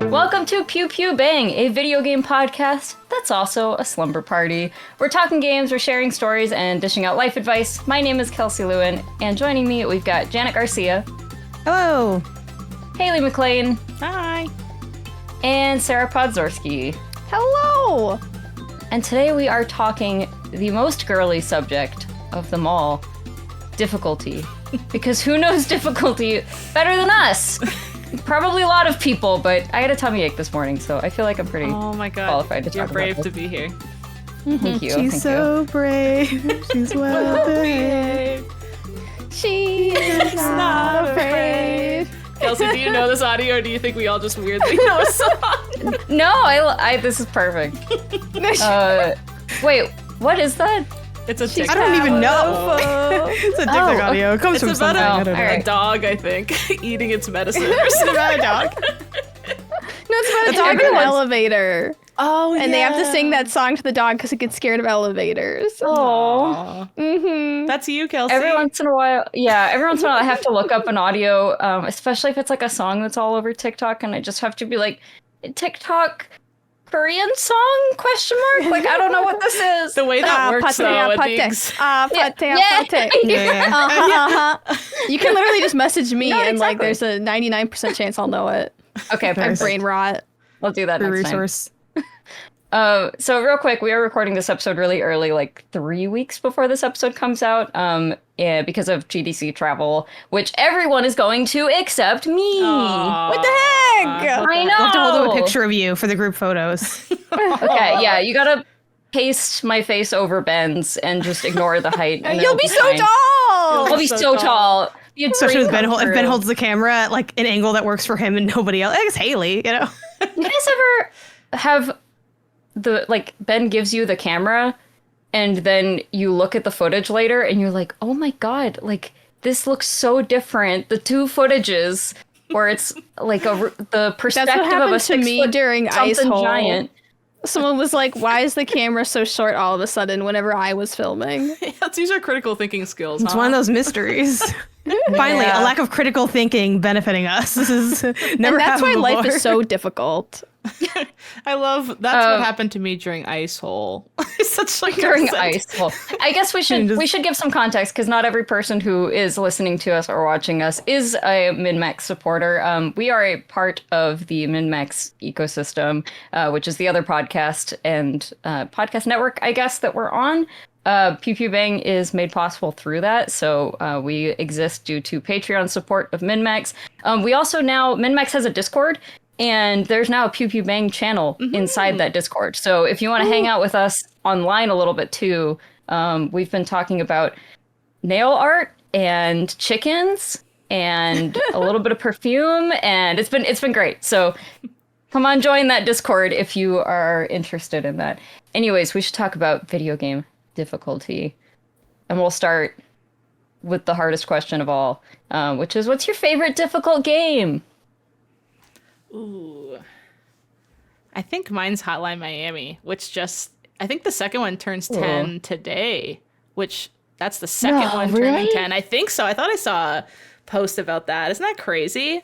Welcome to Pew Pew Bang, a video game podcast that's also a slumber party. We're talking games, we're sharing stories, and dishing out life advice. My name is Kelsey Lewin, and joining me, we've got Janet Garcia. Hello. Haley Maclean. Hi. And Sarah Podzorski. Hello. And today we are talking the most girly subject of them all, difficulty. Because who knows difficulty better than us? Probably a lot of people, but I had a tummy ache this morning, so I feel like I'm pretty qualified to talk about brave this. to be here. Thank you. She's so brave. She's well behaved. She's not afraid. Kelsey, do you know this audio, or do you think we all just weirdly know a song? No, I this is perfect. Wait, what is that? It's a TikTok. I don't even know. It's a TikTok audio. It comes It's from about something. a dog, I think, eating its medicine. It's about a dog. No, it's about a dog in an elevator. Oh, And they have to sing that song to the dog because it gets scared of elevators. Oh. Mm-hmm. That's you, Kelsey. Every once in a while, I have to look up an audio, especially if it's like a song that's all over TikTok, and I just have to be like, TikTok Korean song? Question mark? Like, I don't know what this is. The way that works, though, with these... You can literally just message me No, and like exactly. there's a 99% chance I'll know it. Okay, I'm perfect. brain rot. I'll do that Free next time. resource. So real quick, we are recording this episode really early, like 3 weeks before this episode comes out, because of GDC travel, which everyone is going to except me. What the heck? I know. We'll have to hold up a picture of you for the group photos. Okay, yeah, you gotta paste my face over Ben's and just ignore the height. And You'll be so tall. I'll be so tall. Especially with Ben, if Ben holds the camera at like an angle that works for him and nobody else. I guess Haley, you know. You guys ever have Ben gives you the camera and then you look at the footage later and you're like, oh my god, like this looks so different. The two footages where it's like the perspective of a happened to me 6 foot during Ice something Hole. giant. Someone was like, why is the camera so short all of a sudden whenever I was filming? These are critical thinking skills, It's one of those mysteries. Finally, a lack of critical thinking benefiting us. This is never And that's why happened life before. is so difficult. I love that's what happened to me during Ice Hole. It's such like During Ice Hole. I guess we should give some context because not every person who is listening to us or watching us is a MinnMax supporter. We are a part of the MinnMax ecosystem, which is the other podcast and podcast network, I guess, that we're on. Pew Pew Bang is made possible through that, so we exist due to Patreon support of MinnMax. We also now, MinnMax has a Discord, and there's now a Pew Pew Bang channel inside that Discord. So if you want to hang out with us online a little bit too, we've been talking about nail art and chickens and a little bit of perfume, and it's been great. So come on, join that Discord if you are interested in that. Anyways, we should talk about video game difficulty. And we'll start with the hardest question of all, which is, what's your favorite difficult game? Ooh. I think mine's Hotline Miami, which I think the second one turns 10 today, which that's the second one turning 10. I think so. I thought I saw a post about that. Isn't that crazy?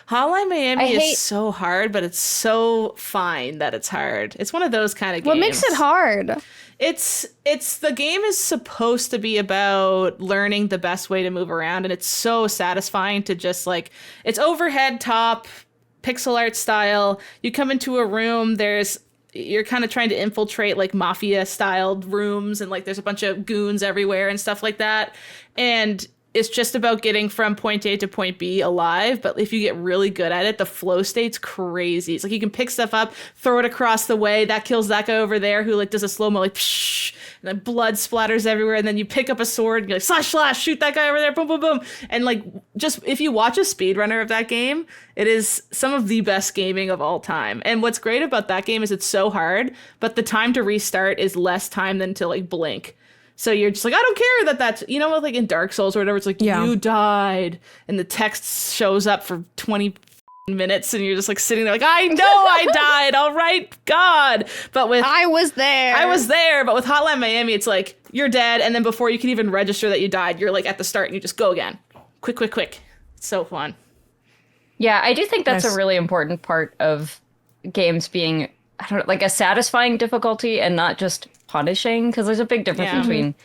Hotline Miami is so hard, but it's so fine that it's hard. It's one of those kind of games. What makes it hard? It's the game is supposed to be about learning the best way to move around, and it's so satisfying to just like, it's overhead top pixel art style. You come into a room, you're kind of trying to infiltrate like mafia styled rooms, and like there's a bunch of goons everywhere and stuff like that. And it's just about getting from point A to point B alive. But if you get really good at it, the flow state's crazy. It's like you can pick stuff up, throw it across the way. That kills that guy over there who like does a slow-mo like psh, and then blood splatters everywhere. And then you pick up a sword and you're like slash slash, shoot that guy over there, boom boom boom. And like just if you watch a speedrunner of that game, it is some of the best gaming of all time. And what's great about that game is it's so hard, but the time to restart is less time than to like blink. So you're just like, I don't care that's, you know, like in Dark Souls or whatever, it's like, you died. And the text shows up for 20 minutes and you're just like sitting there like, I know I died. All right, God. But I was there. But with Hotline Miami, it's like, you're dead. And then before you can even register that you died, you're like at the start and you just go again. Quick. It's so fun. Yeah, I do think that's Nice. a really important part of games being, I don't know, like a satisfying difficulty and not just punishing, because there's a big difference Yeah. between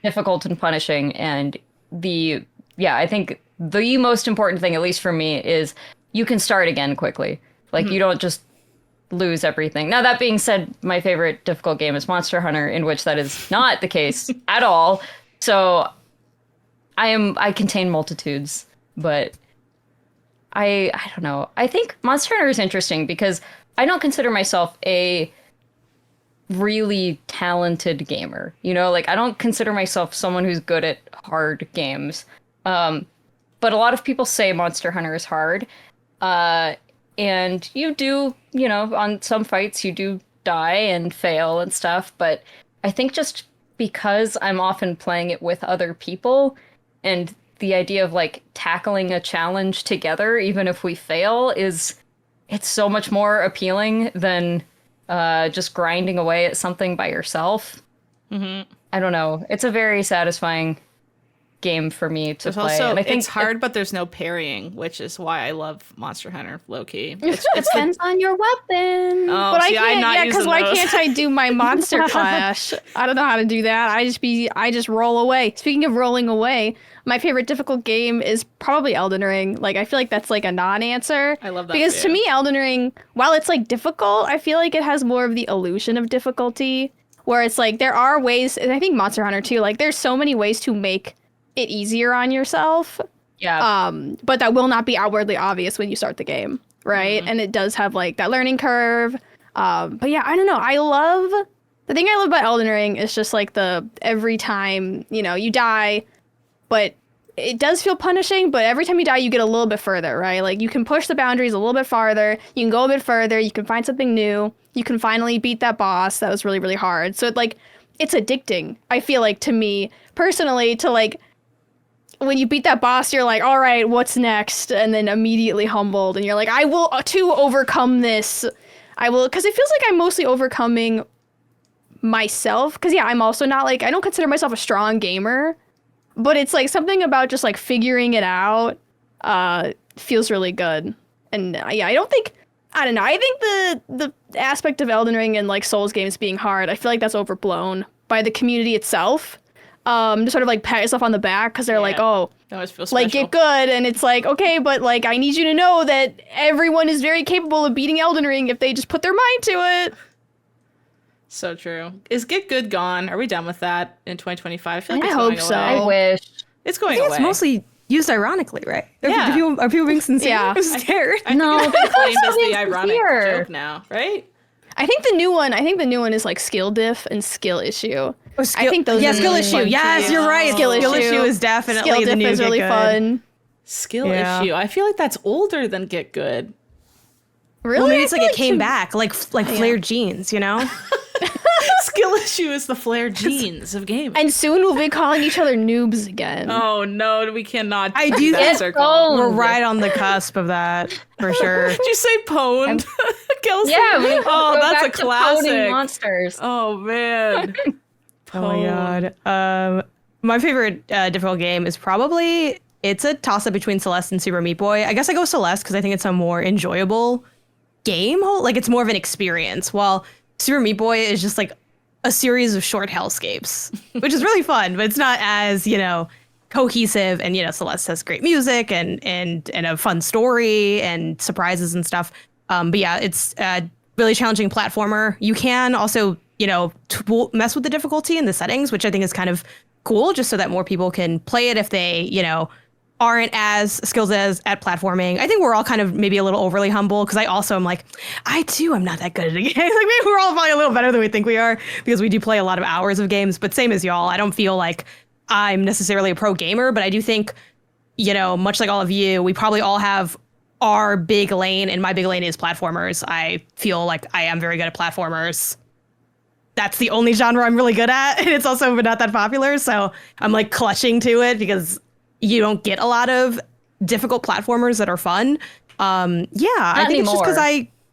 difficult and punishing. And I think the most important thing, at least for me, is you can start again quickly. Like you don't just lose everything. Now, that being said, my favorite difficult game is Monster Hunter, in which that is not the case at all. So I contain multitudes, but I don't know. I think Monster Hunter is interesting because I don't consider myself a really talented gamer. You know, like I don't consider myself someone who's good at hard games. But a lot of people say Monster Hunter is hard. And you do, you know, on some fights you do die and fail and stuff. But I think just because I'm often playing it with other people and the idea of like tackling a challenge together, even if we fail, it's so much more appealing than just grinding away at something by yourself. Mm-hmm. I don't know. It's a very satisfying game for me to There's play. also, And I think it's hard, but there's no parrying, which is why I love Monster Hunter low-key. It depends on your weapon. Oh, but see, I can't. I'm not Yeah, because using why those. can't I do my monster clash? I don't know how to do that. I just roll away. Speaking of rolling away, my favorite difficult game is probably Elden Ring. Like I feel like that's like a non-answer. I love that because too. to me, Elden Ring, while it's like difficult, I feel like it has more of the illusion of difficulty. Where it's like there are ways, and I think Monster Hunter too. Like there's so many ways to make it easier on yourself. yeah. But that will not be outwardly obvious when you start the game, right? And it does have like that learning curve. But yeah, I don't know. The thing I love about Elden Ring is just like every time, you know, you die, but it does feel punishing, but every time you die, you get a little bit further, right? Like you can push the boundaries a little bit farther. You can go a bit further. You can find something new. You can finally beat that boss that was really, really hard. So it's addicting. I feel like to me personally to like, when you beat that boss, you're like, all right, what's next? And then immediately humbled. And you're like, I will too overcome this. I will, because it feels like I'm mostly overcoming myself. Because yeah, I'm also not like, I don't consider myself a strong gamer. But it's like something about just like figuring it out feels really good. And yeah, I don't know. I think the aspect of Elden Ring and like Souls games being hard, I feel like that's overblown by the community itself. To sort of like pat yourself on the back because they're like, oh, that always feels special. like get good, and it's like, okay, but like I need you to know that everyone is very capable of beating Elden Ring if they just put their mind to it. So true. Is Get Good gone? Are we done with that in 2025? I feel like I it's hope going so. away. I wish. It's going I think away. it's mostly used ironically, right? Yeah. Are people being sincere? Yeah. I'm scared. I think No, it's been claimed as being the ironic sincere. joke now, right? I think the new one is like skill diff and skill issue. Oh, I think those are skill really issue. fun Yes, too. you're right. Skill issue is definitely Skill the diff new is Get really Good. fun. Skill Yeah. issue. I feel like that's older than Get Good. Really? Well, maybe I it's like feel it came to- back, like flared jeans, you know? Skill issue is the flare jeans of gaming. And soon we'll be calling each other noobs again. Oh no, we cannot. I do do that Get circle. boned. We're right on the cusp of that, for sure. Did you say pwned, Kelsey? Yeah, we Oh, go that's back a to pounding classic. monsters. Oh man. Oh my god. My favorite difficult game is probably, it's a toss-up between Celeste and Super Meat Boy. I guess I go Celeste because I think it's a more enjoyable game. Like it's more of an experience, while Super Meat Boy is just like a series of short hellscapes, which is really fun, but it's not as, you know, cohesive. And, you know, Celeste has great music and a fun story and surprises and stuff. But yeah, it's a really challenging platformer. You can also, you know, mess with the difficulty and the settings, which I think is kind of cool, just so that more people can play it if they, you know, aren't as skilled as at platforming. I think we're all kind of maybe a little overly humble because I also am like, I too am not that good at a game. Like maybe we're all probably a little better than we think we are because we do play a lot of hours of games. But same as y'all, I don't feel like I'm necessarily a pro gamer, but I do think, you know, much like all of you, we probably all have our big lane, and my big lane is platformers. I feel like I am very good at platformers. That's the only genre I'm really good at, and it's also not that popular, so I'm like clutching to it because you don't get a lot of difficult platformers that are fun. I think it's just because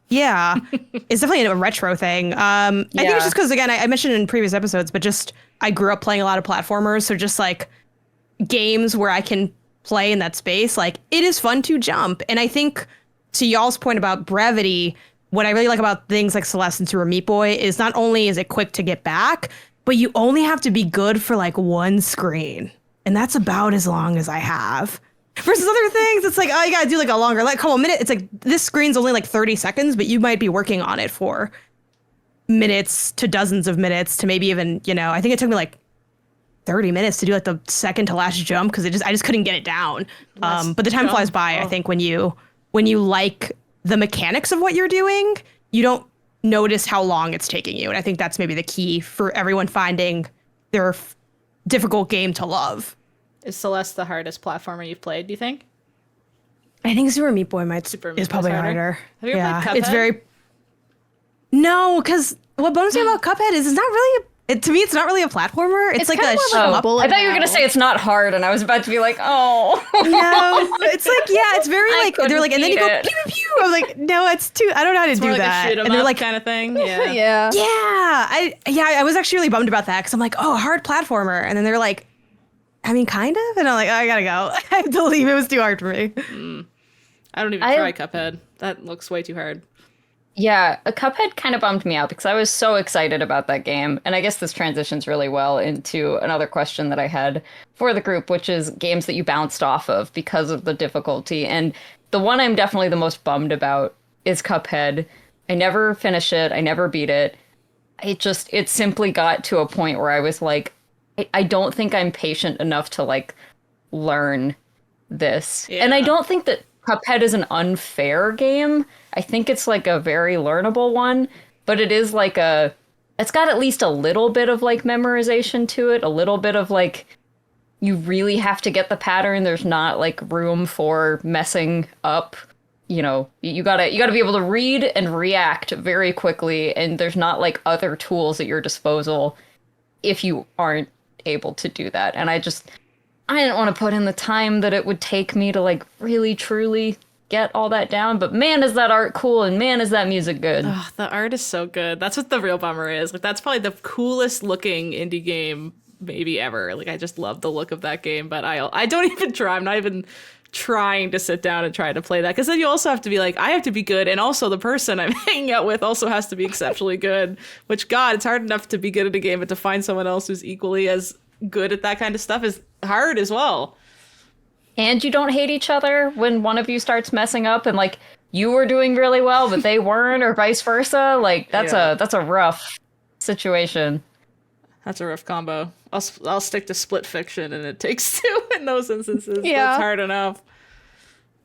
it's definitely a retro thing. I think it's just because, again, I mentioned in previous episodes, but just I grew up playing a lot of platformers, so just like games where I can play in that space, like it is fun to jump. And I think to y'all's point about brevity, what I really like about things like Celeste and Super Meat Boy is not only is it quick to get back, but you only have to be good for like one screen. And that's about as long as I have. Versus other things, it's like, oh, you gotta do like a longer, like couple minutes. It's like this screen's only like 30 seconds, but you might be working on it for minutes to dozens of minutes to maybe even, you know, I think it took me like 30 minutes to do like the second to last jump because I just couldn't get it down. But the time flies by, I think, when you like the mechanics of what you're doing, you don't notice how long it's taking you. And I think that's maybe the key for everyone finding their difficult game to love. Is Celeste the hardest platformer you've played, do you think? I think Super Meat Boy is probably harder. Have you ever played Cuphead? It's very... No, because what bums me about Cuphead is it's not really... to me, it's not really a platformer. It's like a I thought you were going to say it's not hard, and I was about to be like, oh. No, it's like, yeah, it's very like, they're like, and then you go, pew, pew, pew. I was like, no, it's too, I don't know how to do like that. A shoot 'em and they're up like, kind of thing. Yeah. I was actually really bummed about that because I'm like, oh, hard platformer. And then they're like, I mean, kind of. And I'm like, oh, I gotta go. I have to leave. It was too hard for me. I don't even try Cuphead. That looks way too hard. Yeah, a Cuphead kind of bummed me out because I was so excited about that game. And I guess this transitions really well into another question that I had for the group, which is games that you bounced off of because of the difficulty. And the one I'm definitely the most bummed about is Cuphead. I never finished it. I never beat it. It simply got to a point where I was like, I don't think I'm patient enough to like learn this. Yeah. And I don't think that Cuphead is an unfair game. I think it's like a very learnable one, but it is like it's got at least a little bit of like memorization to it, a little bit of like, you really have to get the pattern. There's not like room for messing up. You know, you gotta be able to read and react very quickly, and there's not like other tools at your disposal if you aren't able to do that. And I didn't want to put in the time that it would take me to like really truly get all that down, but man, is that art cool, and man, is that music good. Oh, the art is so good. That's what the real bummer is. Like, that's probably the coolest looking indie game maybe ever. Like, I just love the look of that game, but I don't even try. I'm not even trying to sit down and try to play that, because then you also have to be like, I have to be good, and also the person I'm hanging out with also has to be exceptionally good, which, God, it's hard enough to be good at a game, but to find someone else who's equally as good at that kind of stuff is hard as well. And you don't hate each other when one of you starts messing up and like you were doing really well but they weren't, or vice versa. Like that's a rough situation. That's a rough combo. I'll stick to Split Fiction, and it takes two in those instances. Yeah, it's hard enough.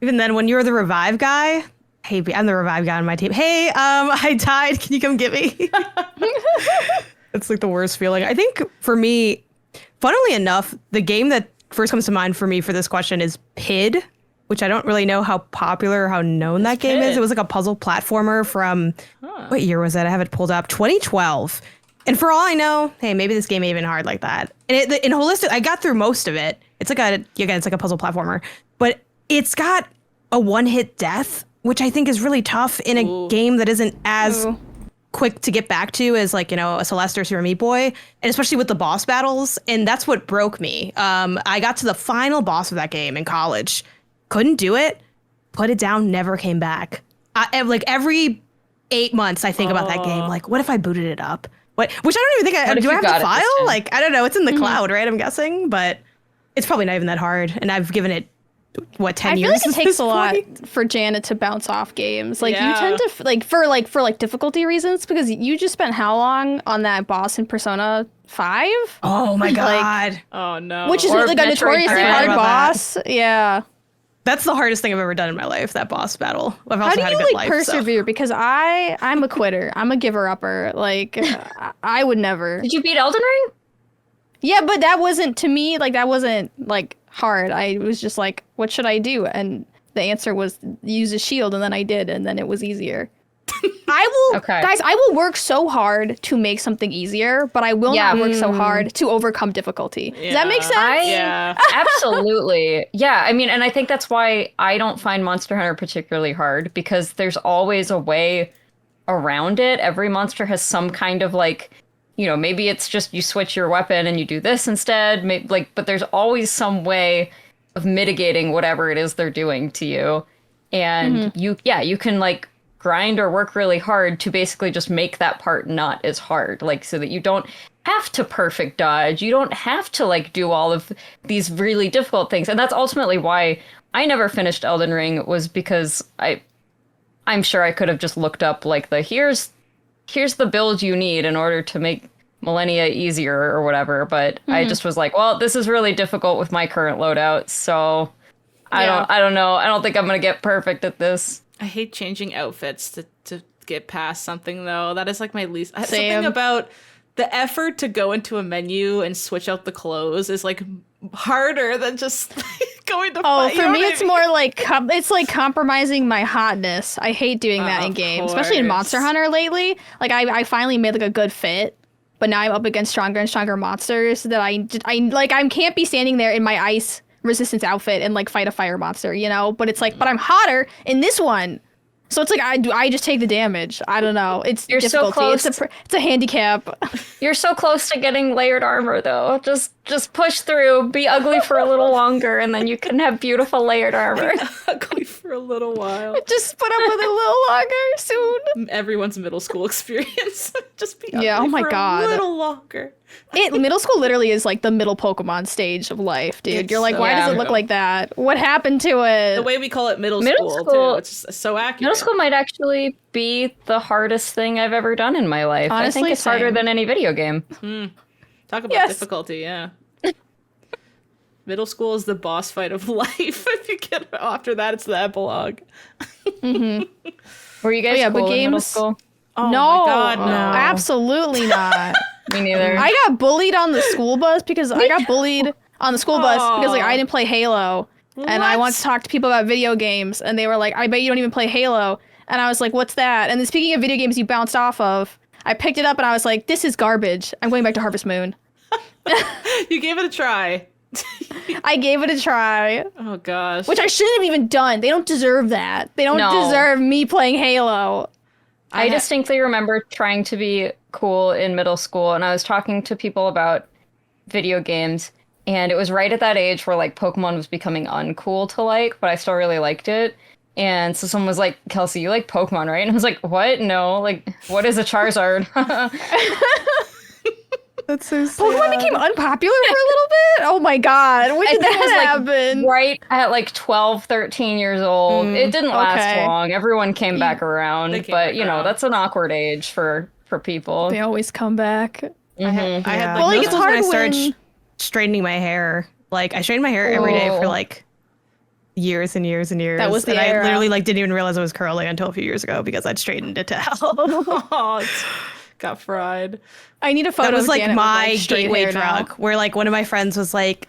Even then, when you're the revive guy, hey, I'm the revive guy on my team. Hey, I died. Can you come get me? It's like the worst feeling. I think for me, funnily enough, the game that first comes to mind for me for this question is PID, which I don't really know how popular or how known that game is. It was like a puzzle platformer from, what year was that? I have it pulled up, 2012. And for all I know, hey, maybe this game ain't even hard like that. And in holistic, I got through most of it. It's like it's like a puzzle platformer, but it's got a one-hit death, which I think is really tough in a game that isn't as quick to get back to as like, you know, a Celeste or Super Meat Boy, and especially with the boss battles. And that's what broke me. I got to the final boss of that game in college, couldn't do it, put it down, never came back. Like every 8 months I think about that game, like, what if I booted it up? Which I don't even think do I have the file? Like, I don't know, it's in the cloud, right? I'm guessing, but it's probably not even that hard. And I've given it 10 years? I feel like it takes a lot for Janet to bounce off games. Like, you tend to for difficulty reasons, because you just spent how long on that boss in Persona 5? Oh my god. Oh no. Which is like a notoriously hard boss. That. Yeah. That's the hardest thing I've ever done in my life, that boss battle. I've also How do had you a good like life, persevere? So. Because I'm a quitter. I'm a giver-upper. Like, I would never. Did you beat Elden Ring? Yeah, but that wasn't, to me, like, that wasn't, like, hard. I was just like, what should I do? And the answer was use a shield, and then I did, and then it was easier. Guys, I will work so hard to make something easier, but I will not work so hard to overcome difficulty. Does that make sense? Absolutely. Yeah, I mean, and I think that's why I don't find Monster Hunter particularly hard, because there's always a way around it. Every monster has some kind of like, you know, maybe it's just you switch your weapon and you do this instead, but there's always some way of mitigating whatever it is they're doing to you. And you can like grind or work really hard to basically just make that part not as hard, like so that you don't have to perfect dodge. You don't have to like do all of these really difficult things. And that's ultimately why I never finished Elden Ring, was because I'm sure I could have just looked up like here's the build you need in order to make Millennia easier or whatever. But I just was like, well, this is really difficult with my current loadout. So I don't know. I don't think I'm going to get perfect at this. I hate changing outfits to get past something, though. That is like my least. Same. Something about the effort to go into a menu and switch out the clothes is like harder than just going to fight. For me, it's more like it's like compromising my hotness. I hate doing that in games, especially in Monster Hunter lately. Like I finally made like a good fit, but now I'm up against stronger and stronger monsters that I can't be standing there in my ice resistance outfit and like fight a fire monster, you know? But it's like, but I'm hotter in this one. So it's like I just take the damage. I don't know. It's You're difficulty. so close. It's a handicap. You're so close to getting layered armor, though. Just push through, be ugly for a little longer, and then you can have beautiful layered armor. Ugly for a little while. Just put up with it a little longer soon. Everyone's middle school experience. Just be ugly for God. a little longer. Middle school literally is like the middle Pokemon stage of life, dude. You're like, why does it look like that? What happened to it? The way we call it middle school, too. It's just so accurate. Middle school might actually be the hardest thing I've ever done in my life. Honestly, I think it's harder than any video game. Talk about difficulty, yeah. Middle school is the boss fight of life. If you get after that, it's the epilogue. Were you guys cool in middle school? Oh no, my God, no. Absolutely not. Me neither. I got bullied on the school bus because I got bullied on the school bus because like I didn't play Halo. And I once talked to people about video games and they were like, I bet you don't even play Halo. And I was like, what's that? And then speaking of video games you bounced off of, I picked it up and I was like, this is garbage. I'm going back to Harvest Moon. You gave it a try. I gave it a try. Oh gosh. Which I shouldn't have even done. They don't deserve that. They don't deserve me playing Halo. I distinctly remember trying to be cool in middle school, and I was talking to people about video games, and it was right at that age where like Pokemon was becoming uncool to like, but I still really liked it. And so someone was like, Kelsey, you like Pokemon, right? And I was like, what? No, like, what is a Charizard? That's so sad. Pokemon became unpopular for a little bit? Oh my god. When did that happen? Right at like 12, 13 years old. It didn't last long. Everyone came back around. But, you know, that's an awkward age for people. They always come back. I had like, well, it's hard when I started when... straightening my hair. Like, I straightened my hair every day for like years and years and years. That was the era. I literally like didn't even realize it was curly until a few years ago because I'd straightened it to hell. Got fried. I need a photo. That was of like Janet my with, like, gateway drug, where like one of my friends was like,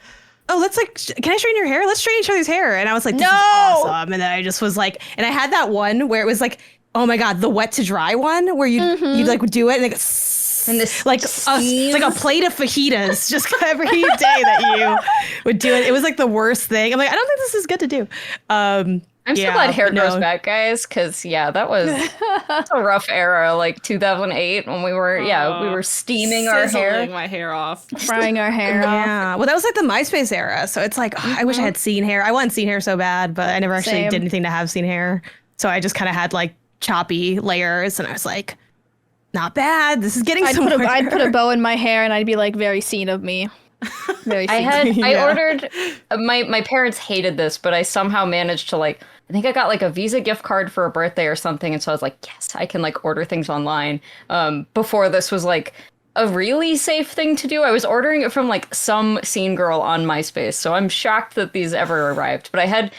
"Oh, let's like, can I straighten your hair? Let's straighten each other's hair." And I was like, "This is awesome!" And then I just was like, and I had that one where it was like, "Oh my god, the wet to dry one," where you like do it and like. And this like a plate of fajitas just every day that you would do it. It was like the worst thing. I'm like, I don't think this is good to do. I'm so glad hair grows back, guys, because that was a rough era, like 2008 when we were steaming our hair, my hair off, frying our hair off. Yeah, well, that was like the MySpace era, so it's like I wish I had seen hair. I wanted seen hair so bad, but I never actually did anything to have seen hair, so I just kind of had like choppy layers, and I was like, not bad. This is getting somewhere. I'd put a bow in my hair, and I'd be like, very seen of me. Very seen. I ordered. My parents hated this, but I somehow managed to like. I think I got like a Visa gift card for a birthday or something, and so I was like, yes, I can like order things online. Before this was like a really safe thing to do. I was ordering it from like some scene girl on MySpace, so I'm shocked that these ever arrived. But I had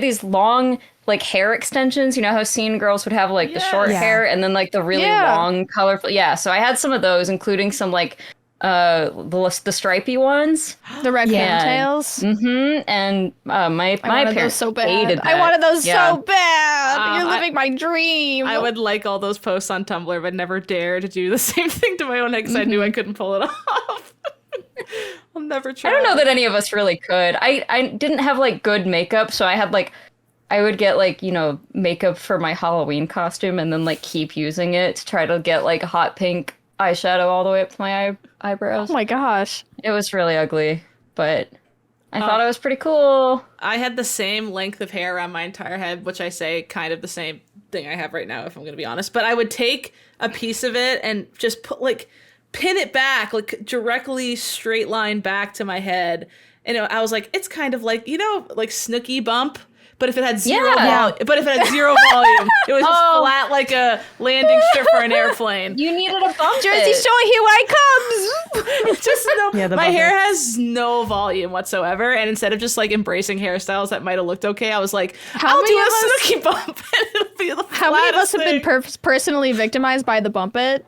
these long like hair extensions. You know how scene girls would have like the short hair and then like the really long colorful. Yeah, so I had some of those, including some like the stripy ones, the raccoon tails. And my parents so bad. hated that. I wanted those so bad. You're living my dream. I would like all those posts on Tumblr, but never dare to do the same thing to my own head because I knew I couldn't pull it off. I'll never try. I don't know that any of us really could. I didn't have like good makeup, so I had like I would get like, you know, makeup for my Halloween costume and then like keep using it to try to get like hot pink eyeshadow all the way up to my eyebrows. Oh my gosh. It was really ugly, but I thought it was pretty cool. I had the same length of hair around my entire head, which I say kind of the same thing I have right now, if I'm going to be honest. But I would take a piece of it and just pin it back, like directly straight line back to my head. And I was like, it's kind of like, like Snooki Bump. But if it had zero volume, it was just flat like a landing strip for an airplane. You needed a bump. Jersey Shore, here I comes. It's just my hair has no volume whatsoever. And instead of just like embracing hairstyles that might have looked okay, I was like, I'll do a Snooki Bump. And it'll be the How many of us have thing. been personally victimized by the bump it?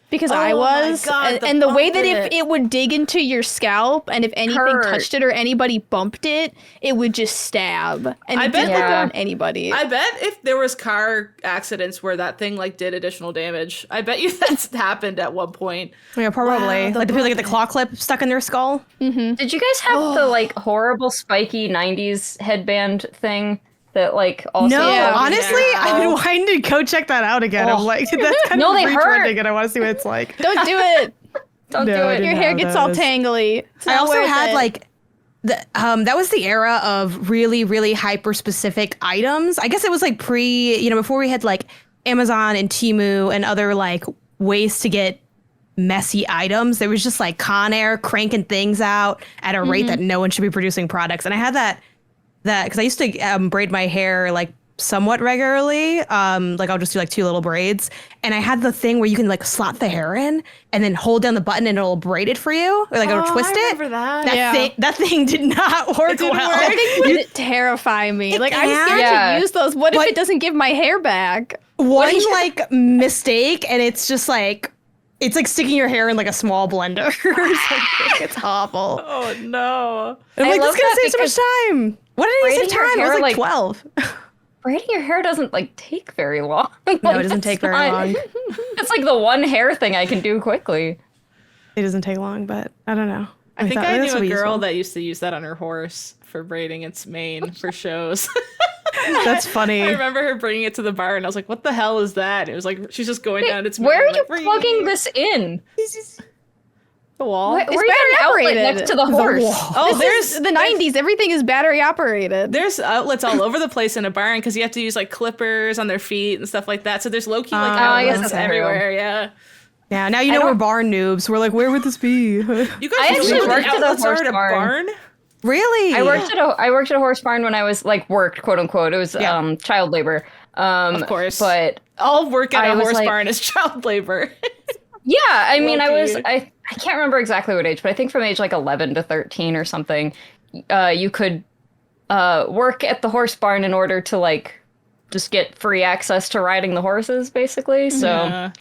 Because I was, and the way that it would dig into your scalp, and if anything touched it or anybody bumped it, it would just stab. And it didn't burn anybody. I bet if there was car accidents where that thing like did additional damage, I bet you that's happened at one point. Yeah, probably. Like the people get the claw clip stuck in their skull. Mm-hmm. Did you guys have the like horrible spiky 90s headband thing? That like also honestly, I've been wanting to go check that out again. I'm like, that's kind of re-trending, and I want to see what it's like. Don't do it. Don't do it. Your hair gets all tangly. I also had like that was the era of really, really hyper specific items. I guess it was like before we had like Amazon and Temu and other like ways to get messy items. There was just like Conair cranking things out at a rate that no one should be producing products. And I had that because I used to braid my hair like somewhat regularly. Like I'll just do like 2 little braids. And I had the thing where you can like slot the hair in and then hold down the button and it'll braid it for you. Or like it'll twist it. I remember that. That thing did not work well. That thing would terrify me. Like I'm scared to use those. What if it doesn't give my hair back? One like mistake and it's just like, it's like sticking your hair in like a small blender. It's awful. Oh no. I'm like, this is gonna save so much time. What did I save time? I was like 12. Braiding your hair doesn't like take very long. No, it doesn't take very long. It's like the one hair thing I can do quickly. It doesn't take long, but I don't know. I think I knew a girl that used to use that on her horse for braiding its mane for shows. That's funny. I remember her bringing it to the bar, and I was like, "What the hell is that?" And it was like she's just going down its. Where are you like, plugging this in? The wall. Where are you an outlet next to the horse? Oh, there's the 90s. Everything is battery operated. There's outlets all over the place in a barn because you have to use like clippers on their feet and stuff like that. So there's low key like outlets everywhere. Yeah. Yeah. Now you know we're barn noobs. We're like, where would this be? You guys I actually worked at a horse barn. Really? I worked at a horse barn when I was like worked, quote unquote. It was child labor. Of course. But all work at a horse barn is child labor. Yeah, I mean, Low-key. I can't remember exactly what age, but I think from age like 11 to 13 or something, you could work at the horse barn in order to like just get free access to riding the horses, basically. So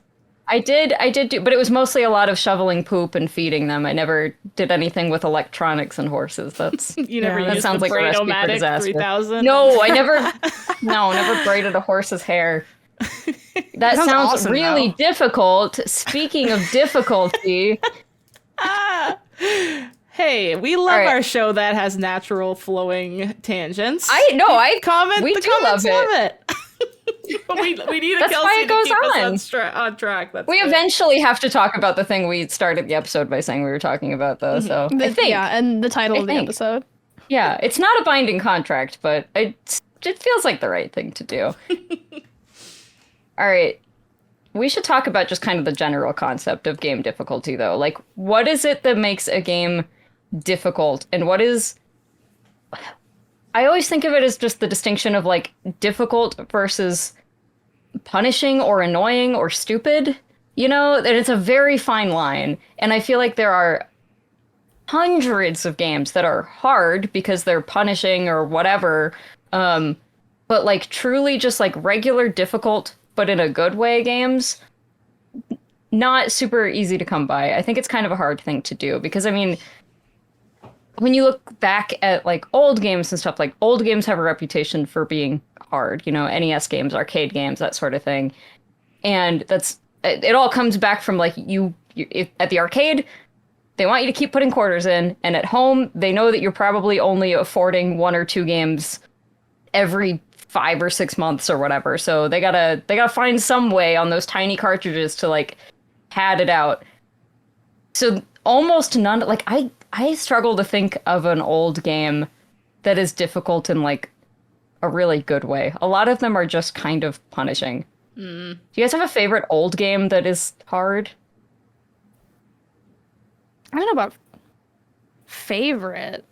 I did do, but it was mostly a lot of shoveling poop and feeding them. I never did anything with electronics and horses. That's you never that used sounds the like a recipe for disaster. 3000. No, I never. Never braided a horse's hair. That sounds awesome, really though. difficult. Speaking of difficulty, Hey, we love our show that has natural flowing tangents. we do comments love it. we need a That's Kelsey why it goes to keep on. us on track. That's We good. eventually have to talk about the thing we started the episode by saying we were talking about, though. So I think, and the title of the think. episode. yeah, it's not a binding contract, but it feels like the right thing to do. All right. We should talk about just kind of the general concept of game difficulty, though. Like, what is it that makes a game difficult? And what is... I always think of it as just the distinction of, like, difficult versus punishing or annoying or stupid. You know? And it's a very fine line. And I feel like there are hundreds of games that are hard because they're punishing or whatever. But, like, truly just, like, regular difficult... but in a good way games, not super easy to come by. I think it's kind of a hard thing to do because, I mean, when you look back at like old games and stuff, like old games have a reputation for being hard, you know, NES games, arcade games, that sort of thing. And it all comes back from like at the arcade, they want you to keep putting quarters in, and at home, they know that you're probably only affording 1 or 2 games every 5 or 6 months or whatever. So they gotta find some way on those tiny cartridges to like pad it out. So almost none, like I struggle to think of an old game that is difficult in like a really good way. A lot of them are just kind of punishing. Do you guys have a favorite old game that is hard? I don't know about favorite,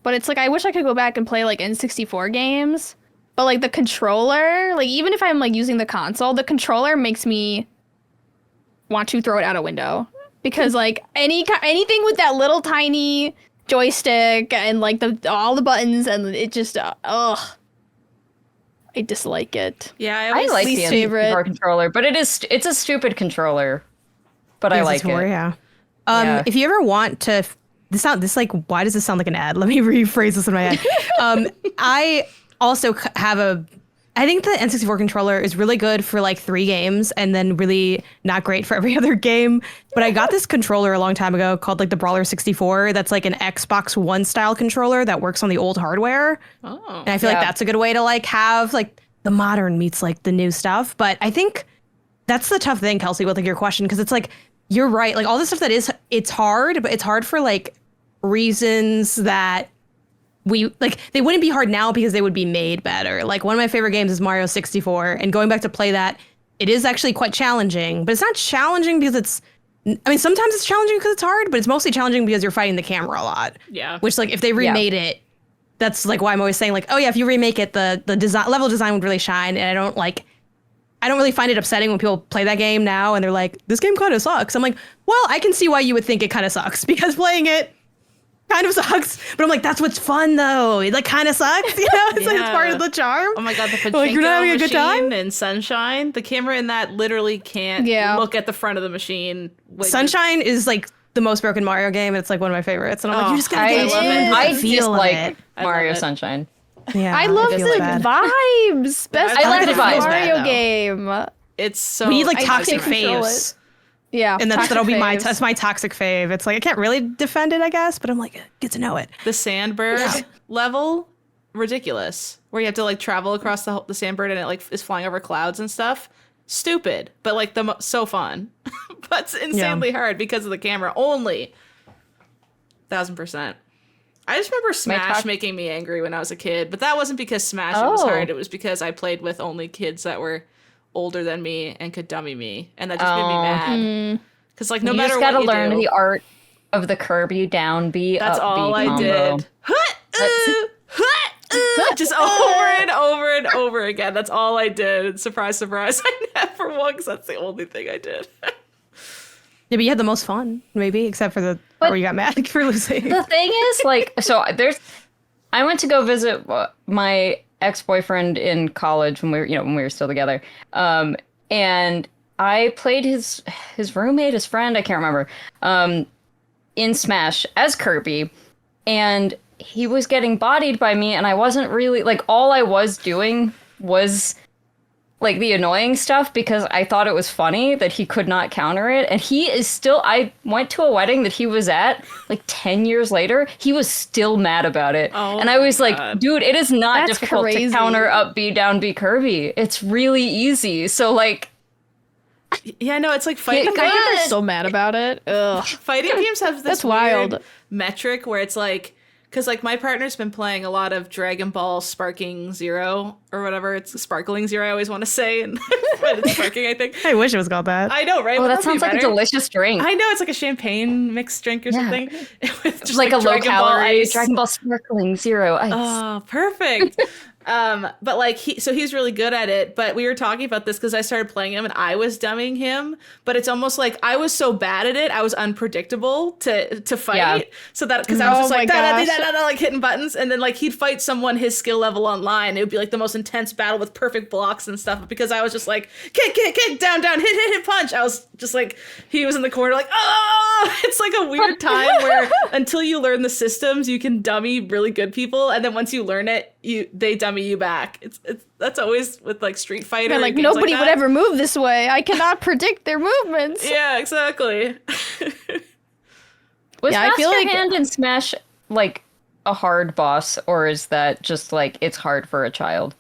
but it's like I wish I could go back and play like N64 games. But like the controller, like even if I'm like using the console, the controller makes me want to throw it out a window because like anything with that little tiny joystick and like all the buttons and it just I dislike it. Yeah, I like the least favorite N64 controller, but it's a stupid controller. But I like it. Yeah. If you ever want to, why does this sound like an ad? Let me rephrase this in my head. I also I think the N64 controller is really good for like 3 games and then really not great for every other game. But I got this controller a long time ago called like the Brawler 64. That's like an Xbox One style controller that works on the old hardware. Oh, and I feel like that's a good way to like have like the modern meets like the new stuff. But I think that's the tough thing, Kelsey, with like your question, because it's like, you're right. Like all the stuff it's hard, but it's hard for like reasons that they wouldn't be hard now because they would be made better. Like one of my favorite games is Mario 64, and going back to play that, it is actually quite challenging, but it's not challenging because sometimes it's challenging because it's hard, but it's mostly challenging because you're fighting the camera a lot. Yeah. Which like if they remade it, that's like why I'm always saying like, oh yeah, if you remake it, the design level design would really shine. And I don't really find it upsetting when people play that game now and they're like, this game kind of sucks. I'm like, well, I can see why you would think it kind of sucks because playing it kind of sucks. But I'm like, that's what's fun though. It like kind of sucks, you know? It's like it's part of the charm. Oh my God, the pachinko like, you're not having a good time? and Sunshine. The camera in that literally can't look at the front of the machine. Sunshine is like the most broken Mario game, and it's like one of my favorites. And I'm like, you're just gonna get it. I dislike Mario Sunshine. Yeah, I love the vibes. Best I like the vibes. Mario game. It's so. We need like toxic control faves. Yeah, and that'll be that's my toxic fave. It's like I can't really defend it, I guess, but I'm like, get to know it. The Sandbird level, ridiculous. Where you have to like travel across the Sandbird and it like is flying over clouds and stuff. Stupid, but like so fun, but it's insanely hard because of the camera only. 1000%. I just remember Smash making me angry when I was a kid, but that wasn't because Smash was hard. It was because I played with only kids that were older than me and could dummy me, and that just made me mad. Because like no matter what you do, you just gotta learn the art of the Kirby down B. That's up all B I combo. did. Just over and over and over again. That's all I did. Surprise, surprise. I never won because that's the only thing I did. Yeah, but you had the most fun, maybe, except for the part where you got mad for losing. The thing is, like, I went to go visit my ex-boyfriend in college when we were still together, and I played his roommate, his friend, I can't remember, in Smash as Kirby, and he was getting bodied by me, and I wasn't really like, all I was doing was like the annoying stuff because I thought it was funny that he could not counter it. And he is still, I went to a wedding that he was at like 10 years later. He was still mad about it. Oh, and I was like, dude, it is not difficult to counter up B down B Kirby. It's really easy. So like, yeah, no, it's like fighting. I'm so mad about it. Ugh. Fighting games have this That's wild metric where it's like, because like my partner's been playing a lot of Dragon Ball Sparking Zero or whatever. It's Sparkling Zero, I always want to say, and but it's Sparking, I think. I wish it was called that. I know, right? Oh, that sounds like a delicious drink. I know, it's like a champagne mixed drink or something. With just like a Dragon low calorie Ball Dragon Ball Sparkling Zero ice. Oh, perfect. But like he's really good at it. But we were talking about this because I started playing him and I was dumbing him. But it's almost like I was so bad at it, I was unpredictable to fight. Yeah. So that because I was just like like hitting buttons, and then like he'd fight someone his skill level online. It would be like the most intense battle with perfect blocks and stuff. But because I was just like kick, down, hit, punch. I was just like he was in the corner like it's like a weird time where until you learn the systems, you can dummy really good people, and then once you learn it, they dummy you back. It's that's always with like Street Fighter. Yeah, like nobody would ever move this way. I cannot predict their movements. Yeah, exactly. Was Master Hand in Smash like a hard boss, or is that just like it's hard for a child?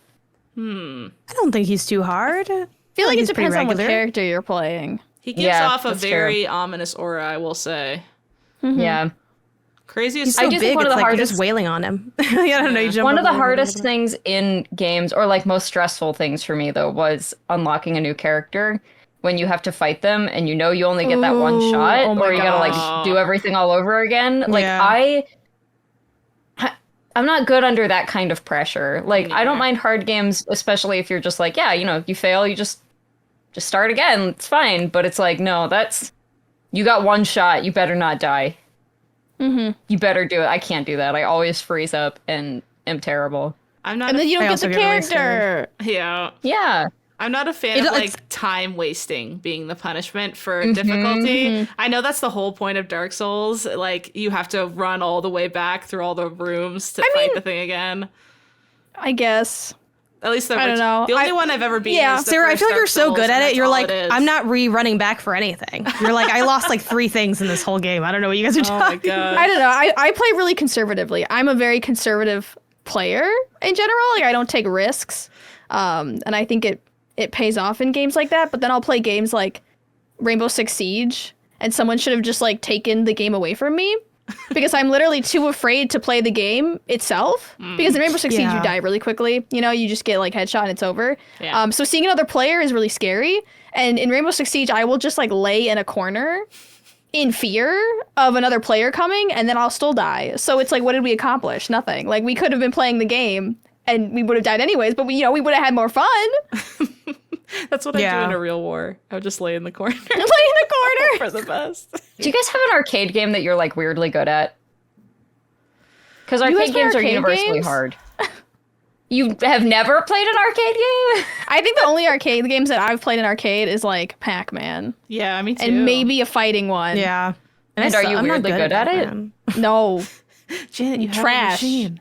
I don't think he's too hard. I feel like it depends on what character you're playing. He gives off a very ominous aura, I will say. Yeah. Craziest. so I do think big, one of it's the like you're just hardest- wailing on him. I don't know. You jump One of over the him, hardest things in games, or like most stressful things for me though, was unlocking a new character when you have to fight them and you know you only get that one Ooh, shot, oh my or you gotta gosh. like do everything all over again. Like Yeah. I'm not good under that kind of pressure. Like I don't Yeah. mind hard games, especially if you're just like, yeah, you know, if you fail, you just start again. It's fine. But it's like, no, you got one shot. You better not die. Mm-hmm. You better do it. I can't do that. I always freeze up and am terrible. I'm not. And then you don't I get also the get really scared. character. Yeah. Yeah. I'm not a fan It- of it's- like time wasting being the punishment for difficulty. I know that's the whole point of Dark Souls. Like you have to run all the way back through all the rooms to fight the thing again. I guess. At least I don't know. the only one I've ever beaten. yeah. Is the Sarah, I first feel like Dark you're so Souls, good and at it. that's You're all like, it is. I'm not running back for anything. You're like, I lost like 3 things in this whole game. I don't know what you guys are Oh my talking. god. I don't know. I play really conservatively. I'm a very conservative player in general. Like I don't take risks. And I think it pays off in games like that. But then I'll play games like Rainbow Six Siege, and someone should have just like taken the game away from me. Because I'm literally too afraid to play the game itself. Because in Rainbow Six Siege, Yeah. you die really quickly. You know, you just get like headshot and it's over. Yeah. So seeing another player is really scary. And in Rainbow Six Siege, I will just like lay in a corner in fear of another player coming, and then I'll still die. So it's like, what did we accomplish? Nothing. Like we could have been playing the game and we would have died anyways, but we would have had more fun. That's what I do Yeah. in a real war. I would just lay in the corner Lay in the corner. for the best. Do you guys have an arcade game that you're like weirdly good at? Because You guys arcade play games are arcade universally games? hard. You have never played an arcade game? I think the only arcade games that I've played in arcade is like Pac-Man Yeah, me too. and maybe a fighting one. Yeah. And are you I'm not weirdly good at it? man. No. Janet, you Trash. have a machine.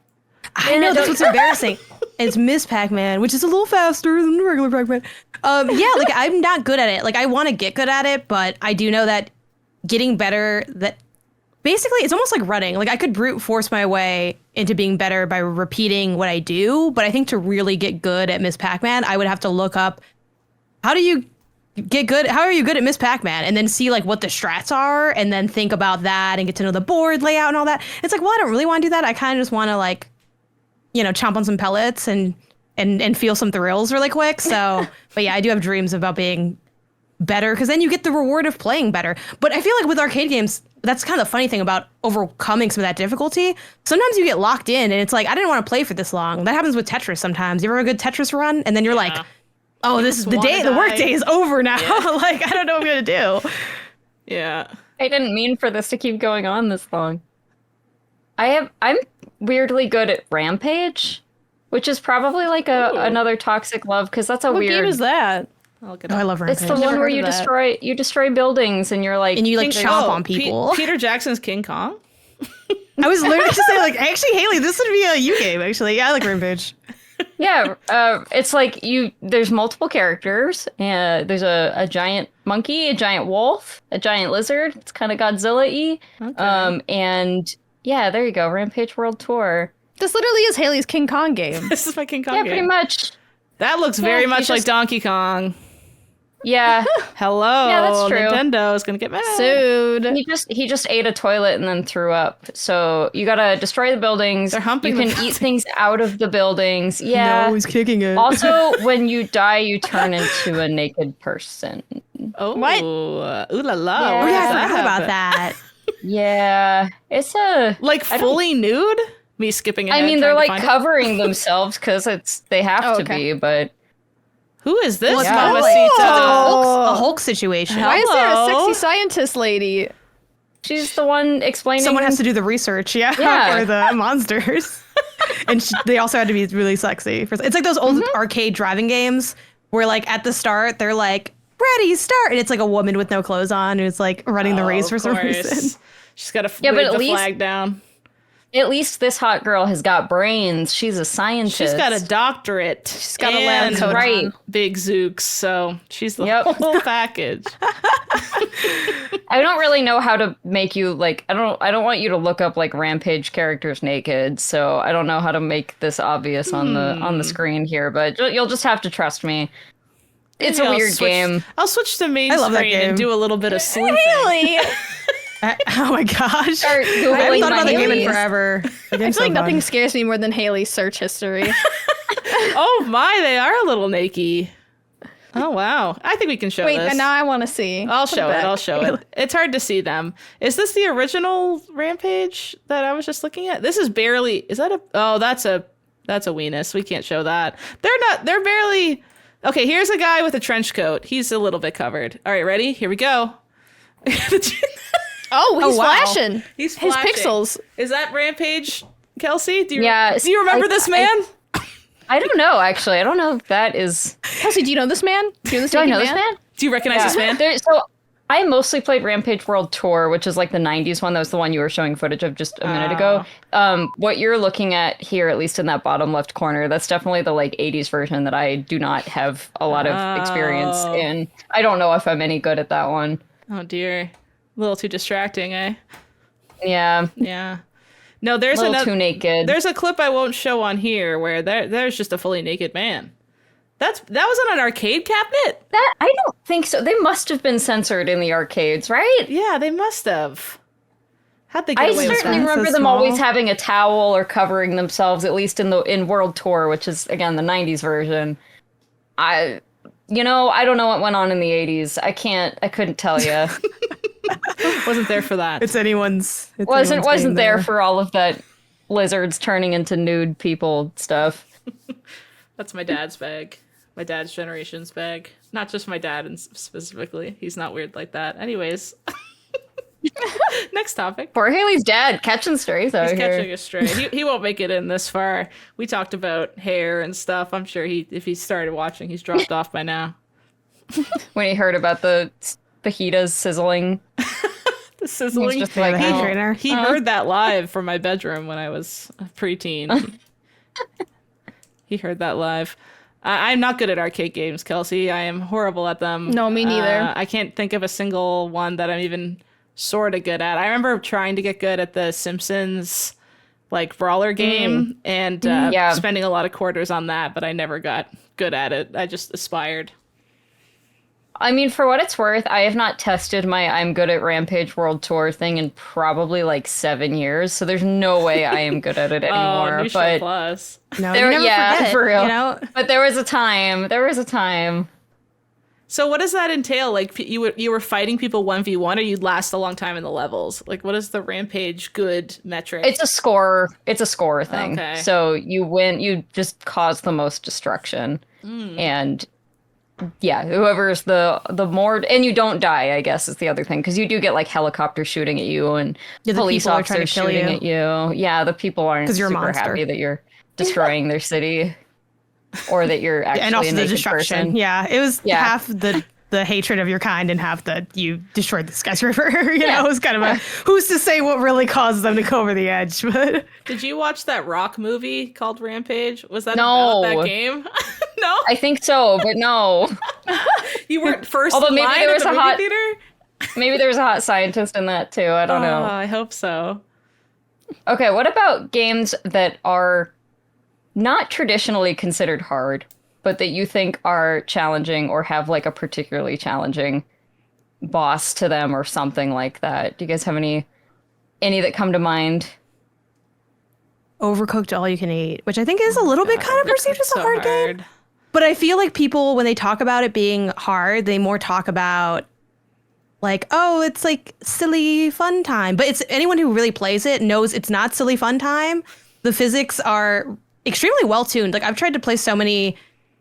I know, that's what's embarrassing. It's Miss Pac-Man, which is a little faster than the regular Pac-Man. Yeah, like I'm not good at it. Like I want to get good at it, but I do know that getting better, that basically it's almost like running. Like I could brute force my way into being better by repeating what I do, but I think to really get good at Miss Pac-Man, I would have to look up how do you get good? How are you good at Miss Pac-Man? And then see like what the strats are, and then think about that and get to know the board layout and all that. It's like, well, I don't really want to do that. I kind of just want to like, chomp on some pellets and feel some thrills really quick. So, but yeah, I do have dreams about being better because then you get the reward of playing better. But I feel like with arcade games, that's kind of the funny thing about overcoming some of that difficulty. Sometimes you get locked in and it's like, I didn't want to play for this long. That happens with Tetris sometimes. You ever have a good Tetris run? And then you're like, oh, this is the wanna day, the work die. day is over now. Like, I don't know what I'm going to do. Yeah. I didn't mean for this to keep going on this long. I'm weirdly good at Rampage, which is probably like another toxic love because that's a What weird. game is that? I'll get Oh, I up. love It's Rampage. the one Never where heard you of that. destroy buildings and you're like And you like King- chomp oh, on people. Peter Jackson's King Kong. I was literally just saying like, actually, Haley, this would be a you game actually. Yeah, I like Rampage. yeah, it's like there's multiple characters and there's a giant monkey, a giant wolf, a giant lizard. It's kind of Godzilla-y. Okay. And yeah, there you go, Rampage World Tour. This literally is Haley's King Kong game. This is my King Kong Yeah, game. pretty much. That looks very you much like just- Donkey Kong. Yeah. Hello. Yeah, that's true. Nintendo is gonna get mad. Sued. He just ate a toilet and then threw up. So you gotta destroy the buildings. They're humping You the can eat things out of the buildings. Yeah. No, he's kicking it. Also, when you die, you turn into a naked person. Oh, What? Ooh la la. Yeah. Oh Where yeah, does I that forgot about happen? that. Yeah, it's a. Like I don't- fully nude? Me skipping ahead. I mean, they're trying like to find it? covering themselves because they have Oh, to okay. be. But Who is this? Well, it's Yeah. more like Mamacita? a Hulk situation. Why is there a Hello? sexy scientist lady? she's the one explaining. Someone has to do the research, Yeah. for the monsters. And they also had to be really sexy. It's like those old arcade driving games where, like, at the start, they're like, ready, start. And it's like a woman with no clothes on who's like running the race for Of some course. reason. She's got to Yeah, but wave at the least- flag down. At least this hot girl has got brains. She's a scientist. She's got a doctorate. She's got a lab and coat Right. on. big zooks, so she's the Yep. whole package. I don't really know how to make you like. I don't want you to look up like Rampage characters naked. So I don't know how to make this obvious on the screen here. But you'll just have to trust me. It's Maybe a I'll weird switch- game. I'll switch to main I love that screen game. and do a little bit of sleuthing. Haley! Oh my gosh. Start I haven't Googling thought about the game in Haley's. forever. I feel like nothing scares me more than Haley's search history. Oh my, they are a little naked. Oh wow. I think we can show Wait, this. and now I want to see. I'll Put show it. back. I'll show it. It's hard to see them. Is this the original Rampage that I was just looking at? This is barely. Is that a? Oh, that's a weenus. We can't show that. They're barely. Okay, here's a guy with a trench coat. He's a little bit covered. All right, ready? Here we go. Oh, he's wow. flashing. He's His flashing. pixels. Is that Rampage, Kelsey? Do you Yeah, remember this man? I don't know, actually. I don't know if that is... Kelsey, do you know this man? Do you know this Do I naked know this man? Do you recognize this man? So I mostly played Rampage World Tour, which is like the 90s one. That was the one you were showing footage of just a minute ago. What you're looking at here, at least in that bottom left corner, that's definitely the like 80s version that I do not have a lot of experience in. I don't know if I'm any good at that one. Oh dear, a little too distracting, eh? Yeah, Yeah. No, there's a little another. too naked. There's a clip I won't show on here where there's just a fully naked man. That was on an arcade cabinet. That I don't think so. They must have been censored in the arcades, right? Yeah, they must have. How'd they get I away with certainly that? remember So them always small. having a towel or covering themselves, at least in World Tour, which is again the 90s version. I don't know what went on in the 80s. I couldn't tell you. Wasn't there for that. It's anyone's. wasn't game there for all of that lizards turning into nude people stuff. That's my dad's bag. My dad's generation's bag. Not just my dad specifically. He's not weird like that. Anyways. Next topic. Poor Haley's dad catching strays out He's here. catching a stray. He won't make it in this far. We talked about hair and stuff. I'm sure if he started watching, he's dropped off by now. When he heard about the fajitas sizzling, The sizzling. he's just like, the oh. trainer. He heard that live from my bedroom when I was a preteen. He heard that live. I'm not good at arcade games, Kelsey. I am horrible at them. No, me neither. I can't think of a single one that I'm even sort of good at. I remember trying to get good at the Simpsons like brawler game and Yeah. spending a lot of quarters on that, but I never got good at it. I just aspired. I mean, for what it's worth, I have not tested my I'm good at Rampage World Tour thing in probably like 7 years, so there's no way I am good at it anymore. New show but plus. No, there, you never yeah, forget, for real. You know? But there was a time. So what does that entail? Like you were fighting people 1v1, or you'd last a long time in the levels? Like what is the Rampage good metric? It's a score. It's a score thing. Okay. So you win. You just cause the most destruction, and yeah, whoever's the more, and you don't die. I guess is the other thing, because you do get like helicopters shooting at you and Yeah, the police people are trying to officers kill shooting you. at you. Yeah, the people aren't 'Cause you're a super monster. happy that you're destroying their city, or that you're actually And also a the naked destruction. person. Yeah, it was Yeah. half the hatred of your kind and half the you destroyed the skyscraper. you Yeah. know, it was kind of a who's to say what really causes them to go over the edge. But Did you watch that Rock movie called Rampage? Was that No. about that game? No, I think so, but no. you weren't first Although in maybe line there at was the a movie hot- theater. Maybe there's a hot scientist in that too. I don't know. I hope so. Okay, what about games that are not traditionally considered hard, but that you think are challenging or have like a particularly challenging boss to them or something like that? Do you guys have any that come to mind? Overcooked All You Can Eat, which I think is a little bit kind of perceived as a So hard game. But I feel like people, when they talk about it being hard, they more talk about like, oh, it's like silly fun time. But it's anyone who really plays it knows it's not silly fun time. The physics are extremely well tuned. Like I've tried to play so many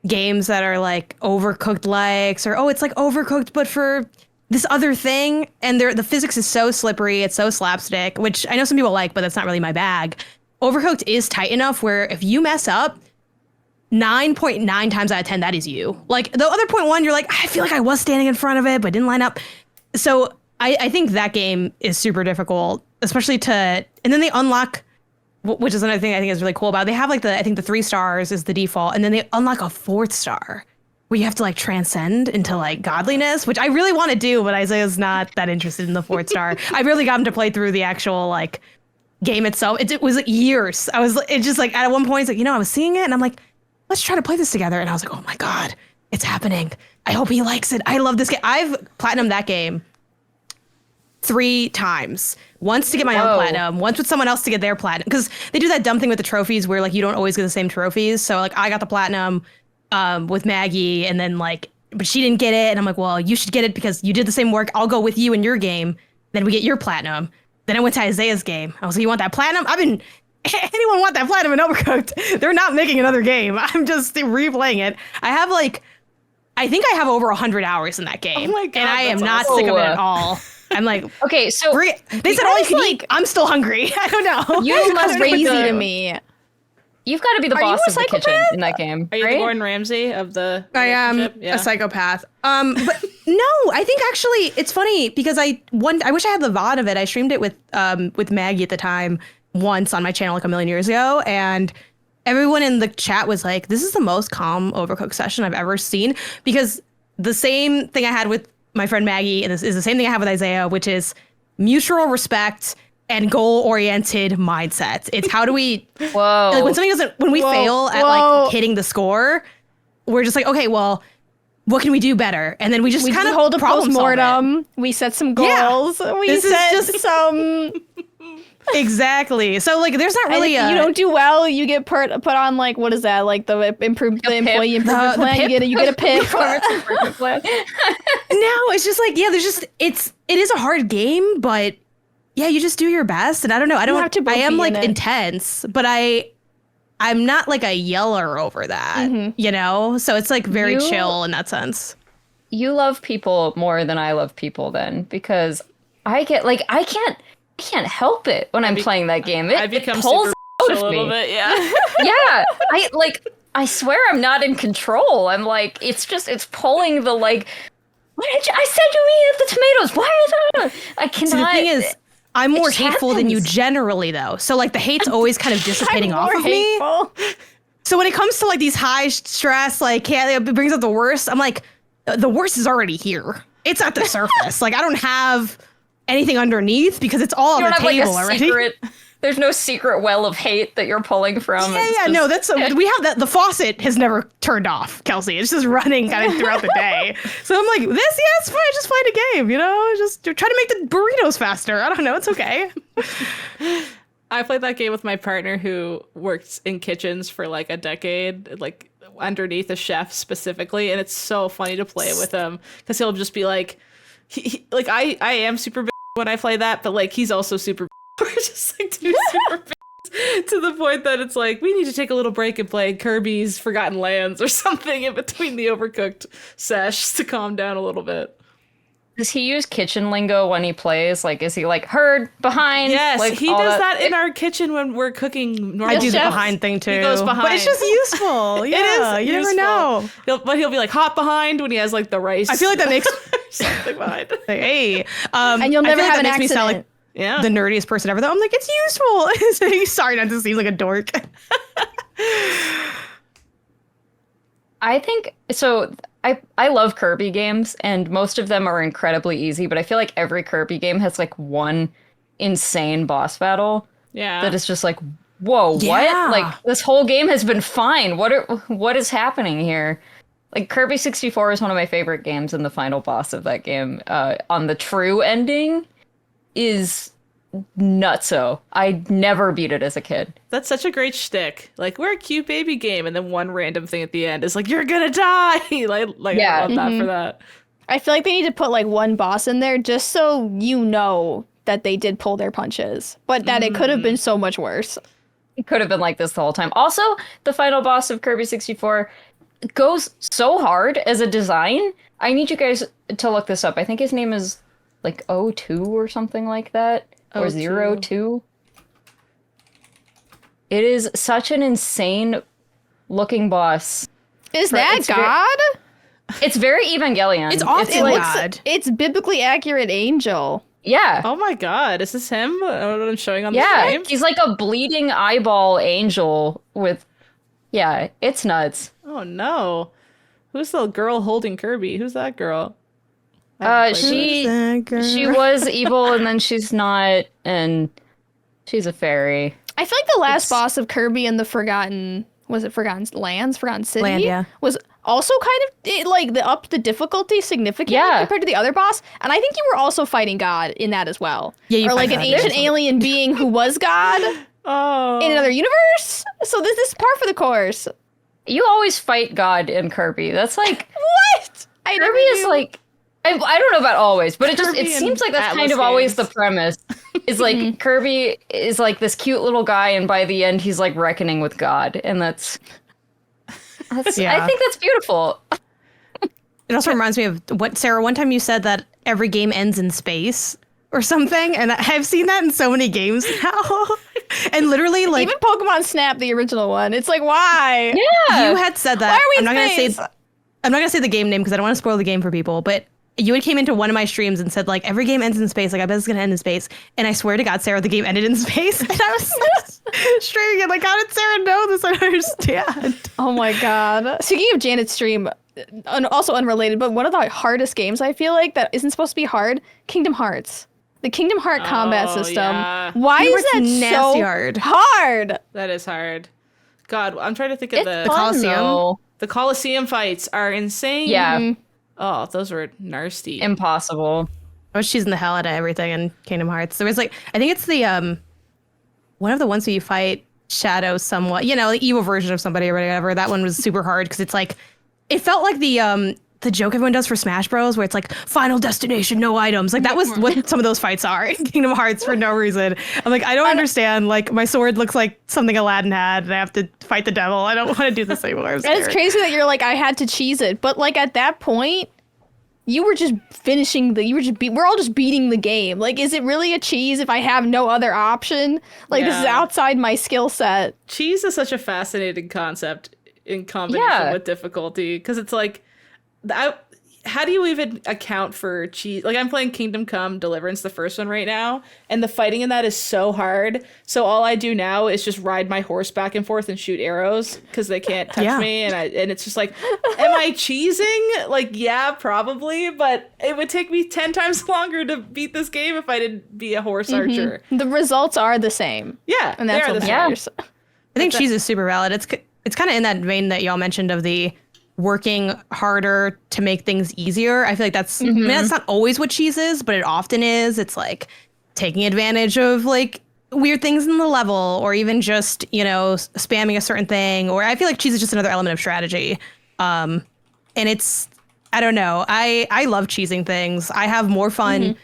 games that are like Overcooked likes, or oh, it's like Overcooked but for this other thing, and the physics is so slippery, it's so slapstick, which I know some people like, but that's not really my bag. Overcooked is tight enough where if you mess up 9.9 times out of 10, that is you. Like the other 0.1, you're like, I feel like I was standing in front of it, but didn't line up. So I think that game is super difficult, especially and then they unlock, which is another thing I think is really cool about it. They have like I think the 3 stars is the default, and then they unlock a 4th star where you have to like transcend into like godliness, which I really want to do, but Isaiah's not that interested in the 4th star. I really got him to play through the actual like game itself. It was like years. It's just like at one point, it's like, I was seeing it and I'm like, let's try to play this together. And I was like, oh my God, it's happening. I hope he likes it. I love this game. I've platinumed that game 3 times. Once to get my own platinum, once with someone else to get their platinum. Because they do that dumb thing with the trophies where like you don't always get the same trophies. So like I got the platinum with Maggie, and then like, but she didn't get it. And I'm like, well, you should get it because you did the same work. I'll go with you in your game. Then we get your platinum. Then I went to Isaiah's game. I was like, you want that platinum? Anyone want that platinum in Overcooked? They're not making another game. I'm just replaying it. I think I have over 100 hours in that game. Oh my God, and I am that's not awesome. sick of it at all. I'm like, Okay, so they said all you can eat. I'm still hungry. I don't know. you must be Crazy to the, me. you've got to be the Are you boss a of the kitchen psychopath? in that game, Are you right? the Gordon Ramsay of the I am relationship? a psychopath. But no, I think actually it's funny because I wish I had the VOD of it. I streamed it with Maggie at the time once on my channel like a million years ago, and everyone in the chat was like, "This is the most calm Overcooked session I've ever seen," because the same thing I had with my friend Maggie, and this is the same thing I have with Isaiah, which is mutual respect and goal-oriented mindset. It's how do we Whoa. like when we fail at like hitting the score, we're just like, okay, well, what can we do better? And then we just kind of hold a problem solve it. postmortem. We set some goals. We This is set just- some. Exactly. So like, there's not really and if you don't do well, you get put on like, what is that? Like the employee improvement The plan. pip? You get a pip. No, it's just like, yeah, it is a hard game, but yeah, you just do your best. And I don't know, have to both I am be like in it. intense, but I'm not like a yeller over that, you know? So it's like very chill in that sense. You love people more than I love people then, because I can't help it when I'm playing that game. I become it pulls super out a of little me. bit, yeah. Yeah, I swear I'm not in control. I'm like, it's pulling the like. I said you eat the tomatoes. Why is that? I cannot. So the thing is, I'm more just hateful than you happens. generally, though. So like the hate's always kind of dissipating off of me. So when it comes to like these high stress, like it brings up the worst. I'm like, the worst is already here. It's at the surface. Like I don't have anything underneath because it's all you on don't the have table like a already. secret. There's no secret well of hate that you're pulling from. Yeah, no, that's we have that. The faucet has never turned off, Kelsey. It's just running kind of throughout the day. So I'm like, it's fine. Just playing a game, you know. Just try to make the burritos faster. I don't know. It's okay. I played that game with my partner who worked in kitchens for like a decade, like underneath a chef specifically, and it's so funny to play with him because he'll just be like, like I am super when I play that, but like he's also super. We're just like two super to the point that it's like we need to take a little break and play Kirby's Forgotten Lands or something in between the Overcooked sesh to calm down a little bit. Does he use kitchen lingo when he plays? Like, is he like heard behind? Yes, like, he does that in our kitchen when we're cooking normal. I do the chefs. behind thing too. He goes behind. But it's just useful. Yeah, It is you useful. never know. He'll be like hot behind when he has like the rice. I feel like that makes something behind. like, hey, And you'll I never feel like have that an makes me sound accident. like Yeah. the nerdiest person ever. Though I'm like, it's useful. Sorry not to seem like a dork. I think so. I love Kirby games, and most of them are incredibly easy. But I feel like every Kirby game has like one insane boss battle Yeah. that is just like, whoa, Yeah. what? Like this whole game has been fine. What is happening here? Like Kirby 64 is one of my favorite games, and the final boss of that game, on the true ending, is nutso. I never beat it as a kid. That's such a great shtick. Like, we're a cute baby game, and then one random thing at the end is like, you're gonna die. like Yeah. I love that for that. I feel like they need to put like one boss in there just so you know that they did pull their punches, but that it could have been so much worse. It could have been like this the whole time. Also, the final boss of Kirby 64 goes so hard as a design. I need you guys to look this up. I think his name is like O2 or something like that. Or 02. 02. It is such an insane looking boss. Is that it's God? It's very Evangelion. It's often like, God. It's biblically accurate angel. yeah. Oh my god, is this him? What I'm showing on the Yeah. stream? He's like a bleeding eyeball angel with, yeah, it's nuts. Oh no. Who's the girl holding Kirby? Who's that girl? I haven't played this. She was evil and then she's not, and she's a fairy. I feel like the last boss of Kirby and the Forgotten Lands, Forgotten City Land, yeah. was also kind of like up the difficulty significantly compared to the other boss. And I think you were also fighting God in that as well. Yeah, you or like an ancient alien being who was God in another universe. So this is par for the course. You always fight God in Kirby. That's like what? Kirby is like I don't know about always, but it seems like that's kind of always the premise. Is like Kirby is like this cute little guy, and by the end he's like reckoning with God, and that's I think that's beautiful. It also reminds me of what, Sarah, one time you said that every game ends in space or something, and I've seen that in so many games now. And literally, like, even Pokemon Snap, the original one, it's like, why? Yeah, you had said that. Why are we I'm not gonna say the game name because I don't want to spoil the game for people, but you had came into one of my streams and said, like, every game ends in space. Like, I bet it's going to end in space. And I swear to God, Sarah, the game ended in space. And I was streaming it. Like, how did Sarah know this? I don't understand. Oh, my God. Speaking of Janet's stream, also unrelated, but one of the hardest games, I feel like, that isn't supposed to be hard, Kingdom Hearts. The Kingdom Heart combat system. Yeah. Why is that nasty so hard? That is hard. God, I'm trying to think of the Colosseum. Though. The Colosseum fights are insane. Yeah. Oh, those were nasty. Impossible. I was cheesing the hell out of everything in Kingdom Hearts. There was like, I think it's the one of the ones where you fight Shadow somewhat, you know, the evil version of somebody or whatever. That one was super hard because it's like, it felt like the joke everyone does for Smash Bros, where it's like final destination, no items. Like that was what some of those fights are in Kingdom Hearts for no reason. I'm like, I don't understand. Like my sword looks like something Aladdin had, and I have to fight the devil. I don't want to do this anymore. And it's crazy that you're like, I had to cheese it, but like at that point, you were just finishing we're all just beating the game. Like, is it really a cheese if I have no other option? Like, this is outside my skill set. Cheese is such a fascinating concept in combination with difficulty, because it's like, how do you even account for cheese? Like, I'm playing Kingdom Come Deliverance, the first one right now, and the fighting in that is so hard. So all I do now is just ride my horse back and forth and shoot arrows because they can't touch me. And it's just like, am I cheesing? Like, yeah, probably, but it would take me 10 times longer to beat this game if I didn't be a horse archer. The results are the same. Yeah, and that's what matters. I think cheese is super valid. It's kind of in that vein that y'all mentioned of the working harder to make things easier. I feel like that's, I mean, that's not always what cheese is, but it often is. It's like taking advantage of like weird things in the level, or even just, you know, spamming a certain thing. Or I feel like cheese is just another element of strategy. And it's, I don't know. I love cheesing things. I have more fun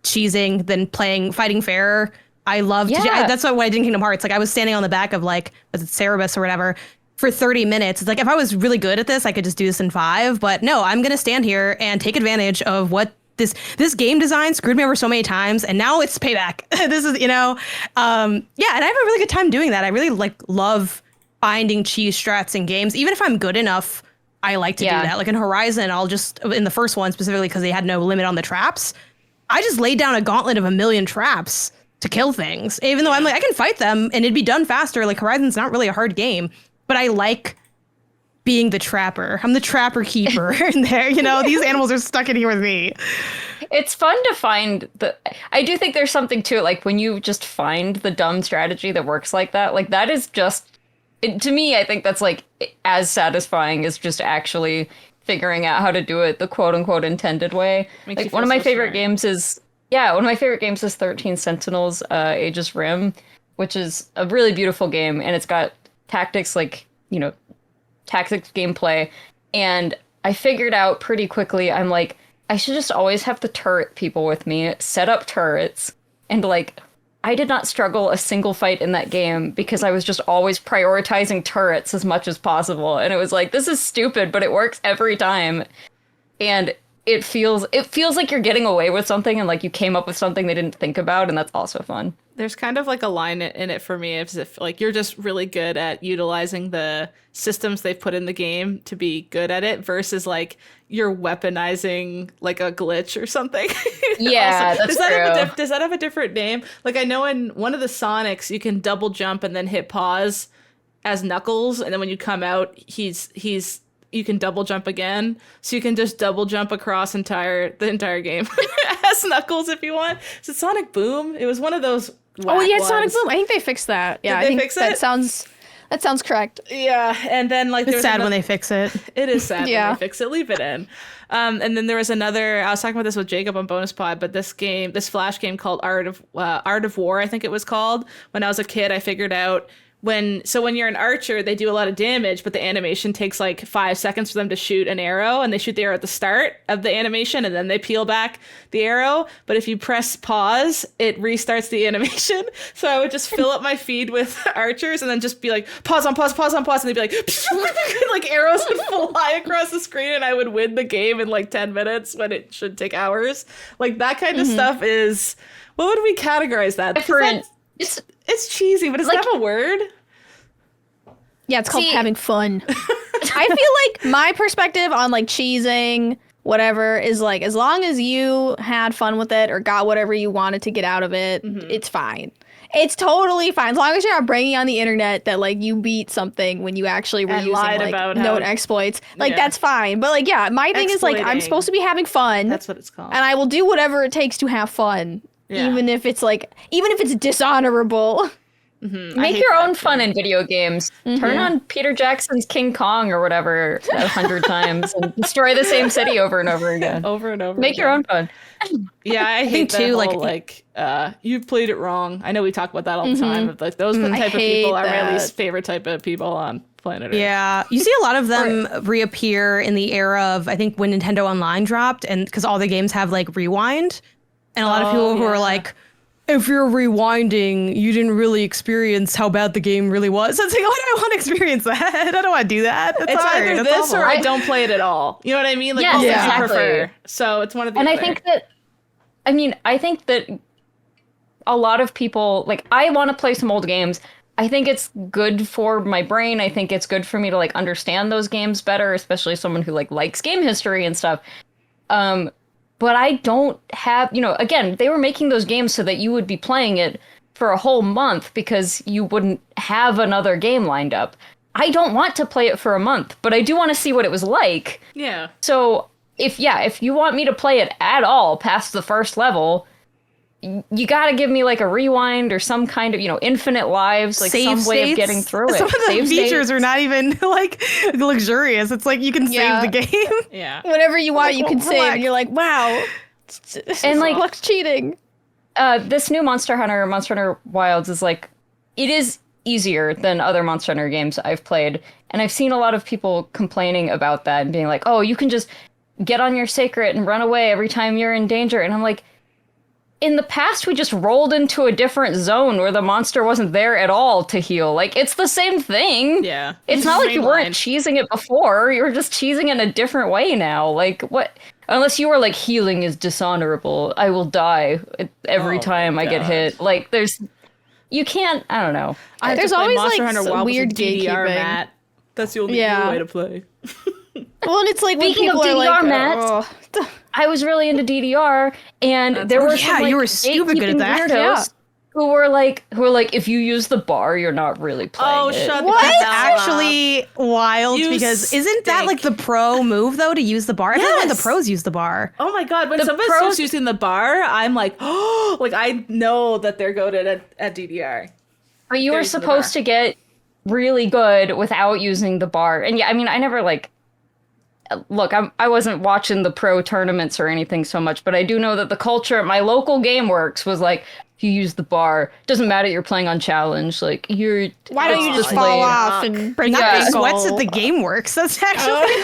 cheesing than fighting fair. I love that's what I did in Kingdom Hearts. Like I was standing on the back of like, was it Cerebus or whatever, for 30 minutes. It's like, if I was really good at this, I could just do this in 5. But no, I'm going to stand here and take advantage of what this game design screwed me over so many times. And now it's payback. This is, you know, and I have a really good time doing that. I really love finding cheese strats in games. Even if I'm good enough, I like to do that. Like in Horizon, in the first one specifically, because they had no limit on the traps, I just laid down a gauntlet of 1,000,000 traps to kill things. Even though I'm like, I can fight them and it'd be done faster. Like Horizon's not really a hard game. But I like being the trapper. I'm the trapper keeper in there. You know, these animals are stuck in here with me. It's fun to find I do think there's something to it. Like when you just find the dumb strategy that works like that is just, to me, I think that's like as satisfying as just actually figuring out how to do it the quote unquote intended way. Like one of my favorite games is 13 Sentinels, Aegis Rim, which is a really beautiful game. And it's got tactics, like, you know, tactics gameplay, and I figured out pretty quickly, I'm like, I should just always have the turret people with me, set up turrets, and like, I did not struggle a single fight in that game because I was just always prioritizing turrets as much as possible, and it was like, this is stupid, but it works every time, and it feels like you're getting away with something, and like you came up with something they didn't think about, and that's also fun. There's kind of like a line in it for me, as if like you're just really good at utilizing the systems they've put in the game to be good at it, versus like you're weaponizing like a glitch or something. Yeah, that's true. Does that have a different name? Like I know in one of the Sonics you can double jump and then hit pause as Knuckles, and then when you come out, you can double jump again, so you can just double jump across the entire game as Knuckles if you want. Is it Sonic Boom? It was one of those. Sonic Boom. I think they fixed that. Yeah, Did they fix it? That sounds That sounds correct. Yeah, and then like It's sad when they fix it. It is sad Yeah. when they fix it. Leave it in. And then there was another. I was talking about this with Jacob on Bonus Pod, but this Flash game called Art of War, I think it was called. When I was a kid, I figured out when you're an archer, they do a lot of damage, but the animation takes like 5 seconds for them to shoot an arrow, and they shoot the arrow at the start of the animation, and then they peel back the arrow. But if you press pause, it restarts the animation. So I would just fill up my feed with archers, and then just be like, pause on pause, and they'd be like, like arrows would fly across the screen, and I would win the game in like 10 minutes when it should take hours. Like that kind of stuff is, what would we categorize that? Different. It's cheesy, but it's Like- not a word. Yeah, it's called having fun. I feel like my perspective on like cheesing, whatever, is like as long as you had fun with it or got whatever you wanted to get out of it, it's fine. It's totally fine. As long as you're not bringing on the internet that like you beat something when you actually were And using lied like about known how- exploits. Like Yeah. that's fine. But like yeah, my thing is like I'm Exploiting. supposed to be having fun. That's what it's called. And I will do whatever it takes to have fun. Yeah. Even if it's dishonorable. Make your own fun in video games. Turn on Peter Jackson's King Kong or whatever 100 times and destroy the same city over and over again. Over and over. Make your own fun. Yeah, I hate that too, whole, like- you played it wrong. I know we talk about that all the time. Of like those are the type of people hate are my that. least favorite type of people on planet Earth. Yeah, you see a lot of them reappear in the era of, I think, when Nintendo Online dropped, and because all the games have like rewind, and a lot of people who are like, if you're rewinding, you didn't really experience how bad the game really was. So it's like, why do I want to experience that? I don't want to do that. That's It's hard. either That's this awful. or I don't play it at all. You know what I mean? Like, Yes, what would you exactly. prefer? So it's one of the And other. I think that a lot of people, like, I want to play some old games. I think it's good for my brain. I think it's good for me to like understand those games better, especially someone who like likes game history and stuff. But I don't have, again, they were making those games so that you would be playing it for a whole month because you wouldn't have another game lined up. I don't want to play it for a month, but I do want to see what it was like. Yeah. So if you want me to play it at all past the first level, you got to give me like a rewind or some kind of, infinite lives, like Save some way of states. getting through it. Some of the Save features states. are not even like luxurious. It's like you can Yeah. save the game. Yeah. Whenever you want, you can save. relax. And you're like, wow. And, like- looks cheating. This new Monster Hunter Wilds is like, it is easier than other Monster Hunter games I've played. And I've seen a lot of people complaining about that and being like, oh, you can just get on your sacred and run away every time you're in danger. And I'm like, in the past, we just rolled into a different zone where the monster wasn't there at all to heal. Like, it's the same thing. Yeah. It's not like you weren't Streamlined. cheesing it before. You were just cheesing it in a different way now. Like, what? Unless you were like, healing is dishonorable. I will die every Oh time my I get God. hit. Like, you can't, I don't know. I have There's to play always, Monster like, Hunter some Wilds with weird DDR, gatekeeping. Matt. That's the only Yeah. way to play. Well, and it's like when Speaking of people are DDR, like, Matt, oh. I was really into DDR, and there were yeah, some, like, you were stupid good at gatekeeping that. weirdos Yeah. who were like, if you use the bar, you're not really playing Oh, it. shut What? the That's hell up. actually wild You because isn't that like the pro move though to use the bar? I feel like when the Yes. pros use the bar. Oh my God, when The somebody pros- starts using the bar, I'm like, oh, like I know that they're goated at DDR. But you were There's the supposed bar. to get really good without using the bar. And yeah, I mean, I never like, look, I wasn't watching the pro tournaments or anything so much, but I do know that the culture at my local GameWorks was like, if you use the bar, doesn't matter you're playing on challenge, like you're. Why don't you it's just the fall way- off and break Not Yeah. the your sweats skull? at the game works. That's actually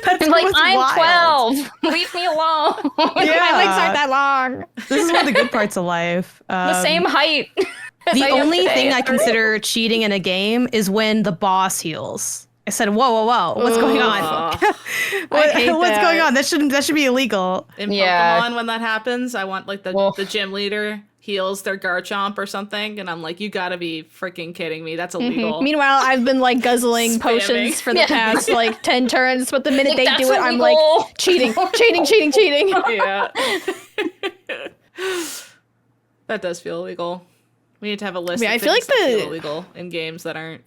that's I'm like, what's I'm wild. 12. Leave me alone. My legs aren't that long. This is one of the good parts of life. The same height. as The I am only today. thing I consider cheating in a game is when the boss heals. I said, whoa, what's going on? What's hate going that. on? That should be illegal. In Yeah. Pokemon, when that happens, I want like the gym leader heals their Garchomp or something, and I'm like, you gotta be freaking kidding me. That's illegal. Meanwhile, I've been like guzzling Spamming. potions for the Yeah. past like 10 turns, but the minute Like, they that's do it, I'm illegal. like, cheating. Yeah. That does feel illegal. We need to have a list I mean, of I feel things like that the- feel illegal in games that aren't.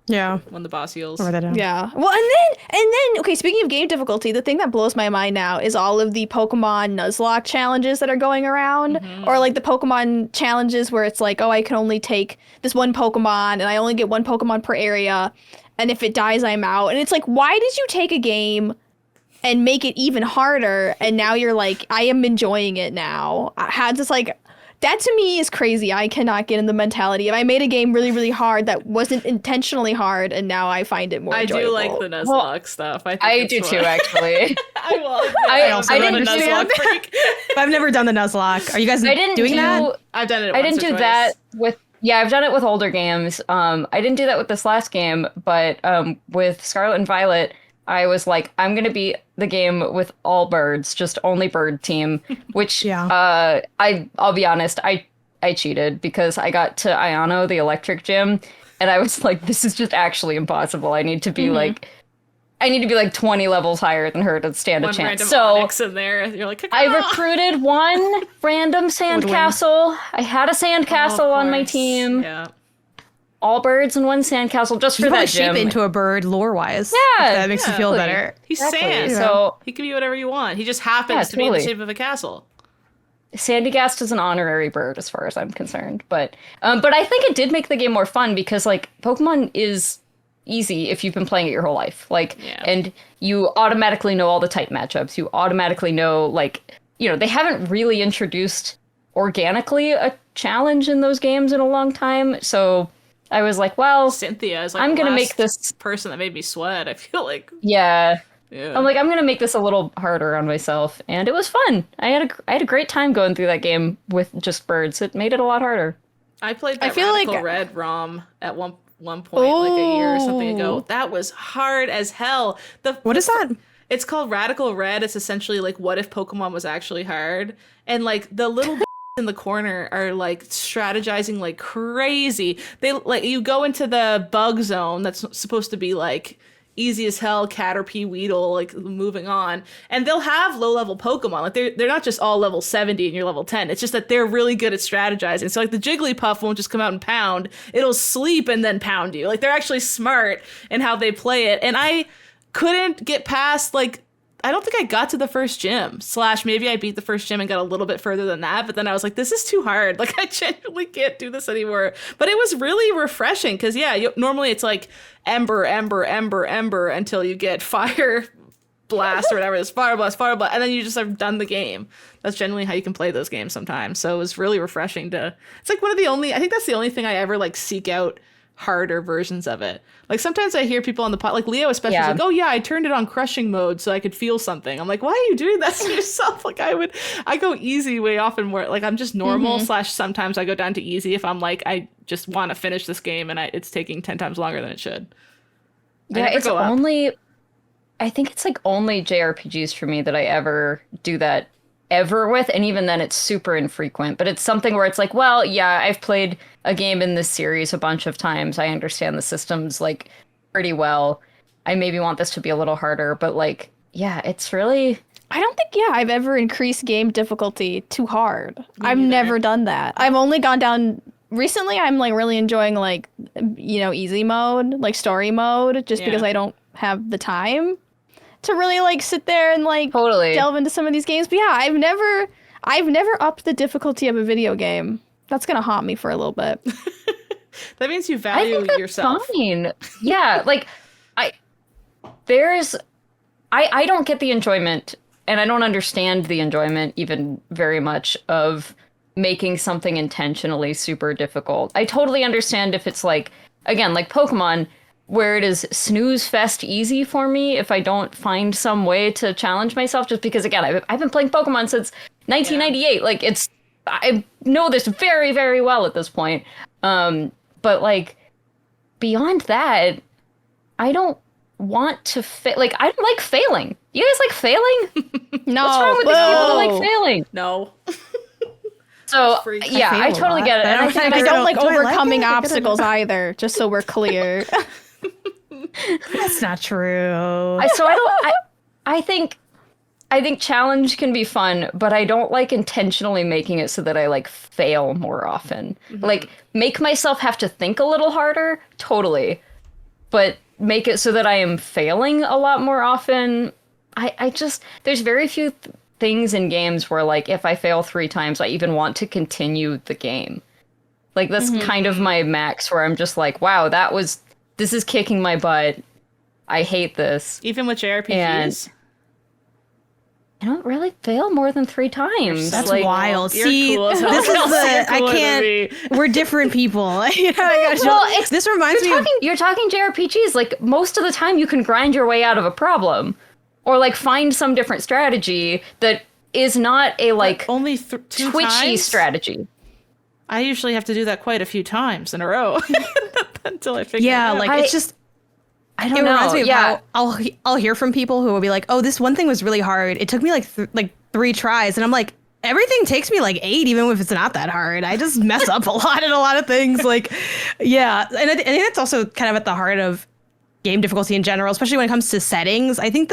Yeah. when the boss heals. I'll write that down. Yeah. Well, and then, okay, speaking of game difficulty, the thing that blows my mind now is all of the Pokemon Nuzlocke challenges that are going around, or like the Pokemon challenges where it's like, oh, I can only take this one Pokemon, and I only get one Pokemon per area, and if it dies, I'm out. And it's like, why did you take a game and make it even harder, and now you're like, I am enjoying it now? How just like... That to me is crazy. I cannot get in the mentality. If I made a game really, really hard that wasn't intentionally hard, and now I find it more enjoyable. I do like the Nuzlocke stuff. I do too, actually. I also didn't love a Nuzlocke freak. I've never done the Nuzlocke. Are you guys doing that? I've done it. I didn't do that with. Yeah, I've done it with older games. I didn't do that with this last game, but with Scarlet and Violet, I was like, I'm gonna beat the game with all birds, just only bird team. Which I'll be honest, I cheated because I got to Iono, the electric gym, and I was like, this is just actually impossible. I need to be like 20 levels higher than her to stand a chance. So Onyx in there, you're like, I recruited one random sandcastle. I had a sandcastle on my team. Yeah. All birds in one sandcastle just for that gym. Shape into a bird lore-wise. Yeah, if that makes you feel better. He's Exactly. sand, So he can be whatever you want. He just happens to be in the shape of a castle. Sandygast is an honorary bird as far as I'm concerned, but I think it did make the game more fun because like Pokemon is easy if you've been playing it your whole life, and you automatically know all the type matchups. You automatically know they haven't really introduced organically a challenge in those games in a long time, so. I was like, well, Cynthia is like I'm going to make this person that made me sweat. I feel like. Yeah. I'm like, I'm going to make this a little harder on myself. And it was fun. I had a great time going through that game with just birds. It made it a lot harder. I played that Radical Red ROM at one point, like a year or something ago. That was hard as hell. What is that? It's called Radical Red. It's essentially like, what if Pokemon was actually hard? And like the little in the corner are like strategizing like crazy. They like you go into the bug zone that's supposed to be like easy as hell, Caterpie, Weedle, like moving on, and they'll have low level Pokemon. Like they're not just all level 70 and you're level 10. It's just that they're really good at strategizing. So like the Jigglypuff won't just come out and pound. It'll sleep and then pound you. Like they're actually smart in how they play it. And I couldn't get past I don't think I got to the first gym. / maybe I beat the first gym and got a little bit further than that. But then I was like, this is too hard. Like, I genuinely can't do this anymore. But it was really refreshing because, normally it's like Ember, Ember, Ember, Ember until you get Fire Blast or whatever. It's Fire Blast, Fire Blast. And then you just have done the game. That's generally how you can play those games sometimes. So it was really refreshing to... It's like I think that's the only thing I ever seek out harder versions of it. Like sometimes I hear people on the pod, like Leo especially, like, oh yeah, I turned it on crushing mode so I could feel something. I'm like, why are you doing that to yourself? Like I go easy way often where like I'm just normal / sometimes I go down to easy if I'm like, I just want to finish this game and it's taking 10 times longer than it should. Yeah, it's only, I think it's like only JRPGs for me that I ever do that ever with, and even then it's super infrequent, but it's something where it's like, well, yeah, I've played a game in this series a bunch of times. I understand the systems like pretty well. I maybe want this to be a little harder, but like, yeah, it's really... I don't think, I've ever increased game difficulty too hard. I've never done that. I've only gone down... Recently, I'm like really enjoying like, easy mode, like story mode, just because I don't have the time to really like sit there and like delve into some of these games. But yeah, I've never upped the difficulty of a video game. That's gonna haunt me for a little bit. That means you value yourself. Fine. Yeah, like I don't get the enjoyment, and I don't understand the enjoyment even very much of making something intentionally super difficult. I totally understand if it's like, again, like Pokemon, where it is snooze fest easy for me if I don't find some way to challenge myself, just because, again, I've been playing Pokemon since 1998. Yeah. Like, I know this very, very well at this point. But, like, beyond that, I don't want to like, I don't like failing. You guys like failing? No. What's wrong with these people that like failing? No. So, yeah, I totally get it. And I don't like overcoming obstacles either, just so we're clear. That's not true. I think challenge can be fun, but I don't like intentionally making it so that I like fail more often. Like make myself have to think a little harder, totally. but make it so that I am failing a lot more often. I just, there's very few things in games where, like, if I fail 3 times, I even want to continue the game. Like, that's kind of my max, where I'm just like, wow, this is kicking my butt. I hate this. Even with JRPGs? And I don't really fail more than 3 times. That's like, wild. You're See, cool. this is I can't. We're different people. You know, Well, this reminds me of. You're talking JRPGs. Like, most of the time, you can grind your way out of a problem, or like find some different strategy that is not a like only 2 twitchy times? strategy. I usually have to do that quite a few times in a row until I figure it out. Like it's just. I don't It know. reminds me of how I'll hear from people who will be like, "Oh, this one thing was really hard. It took me like 3 tries," and I'm like, "Everything takes me like 8, even if it's not that hard. I just mess up a lot in a lot of things." Like, yeah, and I think that's also kind of at the heart of game difficulty in general, especially when it comes to settings. I think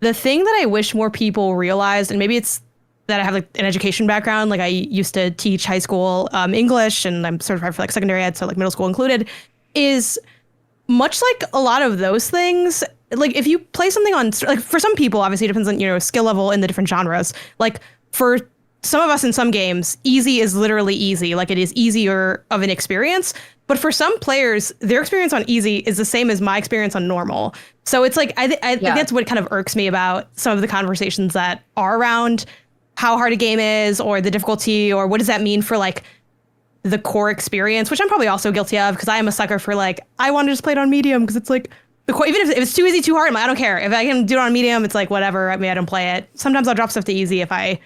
the thing that I wish more people realized, and maybe it's that I have like an education background, like I used to teach high school English, and I'm certified for like secondary ed, so like middle school included, is much like a lot of those things, like if you play something on, like for some people, obviously it depends on, you know, skill level in the different genres. Like for some of us in some games, easy is literally easy. Like it is easier of an experience. But for some players, their experience on easy is the same as my experience on normal. So it's like, I think that's what kind of irks me about some of the conversations that are around how hard a game is, or the difficulty, or what does that mean for like the core experience, which I'm probably also guilty of, because I am a sucker for like, I want to just play it on medium because it's like the core, even if it's too easy, too hard, I'm like, I don't care. If I can do it on medium, it's like whatever. I mean, I don't play it. Sometimes I'll drop stuff to easy if I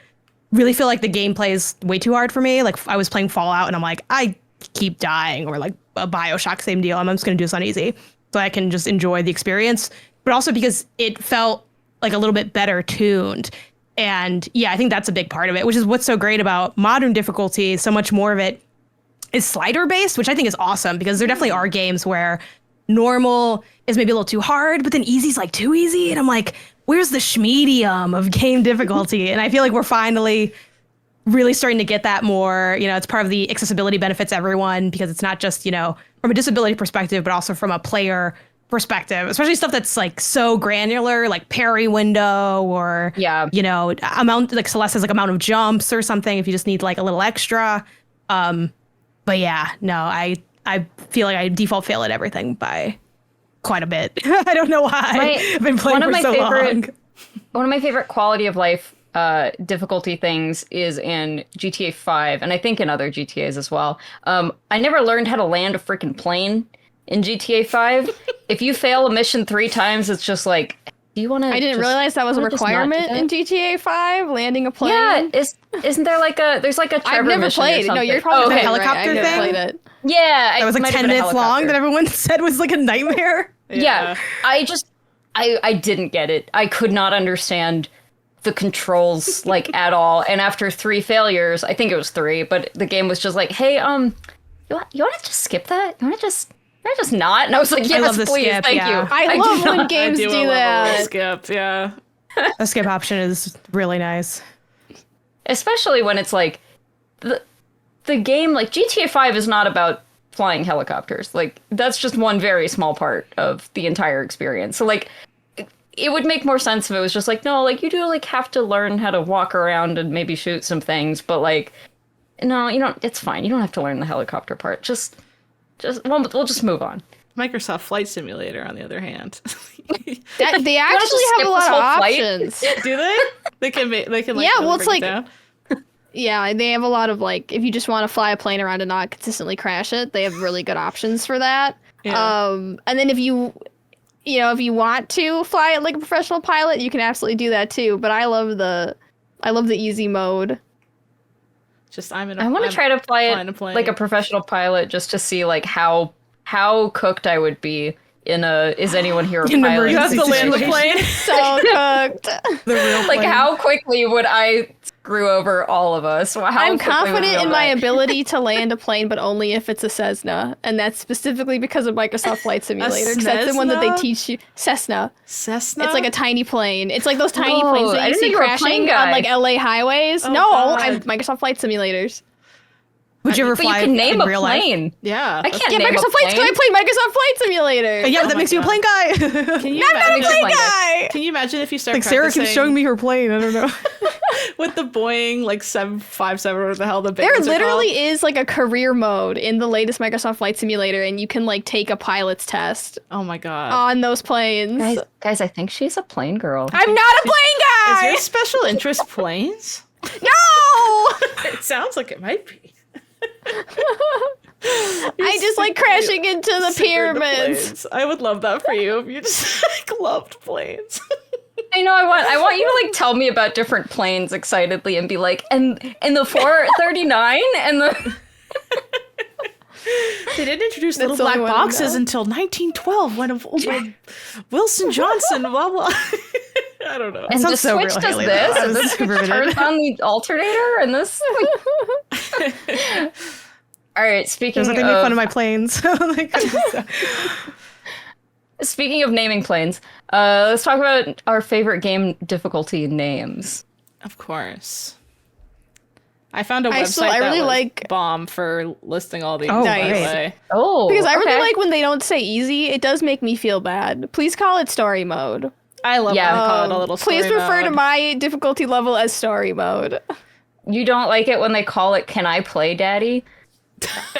really feel like the gameplay is way too hard for me. Like I was playing Fallout and I'm like, I keep dying, or like a BioShock, same deal. I'm just going to do this on easy so I can just enjoy the experience, but also because it felt like a little bit better tuned. And yeah, I think that's a big part of it, which is what's so great about modern difficulty. So much more of it is slider based, which I think is awesome, because there definitely are games where normal is maybe a little too hard, but then easy's like too easy. And I'm like, where's the schmedium of game difficulty? And I feel like we're finally really starting to get that more. You know, it's part of the accessibility benefits everyone, because it's not just, you know, from a disability perspective, but also from a player perspective, especially stuff that's like so granular, like parry window, or, you know, amount, like Celeste has like amount of jumps or something if you just need like a little extra. But yeah, no, I feel like I default fail at everything by quite a bit. I don't know why. I've been playing for so long. One of my favorite quality of life difficulty things is in GTA 5, and I think in other GTAs as well. I never learned how to land a freaking plane in GTA 5. If you fail a mission 3 times, it's just like, do you want to? I didn't realize that was a requirement in GTA 5 landing a plane. Yeah, isn't there like there's like a Trevor I've never mission played. or something? No, you're probably the helicopter right. thing. Played it. Yeah, that was like 10 minutes long that everyone said was like a nightmare. Yeah, I didn't get it. I could not understand the controls like at all. And after 3 failures, I think it was 3, but the game was just like, hey, you want to just skip that? You want to just not? And I was like, yes, please, skip, thank you. I love when games do that. Skip, yeah. A skip option is really nice. Especially when it's like, the game, like GTA 5 is not about flying helicopters. Like, that's just one very small part of the entire experience. So like, it would make more sense if it was just like, no, like you do like have to learn how to walk around and maybe shoot some things, but like, no, you don't, it's fine. You don't have to learn the helicopter part. We'll just move on. Microsoft Flight Simulator, on the other hand. They actually have a lot of options. Do they? They can like, yeah, well, it's like, down? Yeah, they have a lot of like, if you just want to fly a plane around and not consistently crash it, they have really good options for that. Yeah. And then if you want to fly it like a professional pilot, you can absolutely do that too. But I love the easy mode. I want to try to fly it like a professional pilot, just to see like how cooked I would be in a Is Anyone Here a Pilot? You have to land the plane. So cooked. The real like how quickly would I screw over all of us? I'm confident in my ability to land a plane, but only if it's a Cessna, and that's specifically because of Microsoft Flight Simulator. Because that's the one that they teach you. Cessna. It's like a tiny plane. It's like those tiny planes that you see crashing on like LA highways. Oh, God. I'm Microsoft Flight Simulators. Would you ever But you fly can name in a real life? plane. Yeah. I can't Yeah, name Microsoft a Flight. plane. I play Microsoft Flight Simulator. Yeah, but that my makes you a God. plane guy. Can you I'm not a imagine? plane guy. Can you imagine if you start Like Sarah keeps practicing showing me her plane. I don't know. with the Boeing like 757 or what the hell the big There ones are literally called? is like a career mode in the latest Microsoft Flight Simulator, and you can like take a pilot's test Oh my god. on those planes. Guys, I think she's a plane girl. I'm not a plane Is guy. your special interest planes? No, It sounds like it might be. I just like crashing into the Super into pyramids. planes. I would love that for you if you just like loved planes. I know. I want you to like tell me about different planes excitedly and be like, and the 439 and the. They didn't introduce That's little the black only one I boxes know. until 1912 when Wilson Johnson, blah blah. I don't know. And the sounds so switch real, does Haley, this, though. and This this is super vivid. turns on the alternator, and this. All right. Speaking There's like they make of fun of my planes. Like, speaking of naming planes, let's talk about our favorite game difficulty names. Of course. I found a I website that really was like- bomb for listing all these. Oh, by the great. way. Oh, Because I okay. really like when they don't say easy. It does make me feel bad. Please call it story mode. I love Yeah. when they call it a little story Please refer to mode. my difficulty level as story mode. You don't like it when they call it "Can I play, Daddy"?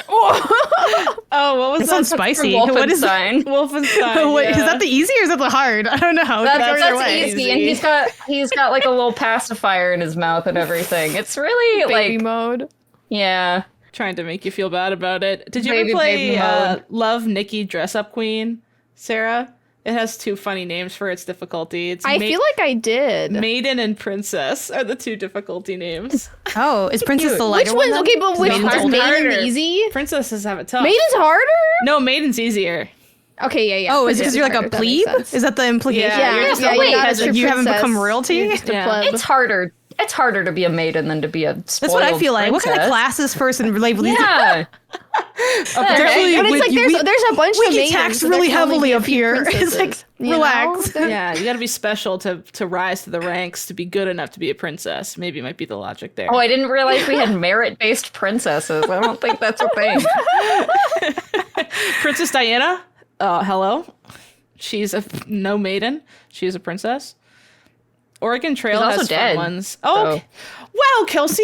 Oh, what was it that? sounds spicy. What is that? Wolfenstein. Wolfenstein. Wait, is yeah. that the easy or is that the hard? I don't know. That's Either way. easy, and he's got like a little pacifier in his mouth and everything. It's really Baby like mode. yeah. Trying to make you feel bad about it. Did you Baby, ever play baby mode. Love Nikki Dress Up Queen, Sarah? It has two funny names for its difficulty. It's I feel like I did. Maiden and Princess are the two difficulty names. Oh, is Princess the Which lighter one? one's okay? But which Maiden's one's older. Maiden Harder. easy? Princesses have it tough. Maiden's harder? No, Maiden's easier. Okay, yeah. Oh, is it because you're like a Harder, that makes plebe? sense. Is that the implication? Yeah, you're just a you're lady. not a Hasn't- true You haven't princess. become royalty? You're just a Yeah. pleb. It's harder. It's harder to be a maiden than to be a spoiled That's what I feel like. What kind of princess. classist person label these? Yeah. Actually, But it's with like you- there's a bunch we of get maidens, taxed so there really can only heavily be a up few here. It's princesses, like, you know? relax. Yeah, you got to be special to rise to the ranks to be good enough to be a princess. Maybe might be the logic there. Oh, I didn't realize we had merit-based princesses. I don't think that's a thing. Princess Diana. Hello. She's no maiden. She's a princess. Oregon Trail She's also has dead, fun ones. Oh, well, Kelsey.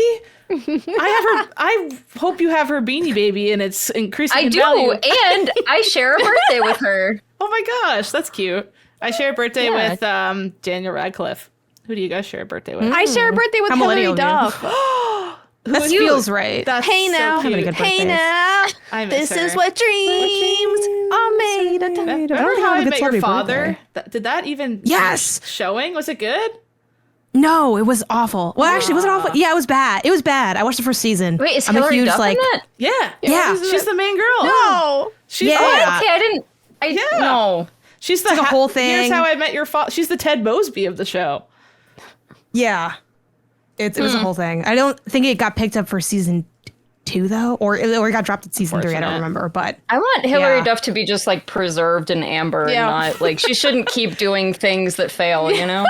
I hope you have her Beanie Baby, and it's increasing I in do, value. and I share a birthday with her. Oh my gosh, that's cute. I share a birthday Yeah. with Daniel Radcliffe. Who do you guys share a birthday with? I share a birthday with How Hillary millennial, man. Duff. That feels right. That's Hey so now, cute. Having a good hey birthdays. now, I miss this her. is what dreams are made of. Remember don't How have I a good Met Your celebrity Father? birthday. Did that even Yes. showing? Was it good? No, it was awful. Well, actually, was it awful? Yeah, it was bad. It was bad. I watched the first season. Wait, is I'm a Hillary huge Duff like. in that? Yeah. Yeah. She's the main girl. No. She's Yeah. Oh, okay, I didn't. Yeah. No. She's the like a whole Here's thing. How I Met Your Father. She's the Ted Mosby of the show. Yeah, it was a whole thing. I don't think it got picked up for season 2 though, or it got dropped at season 3. I don't Unfortunate. remember, but I want Hillary Yeah. Duff to be just like preserved in amber Yeah. and not like she shouldn't keep doing things that fail, you know?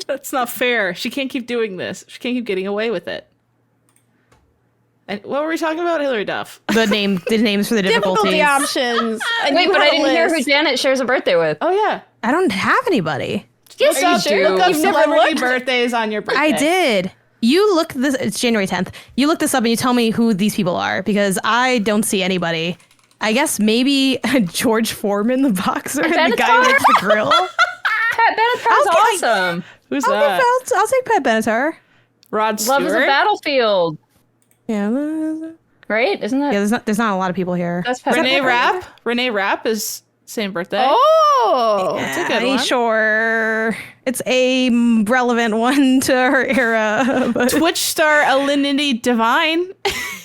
That's not fair. She can't keep doing this. She can't keep getting away with it. And what were we talking about? Hillary Duff. the names for the difficulties. Difficulty options. And Wait, you but I have a didn't hear who list. Janet shares a birthday with. Oh yeah. I don't have anybody. Yes, Look you do. up You've never celebrity looked? birthdays on your birthday. I did. You look this. It's January 10th. You look this up and you tell me who these people are because I don't see anybody. I guess maybe George Foreman, the boxer, and the guy who Benatar? makes the grill. Pat Benatar's awesome. Who's I'll that? take Pat Benatar. Rod Stewart. Love is a battlefield, Yeah, right? Isn't that? yeah. There's not a lot of people here. That's Pat Renee Benatar. Rapp. Renee Rapp is same birthday. Oh. That's a good Yeah, one. Sure, it's a relevant one to her era. But Twitch star Alinity Divine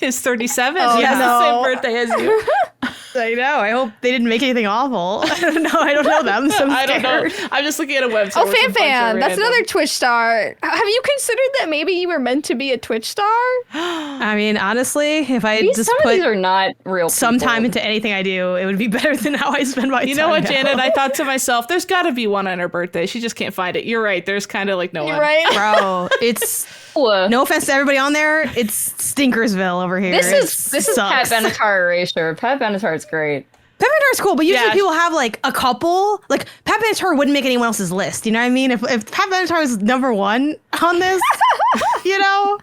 is 37. Oh, she has the no. same birthday as you. I know. I hope they didn't make anything awful. I don't know. I don't know them. So I'm I don't know. scared. I'm just looking at a website. Oh, with a bunch of Fan. That's random- another Twitch star. Have you considered that maybe you were meant to be a Twitch star? I mean, honestly, if I just Some of put these are not real. some people. time into anything I do, it would be better than how I spend my time. You know what, now. Janet? I thought to myself, there's got to be one on her birthday. She just can't find it. You're right. There's kind of like no one. Right? Bro, it's No offense to everybody on there, it's Stinkersville over here. This is Pat Benatar erasure. Pat Benatar's great. Pat Benatar's cool, but usually people have like a couple. Like Pat Benatar wouldn't make anyone else's list. You know what I mean? If Pat Benatar was number one on this, you know,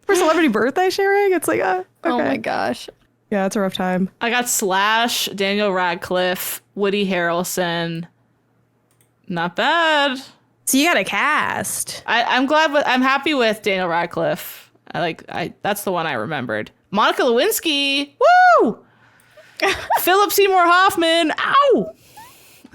for celebrity birthday sharing, it's like, okay. Oh my gosh. Yeah, it's a rough time. I got Slash, Daniel Radcliffe, Woody Harrelson. Not bad. So you got a cast. I'm happy with Daniel Radcliffe. That's the one I remembered. Monica Lewinsky. Woo! Philip Seymour Hoffman. Ow!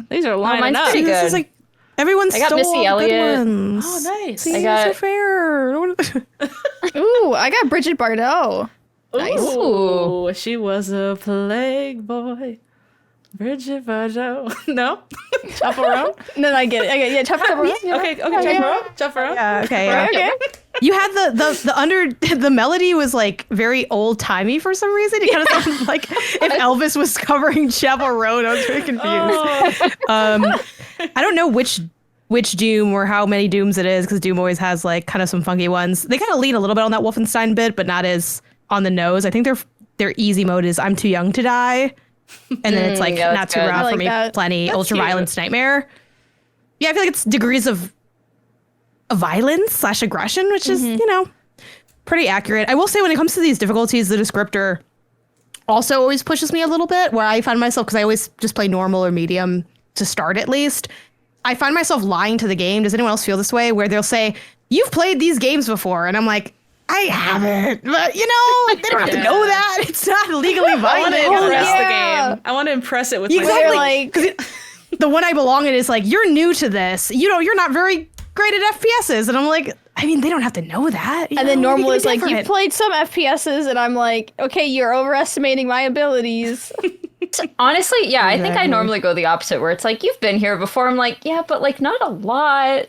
These are lining up. pretty good. This is like everyone's I got stole Missy all the good Elliott. ones. Oh, nice. See, I got- so fair. Ooh, I got Bridget Bardot. Nice. Ooh, she was a plague boy. Bridget Bardot. No? Chaperone? No, I get it. Yeah, Chaperone. Yeah. Okay, Chaperone? Chaperone? Yeah, okay. Yeah. Okay. You had the under the melody was like very old timey for some reason. It kind of sounded like if Elvis was covering Chapel Road. I was very confused. I don't know which Doom or how many Dooms it is because Doom always has like kind of some funky ones. They kind of lean a little bit on that Wolfenstein bit, but not as on the nose. I think their easy mode is I'm too young to die, and then it's like yeah, not that's too good. rough I like for me. that. Plenty That's ultra cute. violence nightmare. Yeah, I feel like it's degrees of violence / aggression, which is, you know, pretty accurate. I will say when it comes to these difficulties, the descriptor also always pushes me a little bit where I find myself, because I always just play normal or medium to start at least. I find myself lying to the game. Does anyone else feel this way? Where they'll say, you've played these games before. And I'm like, I haven't. But, you know, they don't have to know that. It's not legally I want to binding. impress yeah. the game. I want to impress it with my Exactly. They're like, 'Cause the one I belong in is like, you're new to this. You know, you're not very great at FPSs. And I'm like, I mean, they don't have to know that. and then normal is like, you you've played some FPSs, and I'm like, okay, you're overestimating my abilities. Honestly, yeah, I think I Exactly. normally go the opposite where it's like, you've been here before. I'm like, yeah, but like not a lot.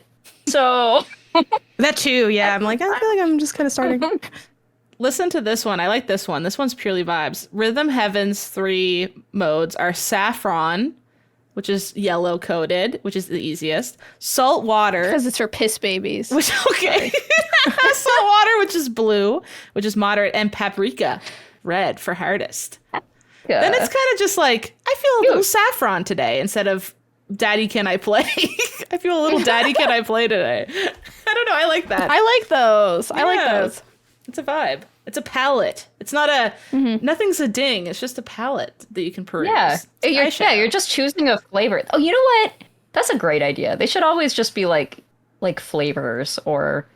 So That too, yeah. I'm like, I feel like I'm just kind of starting. Listen to this one. I like this one. This one's purely vibes. Rhythm Heaven's 3 modes are Saffron, which is yellow coated, which is the easiest. Salt water, Because it's for piss babies. which okay. Salt water, which is blue, which is moderate, and paprika, red for hardest. Then it's kind of just like I feel a little saffron today instead of Daddy Can I Play. I feel a little Daddy Can I Play today. I don't know. I like that. I like those. I like Yeah. those. It's a vibe. It's a palette. It's not a nothing's a ding. It's just a palette that you can peruse. yeah. It's You're just choosing a flavor. Oh, you know what? That's a great idea. They should always just be like flavors or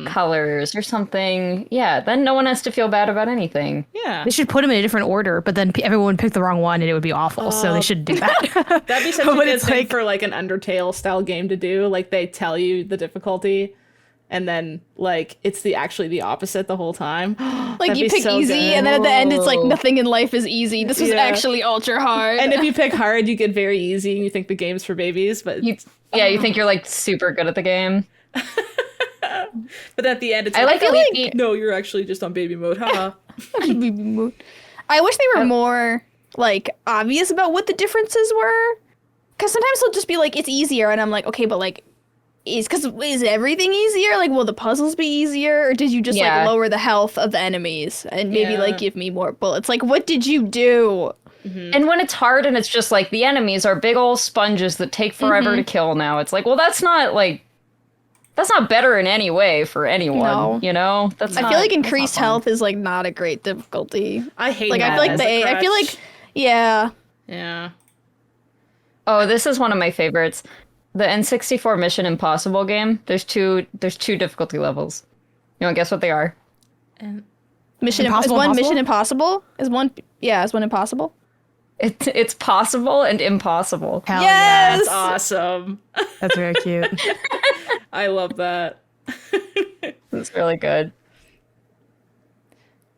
colors or something. Yeah, then no one has to feel bad about anything. Yeah. They should put them in a different order, but then everyone would pick the wrong one and it would be awful. So they should do that. That'd be such a But good it's thing like- for like an Undertale style game to do. Like they tell you the difficulty and then like it's actually the opposite the whole time. Like That'd you be pick so easy, good. and then at the end, it's like nothing in life is easy. This was Yeah. actually ultra hard. And if you pick hard, you get very easy and you think the game's for babies, but You think you're like super good at the game. but at the end it's I like like, no, you're actually just on baby mode. Haha. I wish they were more like obvious about what the differences were, because sometimes they'll just be like, it's easier, and I'm like, okay, but like, is everything easier? Like, will the puzzles be easier, or did you just Yeah. like lower the health of the enemies and maybe Yeah. like give me more bullets? Like, what did you do? And when it's hard and it's just like the enemies are big old sponges that take forever to kill now, it's like, well, that's not better in any way for anyone. No. You know? That's I not- feel like that's not increased fun. health is like not a great difficulty. I hate Like, that. I feel like as a I feel like, crutch. yeah. Yeah. Oh, this is one of my favorites. The N64 Mission Impossible game. There's two difficulty levels. You want to guess what they are? Mission Impossible, is one Impossible? Mission Impossible? Is one impossible? It's possible and impossible. Hell Yes! That's awesome. yeah. That's very cute. I love that. It's really good.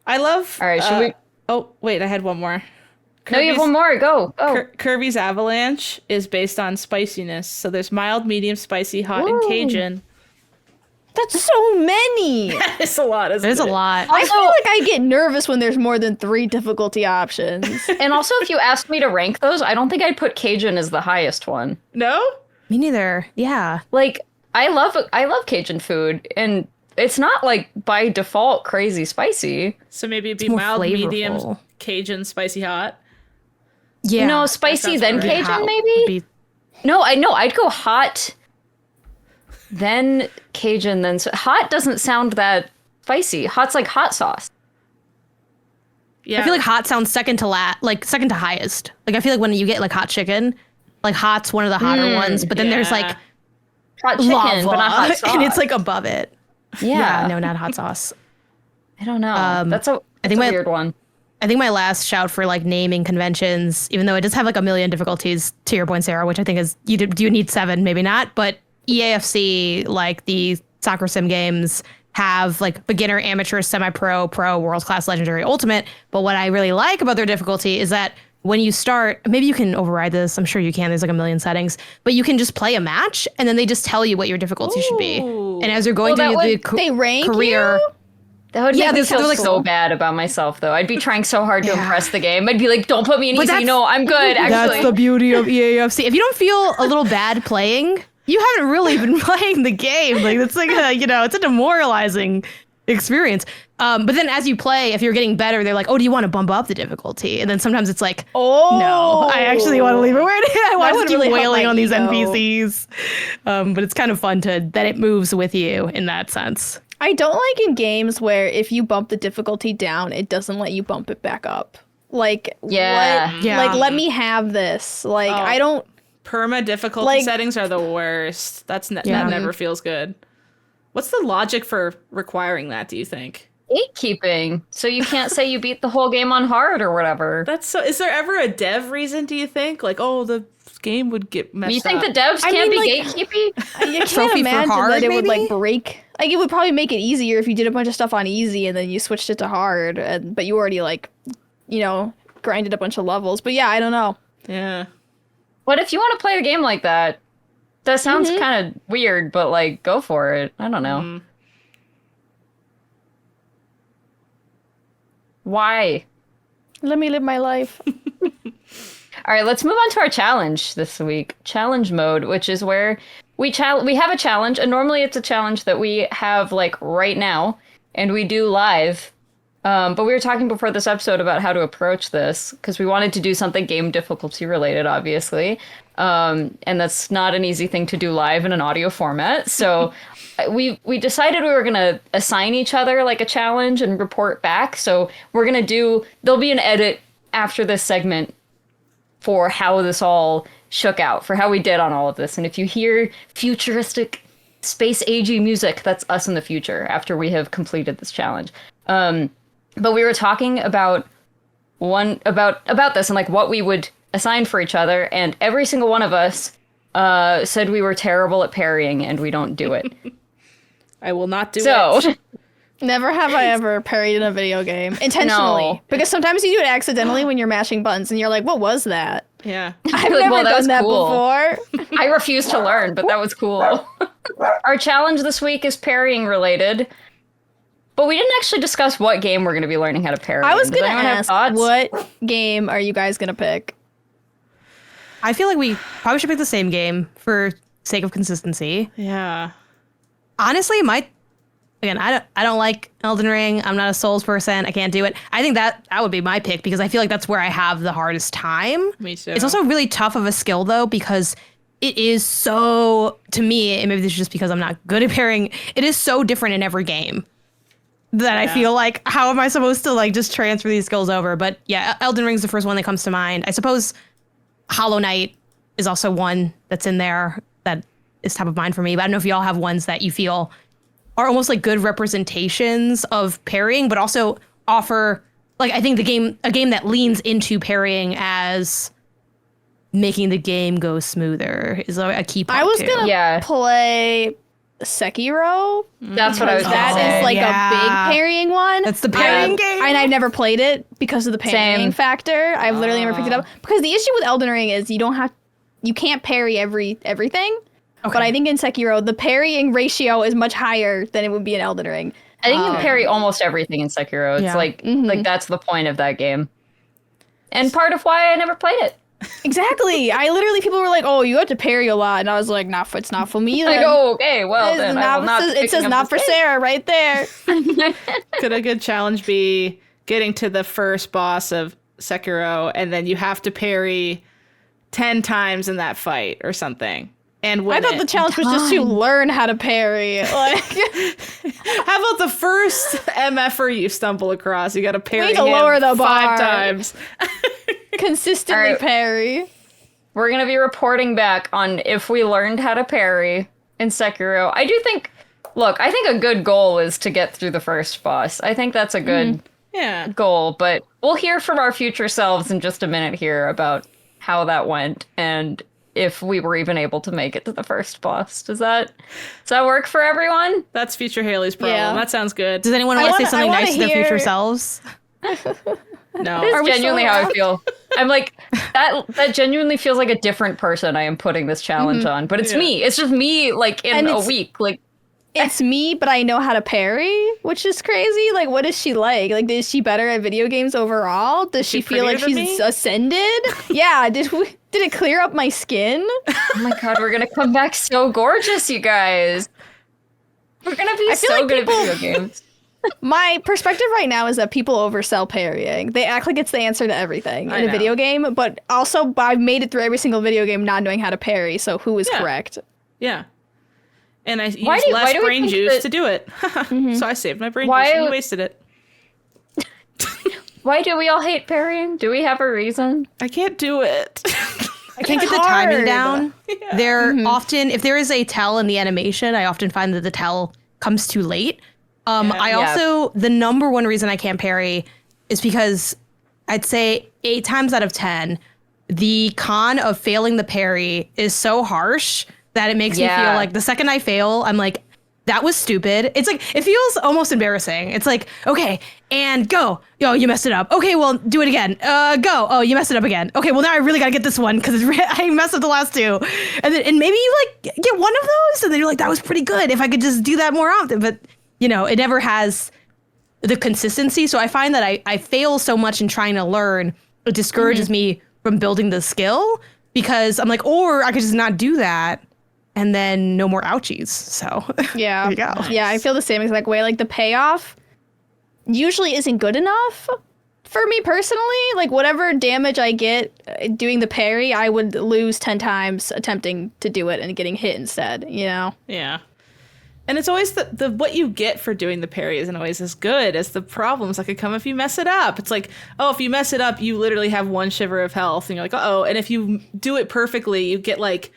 I love. All right, should we? Oh wait, I had one more. No, you have one more. Go. Oh, Kirby's Avalanche is based on spiciness, so there's mild, medium, spicy, hot, and Cajun. That's so many. It's a lot, isn't There's it? a lot. I feel like I get nervous when there's more than 3 difficulty options. and also, if you asked me to rank those, I don't think I'd put Cajun as the highest one. No? Me neither. Yeah. Like, I love Cajun food, and it's not like by default crazy spicy. So maybe it'd be more mild, medium, flavorful. Cajun, spicy, hot. Yeah. No, spicy sounds then about right. Cajun Hot maybe? would be- No, I'd go hot, then Cajun, then hot doesn't sound that spicy. Hot's like hot sauce. Yeah. I feel like hot sounds second to highest. Like I feel like when you get like hot chicken, like hot's one of the hotter ones, but then there's like Hot chicken, lava, but not hot sauce. and it's like above it. yeah. No, not hot sauce. I don't know. That's a weird one. I think my last shout for like naming conventions, even though it does have like a million difficulties, to your point, Sarah, which I think is do you need 7, maybe not, but EAFC, like the soccer sim games, have like beginner, amateur, semi-pro, pro, world class, legendary, ultimate. But what I really like about their difficulty is that when you start, maybe you can override this. I'm sure you can. There's like a million settings, but you can just play a match and then they just tell you what your difficulty should be. And as you're going Well, through they rank career. you? That would make me they're feel like so bad about myself, though. I'd be trying so hard to Yeah. impress the game. I'd be like, don't put me in But easy. that's- No, I'm good, actually. That's the beauty of EAFC. If you don't feel a little bad playing, you haven't really been playing the game. Like it's like it's a demoralizing experience. But then as you play, if you're getting better, they're like, oh, do you want to bump up the difficulty? And then sometimes it's like, Oh no, I actually want to leave it where it is. I want to would keep really help wailing my on these ego. NPCs. But it's kind of fun that it moves with you in that sense. I don't like in games where if you bump the difficulty down, it doesn't let you bump it back up. Like, Yeah. what? Yeah. Like, let me have this. Like, I don't. Perma difficulty Like- settings are the worst. That Yeah. never feels good. What's the logic for requiring that, do you think? Gatekeeping. So you can't say you beat the whole game on hard or whatever. That's so. Is there ever a dev reason, do you think? Like, oh, the game would get messed You think up. the devs I can't mean, be like- gatekeeping? You can't Trophy for imagine hard, that it would maybe? like break. Like, it would probably make it easier if you did a bunch of stuff on easy and then you switched it to hard, but you already like, grinded a bunch of levels. But yeah, I don't know. Yeah. What if you want to play the game like that? That sounds kind of weird, but like, go for it. I don't know. Why? Let me live my life. All right, let's move on to our challenge this week. Challenge mode, which is where we have a challenge, and normally it's a challenge that we have like right now, and we do live. But we were talking before this episode about how to approach this because we wanted to do something game difficulty related, obviously, and that's not an easy thing to do live in an audio format. So we decided we were gonna assign each other like a challenge and report back. So there'll be an edit after this segment for how this all shook out, for how we did on all of this. And if you hear futuristic space agey music, that's us in the future after we have completed this challenge. But we were talking about this and like what we would assign for each other, and every single one of us said we were terrible at parrying and we don't do it. I will not do So it. Never have I ever parried in a video game intentionally. No. Because sometimes you do it accidentally when you're mashing buttons and you're like, what was that? Yeah. I've like, never well, that was done that cool. before. I refuse to learn, but that was cool. Our challenge this week is parrying related, but we didn't actually discuss what game we're going to be learning how to parry. I was Does going to anyone have ask, thoughts? what game are you guys going to pick? I feel like we probably should pick the same game for sake of consistency. Yeah. Honestly, I don't like Elden Ring. I'm not a Souls person. I can't do it. I think that would be my pick because I feel like that's where I have the hardest time. Me too. It's also really tough of a skill though because it is so, to me, and maybe this is just because I'm not good at pairing, it is so different in every game that I feel like, how am I supposed to like just transfer these skills over? But yeah, Elden Ring's the first one that comes to mind. I suppose Hollow Knight is also one that's in there that is top of mind for me. But I don't know if y'all have ones that you feel are almost like good representations of parrying, but also offer, like, I think a game that leans into parrying as making the game go smoother is a key part. I was too. going to Yeah. play Sekiro. That's what I was going to That say. is like yeah. a big parrying one. That's the parrying game. And I've never played it because of the parrying Same. factor. I've literally never picked it up. Because the issue with Elden Ring is you can't parry everything. Okay. But I think in Sekiro, the parrying ratio is much higher than it would be in Elden Ring. I think you can parry almost everything in Sekiro. It's Yeah. like that's the point of that game. And part of why I never played it. Exactly. People were like, "Oh, you have to parry a lot," and I was like, "Nah, it's not for me." Like, Then. oh, okay, well then I will not. It says not for Sarah right there. Could a good challenge be getting to the first boss of Sekiro, and then you have to parry 10 times in that fight or something? And I thought the challenge was just to learn how to parry. Like, how about the first MFer you stumble across? You got to parry way to lower the bar. 5 times. Consistently right. parry. We're gonna be reporting back on if we learned how to parry in Sekiro. I do think. Look, I think a good goal is to get through the first boss. I think that's a good goal. But we'll hear from our future selves in just a minute here about how that went and if we were even able to make it to the first boss. Does that work for everyone? That's future Haley's problem. Yeah. That sounds good. Does anyone want to say something nice to their future selves? No. This is genuinely how I feel. I'm like, that genuinely feels like a different person I am putting this challenge on. But it's me. It's just me, like, in a week. Like, it's me, but I know how to parry, which is crazy. Like, what is she like? Like, is she better at video games overall? Does she feel like she's ascended? Yeah. Did it clear up my skin? Oh my god, we're gonna come back so gorgeous, you guys. We're gonna be so good at video games. My perspective right now is that people oversell parrying. They act like it's the answer to everything in a video game, but also I've made it through every single video game not knowing how to parry, so who is correct? Yeah. And I used less brain juice to do it. So I saved my brain juice and wasted it. Why do we all hate parrying? Do we have a reason? I can't do it. I can't get the timing down. Yeah. They're often, if there is a tell in the animation, I often find that the tell comes too late. Also, the number one reason I can't parry is because I'd say 8 times out of 10, the con of failing the parry is so harsh that it makes me feel like the second I fail, I'm like, that was stupid. It's like, it feels almost embarrassing. It's like, okay, and go. Yo, you messed it up. Okay, well, do it again. Go. Oh, you messed it up again. Okay, well, now I really gotta get this one because I messed up the last 2. And maybe you like get one of those and then you're like, that was pretty good if I could just do that more often. But you know, it never has the consistency. So I find that I fail so much in trying to learn. It discourages me from building the skill because I'm like, or I could just not do that and then no more ouchies. So yeah, there you go. Yeah, I feel the same exact way. Like the payoff usually isn't good enough for me personally. Like whatever damage I get doing the parry, I would lose 10 times attempting to do it and getting hit instead, you know? Yeah. And it's always the what you get for doing the parry isn't always as good as the problems that could come if you mess it up. It's like, oh, if you mess it up, you literally have 1 shiver of health, and you're like, uh-oh. And if you do it perfectly, you get like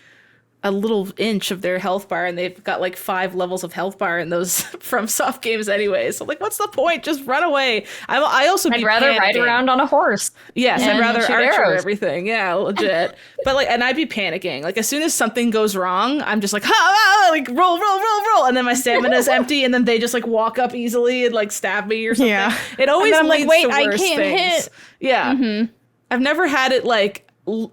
a little inch of their health bar, and they've got like 5 levels of health bar in those from soft games anyway. So like, what's the point? Just run away. I'd rather ride around on a horse. Yes, I'd rather archer arrows. everything. Yeah, legit. But like, and I'd be panicking. Like as soon as something goes wrong, I'm just like, like roll, and then my stamina's empty, and then they just like walk up easily and like stab me or something. Yeah. It always I'm leads like, wait, to I worse can't things. hit. Yeah. I've never had it like.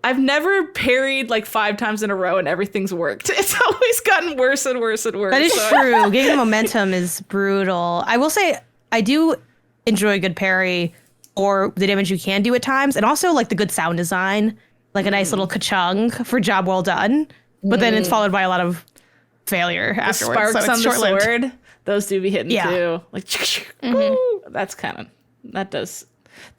I've never parried like 5 times in a row and everything's worked. It's always gotten worse and worse and worse. That is true. Getting the momentum is brutal. I will say I do enjoy a good parry or the damage you can do at times, and also like the good sound design, like a nice little ka-chung for job well done. But then it's followed by a lot of failure afterwards. Sparks so on the sword, those do be hitting too. Like that's that does.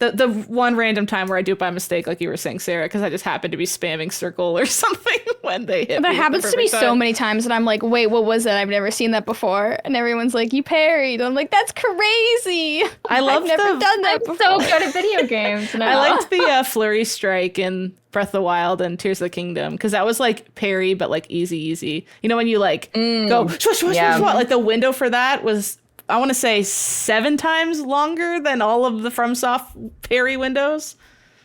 The one random time where I do it by mistake, like you were saying, Sarah, because I just happened to be spamming circle or something when they hit me. That happens to me so many times, and I'm like, wait, what was that? I've never seen that before. And everyone's like, you parried. I'm like, that's crazy. I've never done that before. I'm so good at video games now. I liked the flurry strike in Breath of the Wild and Tears of the Kingdom, because that was like parry, but like easy. You know, when you like go, like the window for that was, I want to say 7 times longer than all of the FromSoft parry windows.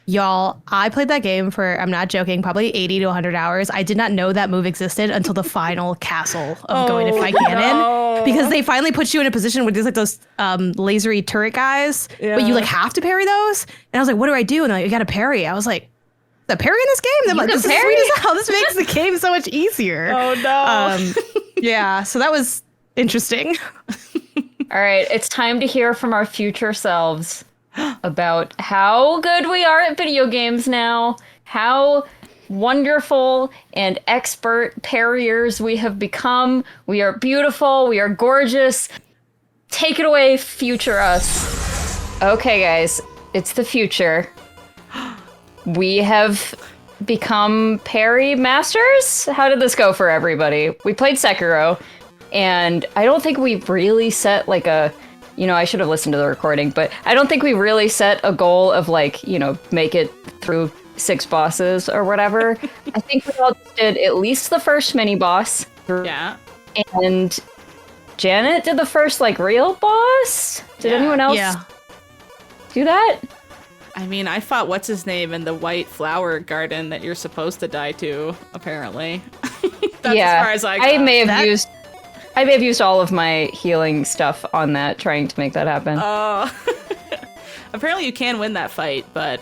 Y'all, I played that game for, I'm not joking, probably 80 to 100 hours. I did not know that move existed until the final castle of going to fight Ganon. Because they finally put you in a position where there's like those lasery turret guys, but you like have to parry those. And I was like, what do I do? And they're like, you got to parry. I was like, the parry in this game? They're like, this is sweet as hell. This makes the game so much easier. Oh no. Yeah, so that was interesting. All right, it's time to hear from our future selves about how good we are at video games now, how wonderful and expert parriers we have become. We are beautiful. We are gorgeous. Take it away, future us. Okay, guys, it's the future. We have become parry masters? How did this go for everybody? We played Sekiro, and I don't think we really set like a, I should have listened to the recording, but I don't think we really set a goal of like, make it through 6 bosses or whatever. I think we all did at least the first mini boss. Yeah. And Janet did the first like real boss. Did anyone else do that? I mean, I fought what's his name in the white flower garden that you're supposed to die to, apparently. That's as far as I got. I may have used all of my healing stuff on that, trying to make that happen. Apparently you can win that fight, but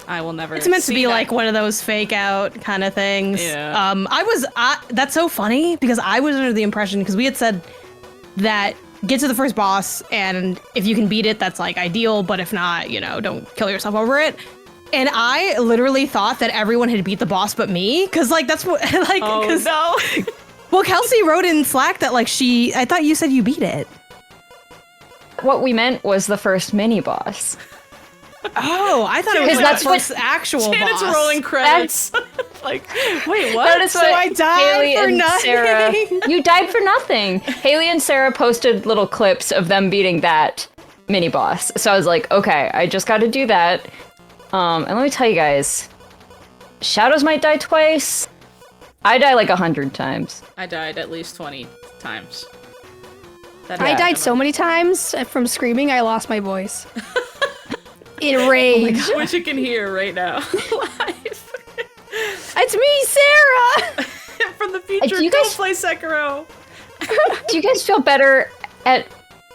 I will never. It's meant to be that. like one of those fake out kind of things. Yeah. That's so funny because I was under the impression, because we had said that get to the first boss, and if you can beat it, that's like ideal, but if not, don't kill yourself over it. And I literally thought that everyone had beat the boss but me, because like that's what like. Oh no. Well, Kelsey wrote in Slack that like I thought you said you beat it. What we meant was the first mini boss. Oh, I thought it was that's what actual Janet's boss. rolling credits. Like, wait, what? That is what I died Haley for and nothing. Sarah. You died for nothing. Haley and Sarah posted little clips of them beating that mini boss. So I was like, okay, I just got to do that. And let me tell you guys, Shadows might die twice. I die like 100 times. I died at least 20 times. I died so many times from screaming, I lost my voice. In rage. Which you can hear right now. Live. It's me, Sarah! From the future, do you don't guys- play Sekiro. Do you guys feel better at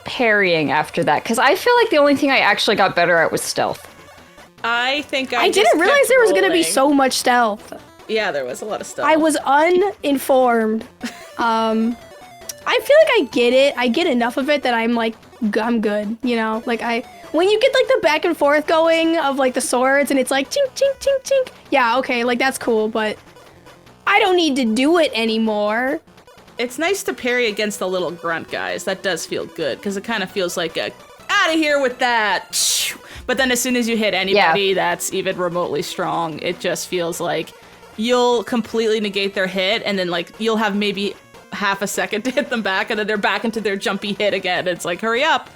parrying after that? Because I feel like the only thing I actually got better at was stealth. I think I just didn't realize kept there was going to be rolling. so much stealth. Yeah, there was a lot of stuff. I was uninformed. I feel like I get it. I get enough of it that I'm like, I'm good. Like when you get like the back and forth going of like the swords and it's like chink, chink, chink, chink. Yeah, okay, like that's cool, but I don't need to do it anymore. It's nice to parry against the little grunt guys. That does feel good because it kind of feels like a out of here with that. But then as soon as you hit anybody that's even remotely strong, it just feels like you'll completely negate their hit, and then like you'll have maybe half a second to hit them back, and then they're back into their jumpy hit again. It's like, hurry up.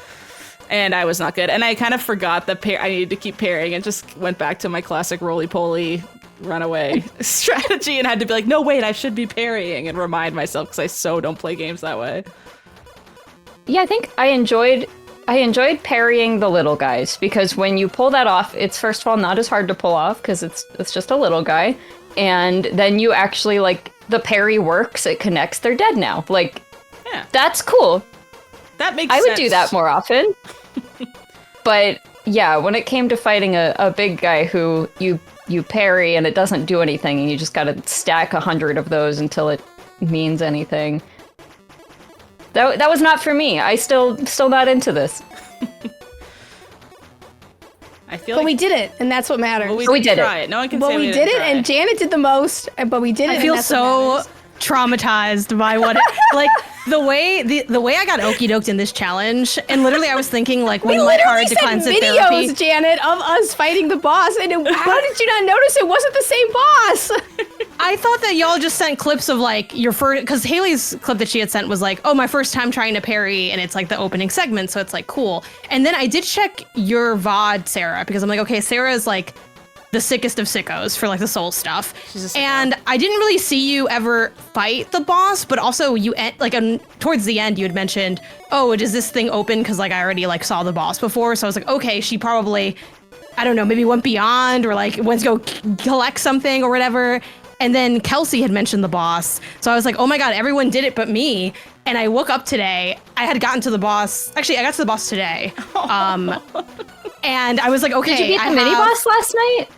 And I was not good. And I kind of forgot that I needed to keep parrying and just went back to my classic roly-poly runaway strategy and had to be like, no, wait, I should be parrying and remind myself because I so don't play games that way. Yeah, I think I enjoyed parrying the little guys, because when you pull that off, it's first of all not as hard to pull off because it's just a little guy. And then you actually, like, the parry works, it connects, they're dead now. Like, Yeah. that's cool. That makes I sense. would do that more often. But yeah, when it came to fighting a big guy who you parry and it doesn't do anything, and you just gotta stack 100 of those until it means anything. That was not for me. I still not into this. I feel But like we did it, and that's what matters. Well, We did it. try it. No one can But say we didn't did it, try and Janet did the most, but we did it. I and feel that's what so matters. traumatized by what like the way I got okie doked in this challenge, and literally I was thinking like when We my literally heart sent declines in videos, therapy. Janet, of us fighting the boss, and how did you not notice it wasn't the same boss? I thought that y'all just sent clips of like your first, because Haley's clip that she had sent was like, oh, my first time trying to parry, and it's like the opening segment, so it's like cool. And then I did check your VOD, Sarah, because I'm like, okay, Sarah is like the sickest of sickos for like the soul stuff. She's a sicko. And I didn't really see you ever fight the boss, but also you like towards the end you had mentioned, oh, does this thing open? Because like I already like saw the boss before, so I was like, okay, she probably, I don't know, maybe went beyond or like went to go collect something or whatever. And then Kelsey had mentioned the boss, so I was like, oh my god, everyone did it but me. And I woke up today, I had gotten to the boss. Actually, I got to the boss today. And I was like, okay, Did you beat the I mini have- boss last night?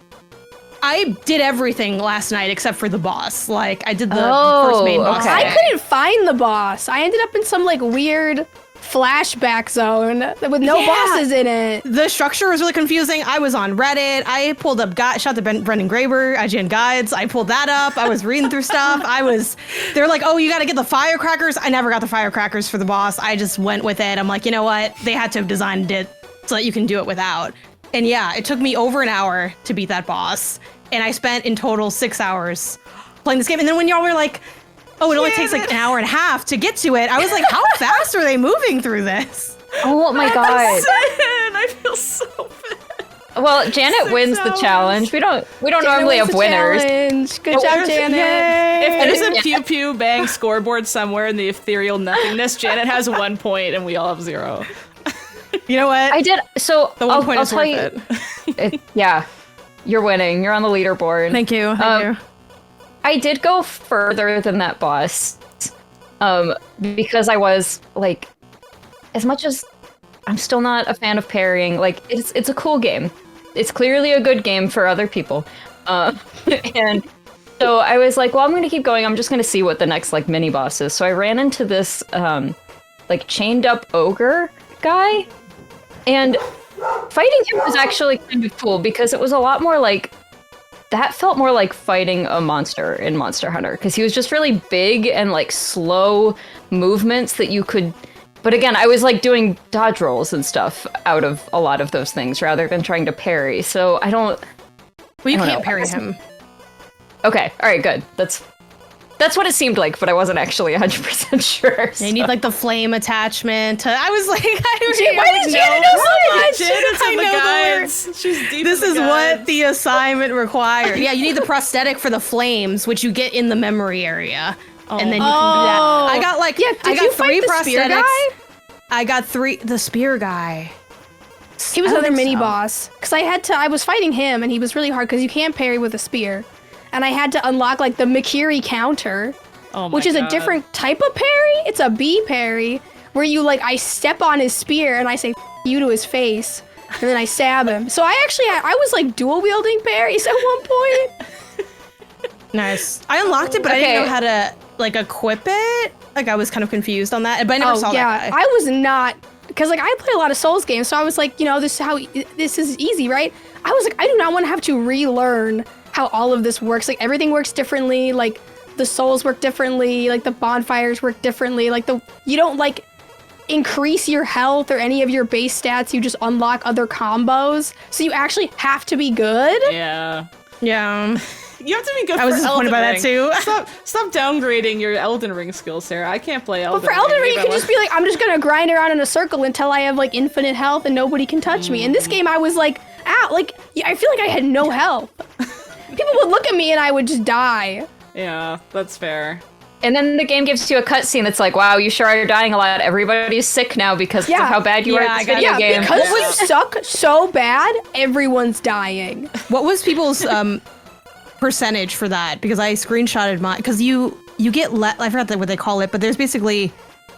I did everything last night except for the boss. Like I did the Oh, first main boss. okay. today. I couldn't find the boss. I ended up in some like weird flashback zone with no bosses in it. The structure was really confusing. I was on Reddit. I pulled up, shout out to Brendan Graber, IGN Guides. I pulled that up. I was reading through stuff. They're like, oh, you got to get the firecrackers. I never got the firecrackers for the boss. I just went with it. I'm like, you know what? They had to have designed it so that you can do it without. And yeah, it took me over an hour to beat that boss. And I spent in total 6 hours playing this game. And then when y'all were like, oh, it only takes like an hour and a half to get to it, I was like, how fast are they moving through this? Oh my god. I feel so bad. Well, Janet wins the challenge. We don't normally have winners. Challenge. Good job, Janet. If there's a Pew Pew Bang scoreboard somewhere in the ethereal nothingness, Janet has 1 point and we all have 0. You know what? I did. So the 1 point I'll is tell worth it. Yeah, you're winning. You're on the leaderboard. Thank you. Thank you. I did go further than that boss, because I was like, as much as I'm still not a fan of parrying, like it's a cool game. It's clearly a good game for other people, and so I was like, well, I'm gonna keep going. I'm just gonna see what the next like mini boss is. So I ran into this like chained up ogre guy, and fighting him was actually kind of cool because it was a lot more like. That felt more like fighting a monster in Monster Hunter, because he was just really big and like slow movements that you could. But again, I was like doing dodge rolls and stuff out of a lot of those things rather than trying to parry. So I don't. Well, you can't parry him. Okay, all right, good. That's what it seemed like, but I wasn't actually 100% sure. So. You need like the flame attachment. I was like, why did Janet know so much? Janet's in the guides. She's deep. This is what the assignment required. Yeah, you need the prosthetic for the flames, which you get in the memory area, and then you can do that. I got like I got 3 prosthetics. I got 3. The spear guy. He was another mini boss because I was fighting him, and he was really hard because you can't parry with a spear. And I had to unlock like the Makiri counter, which is a different type of parry. It's a B parry where you like I step on his spear and I say you to his face, and then I stab him. So I was like dual wielding parries at one point. Nice. I unlocked it, but I didn't know how to like equip it. Like I was kind of confused on that, but I never saw that guy. I was not, because like I play a lot of Souls games, so I was like, this is easy, right? I was like, I do not want to have to relearn how all of this works. Like everything works differently. Like the souls work differently. Like the bonfires work differently. Like you don't like increase your health or any of your base stats. You just unlock other combos. So you actually have to be good. Yeah. Yeah. You have to be good. I was disappointed by that too. Stop downgrading your Elden Ring skills, Sarah. I can't play Elden Ring. But for Elden Ring, you can just be like, I'm just gonna grind around in a circle until I have like infinite health and nobody can touch me. In this game, I was like, I feel like I had no health. People would look at me and I would just die. Yeah, that's fair. And then the game gives you a cutscene that's like, wow, you sure are dying a lot. Everybody's sick now because of how bad you are at this video game. Because you suck so bad, everyone's dying. What was people's percentage for that? Because I screenshotted mine. Because you get, I forgot what they call it, but there's basically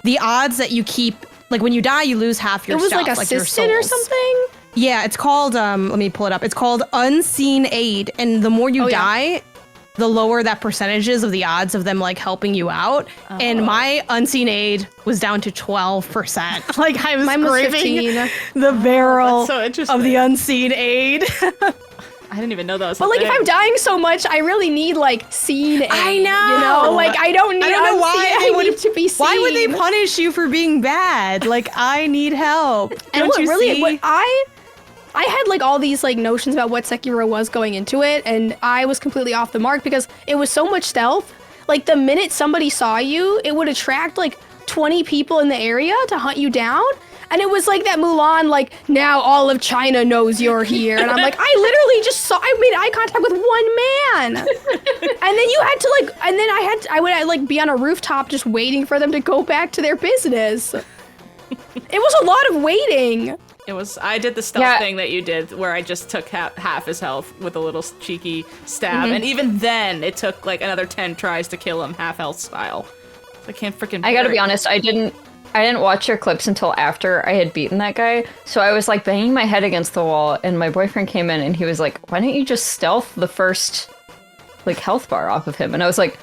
the odds that you keep, like when you die, you lose half your stuff. It was like assistant or something? Yeah, it's called, let me pull it up. It's called Unseen Aid. And the more you die, the lower that percentage is of the odds of them like helping you out. And my Unseen Aid was down to 12%. Like I was scraping the barrel of the Unseen Aid. I didn't even know that was. But like, if I'm dying so much, I really need like seen aid. I know. You know, like I don't know why they would to be seen. Why would they punish you for being bad? Like I need help. And what I had like all these like notions about what Sekiro was going into it, and I was completely off the mark because it was so much stealth. Like the minute somebody saw you, it would attract like 20 people in the area to hunt you down. And it was like that Mulan, like, now all of China knows you're here. And I'm like, I literally I made eye contact with one man. And then you had to like, and then I would like be on a rooftop just waiting for them to go back to their business. It was a lot of waiting. I did the stealth thing that you did where I just took half his health with a little cheeky stab. And even then it took like another 10 tries to kill him half health style. I can't freaking. I gotta be honest, I didn't watch your clips until after I had beaten that guy, so I was like banging my head against the wall, and my boyfriend came in and he was like, why don't you just stealth the first like health bar off of him? And I was like,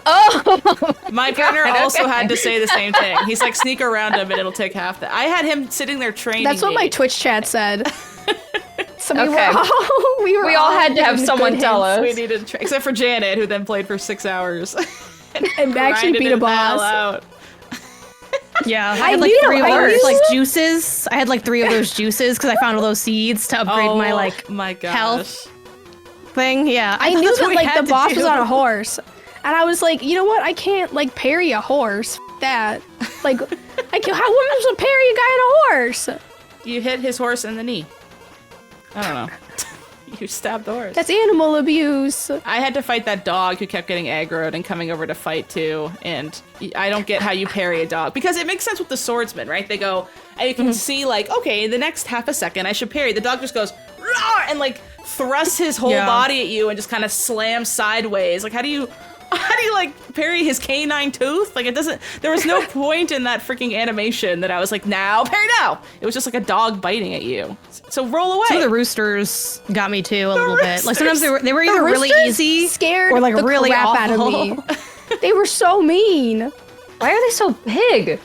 Oh, My partner God, also okay. had to say the same thing. He's like, sneak around him and it'll take half that. I had him sitting there training That's what me. my Twitch chat said. So we Okay. were all We all had to have given someone good tell hints. us. We needed to except for Janet, who then played for 6 hours. And actually grinded beat a it the hell boss. out. Yeah, I I had like knew, three of I those knew. like juices. I had like 3 of those juices because I found all those seeds to upgrade my like my gosh. health thing. Yeah, I thought knew that's what that we like had the to boss do. was on a horse, and I was like, you know what? I can't like parry a horse. F- that like, how am I supposed to parry a guy on a horse? You hit his horse in the knee. I don't know. You stabbed the horse. That's animal abuse. I had to fight that dog who kept getting aggroed and coming over to fight too, and I don't get how you parry a dog because it makes sense with the swordsman, right? They go, and you can see like, okay, in the next half a second I should parry. The dog just goes "Roar!" and like thrusts his whole body at you and just kind of slams sideways. Like, how do you like parry his canine tooth? Like, it doesn't. There was no point in that freaking animation that I was like, now parry now. It was just like a dog biting at you. So roll away. Some of the roosters got me too a little bit. Like sometimes roosters. they were The either really roosters easy scared or like the really crap awful. out of me. They were so mean. Why are they so big?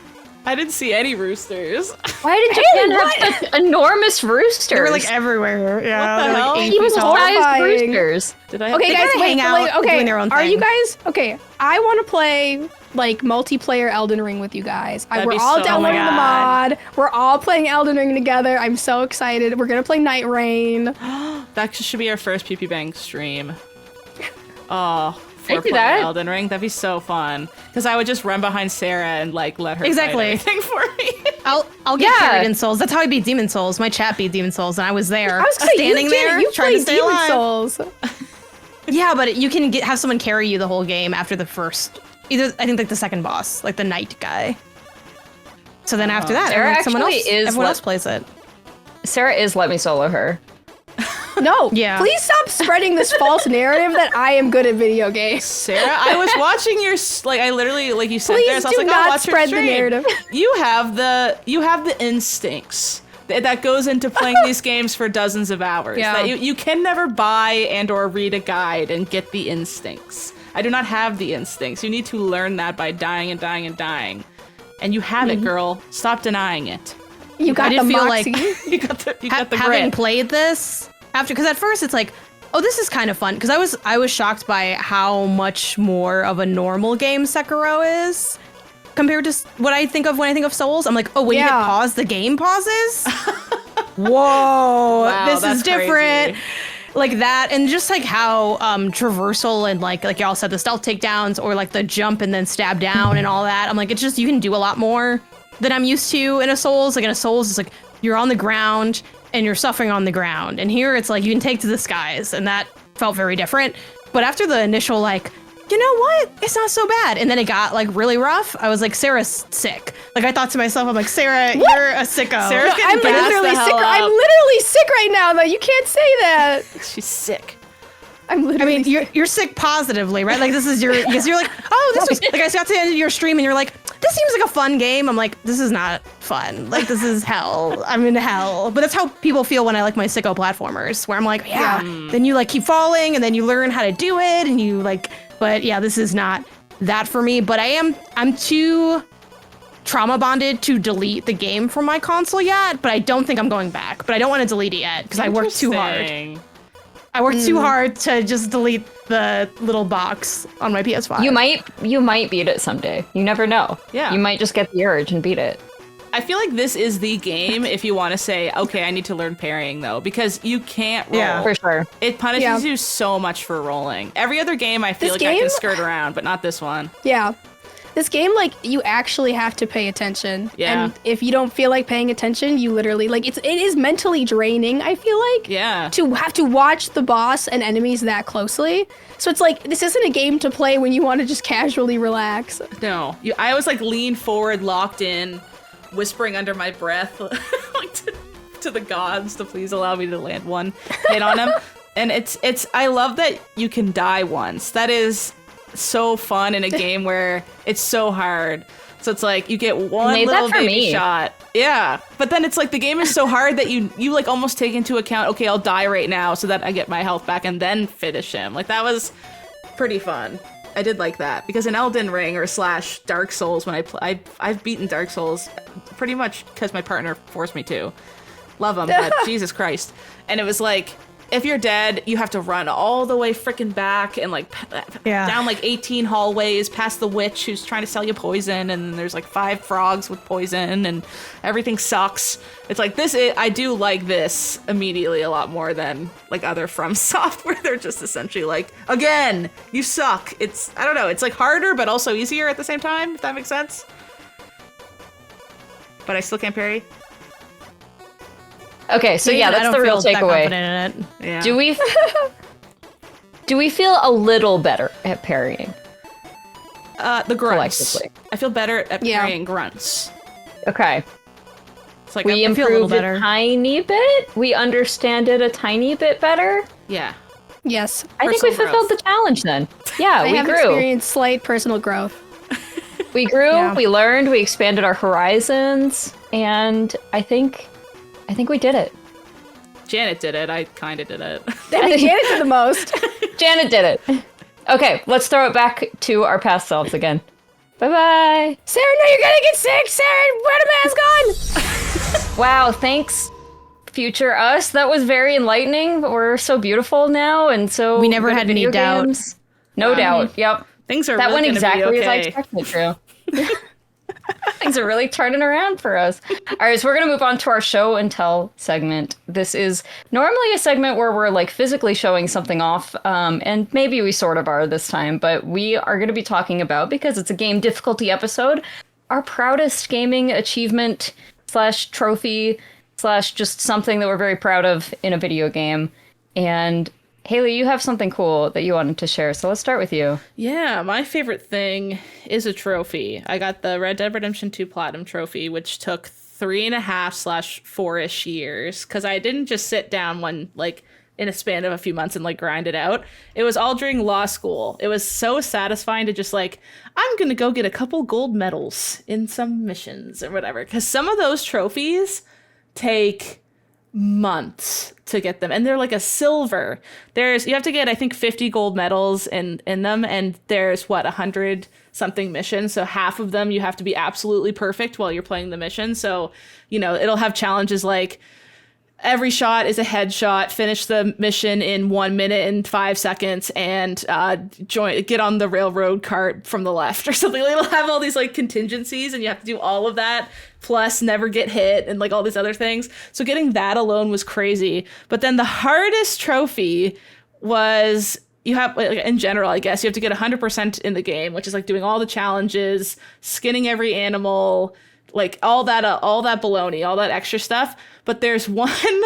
I didn't see any roosters. Why did Japan have such enormous roosters? They were like everywhere. Yeah, What the they're, hell? like 8 He was feet tall. horrible. sized horrifying. roosters. Did I? Okay, They guys, kinda wait, hang out wait, okay. doing their own Are you thing. guys okay? I want to play like multiplayer Elden Ring with you guys. That'd We're be all so downloading the God. mod. We're all playing Elden Ring together. I'm so excited. We're gonna play Night Rain. That should be our first Pew Pew Bang stream. Oh, I for do playing that. Elden Ring, that'd be so fun. Because I would just run behind Sarah and like let her Exactly. fight everything for me. I'll get Yeah. carried in Souls. That's how I beat Demon Souls. My chat beat Demon Souls, and I was there, I was gonna say, standing you, there, Janet, you trying to played stay Demon alive. Souls. Yeah, but you can have someone carry you the whole game after the first, either I think like the second boss, like the knight guy. So then after that, Sarah like, someone else, actually is everyone what- else plays it. Sarah is let me solo her. No, Yeah. please stop spreading this false narrative that I am good at video games. Sarah, I was watching your like I literally like you said Please there, so I was do like, I'll not watch your spread the stream. narrative. You have the instincts that goes into playing these games for dozens of hours. Yeah. That you can never buy and or read a guide and get the instincts. I do not have the instincts. You need to learn that by dying and dying and dying. And you have it, girl. Stop denying it. You got did the feel moxie. like- You got the Having grit. played this after, because at first it's like, oh, this is kind of fun. Because I was shocked by how much more of a normal game Sekiro is compared to what I think of when I think of Souls. I'm like, oh, when you hit Yeah. pause, the game pauses. Whoa, Wow, this that's is different. crazy. Like that, and just like how traversal and like y'all said, the stealth takedowns or like the jump and then stab down and all that. I'm like, it's just you can do a lot more than I'm used to in a Souls. Like in a Souls, it's like you're on the ground and you're suffering on the ground, and here it's like you can take to the skies, and that felt very different. But after the initial like, you know what, it's not so bad, and then it got like really rough, I was like, Sarah's sick. Like I thought to myself, I'm like, Sarah, you're a sicko. Sarah's getting I'm gassed literally the hell sick. I'm up. literally sick right now, though. You can't say that. She's sick. I'm I literally. mean, you're sick positively, right? Like this is your, because you're like, oh, this was like I got to the end of your stream and you're like, this seems like a fun game. I'm like, this is not fun. Like this is hell. I'm in hell. But that's how people feel when I like my sicko platformers, where I'm like, yeah. Then you like keep falling and then you learn how to do it and you like, but yeah, this is not that for me. But I'm too trauma bonded to delete the game from my console yet. But I don't think I'm going back. But I don't want to delete it yet because I worked too hard. Interesting. I worked too hard to just delete the little box on my PS5. You might beat it someday. You never know. Yeah. You might just get the urge and beat it. I feel like this is the game if you want to say, okay, I need to learn parrying though, because you can't roll. Yeah. For sure. It punishes Yeah. you so much for rolling. Every other game I feel This like I can game- skirt around, but not this one. Yeah. This game, like, you actually have to pay attention. Yeah. And if you don't feel like paying attention, you literally, like, it is mentally draining, I feel like. Yeah. To have to watch the boss and enemies that closely. So it's like, this isn't a game to play when you want to just casually relax. No. I always like lean forward, locked in, whispering under my breath like to the gods to please allow me to land one hit on them. And it's I love that you can die once. That is so fun in a game where it's so hard. So it's like you get one Made that little for baby me. shot. Yeah. But then it's like the game is so hard that you like almost take into account, okay, I'll die right now so that I get my health back and then finish him. Like that was pretty fun. I did like that, because in Elden Ring or / Dark Souls, when I've beaten Dark Souls pretty much because my partner forced me to. Love them, but Jesus Christ. And it was like, if you're dead, you have to run all the way freaking back and like down like 18 hallways past the witch who's trying to sell you poison, and there's like 5 frogs with poison, and everything sucks. It's like I do like this immediately a lot more than like other FromSoft where they're just essentially like, again, you suck. I don't know, it's like harder but also easier at the same time, if that makes sense. But I still can't parry. Okay, so yeah, that's the real takeaway. Yeah. Do we feel a little better at parrying? The grunts. Collectively. I feel better at parrying grunts. Okay. It's like We I feel a little improved better. a tiny bit. We understand it a tiny bit better. Yeah. Yes. I think we Personal fulfilled growth. the challenge then. Yeah, I we have grew. experienced slight personal growth. We grew, Yeah. we learned, we expanded our horizons, and I think we did it. Janet did it. I kind of did it. I think Janet did the most. Janet did it. Okay, let's throw it back to our past selves again. Bye-bye. Sarah, no, you're gonna get sick. Sarah, wear the mask on. Wow, thanks, future us. That was very enlightening. We're so beautiful now, and so We never good at had any video doubt. games. No doubt. Yep. Things are That really went gonna exactly be as I okay. expected to. Things are really turning around for us. All right, so we're going to move on to our show and tell segment. This is normally a segment where we're like physically showing something off, and maybe we sort of are this time, but we are going to be talking about, because it's a game difficulty episode, our proudest gaming achievement / trophy / just something that we're very proud of in a video game. And Haley, you have something cool that you wanted to share, so let's start with you. Yeah, my favorite thing is a trophy. I got the Red Dead Redemption 2 Platinum Trophy, which took 3.5 / 4-ish years, because I didn't just sit down in a span of a few months and like grind it out. It was all during law school. It was so satisfying to just like, I'm gonna go get a couple gold medals in some missions or whatever, because some of those trophies take months to get them, and they're like a silver. You have to get, I think, 50 gold medals in them, and there's 100 something missions, so half of them you have to be absolutely perfect while you're playing the mission. So it'll have challenges like every shot is a headshot, finish the mission in 1 minute and 5 seconds, and get on the railroad cart from the left or something. It'll have all these like contingencies, and you have to do all of that, plus never get hit, and like all these other things. So getting that alone was crazy. But then the hardest trophy was, you have, like, in general, I guess, you have to get 100% in the game, which is like doing all the challenges, skinning every animal, like all that baloney, all that extra stuff. But there's one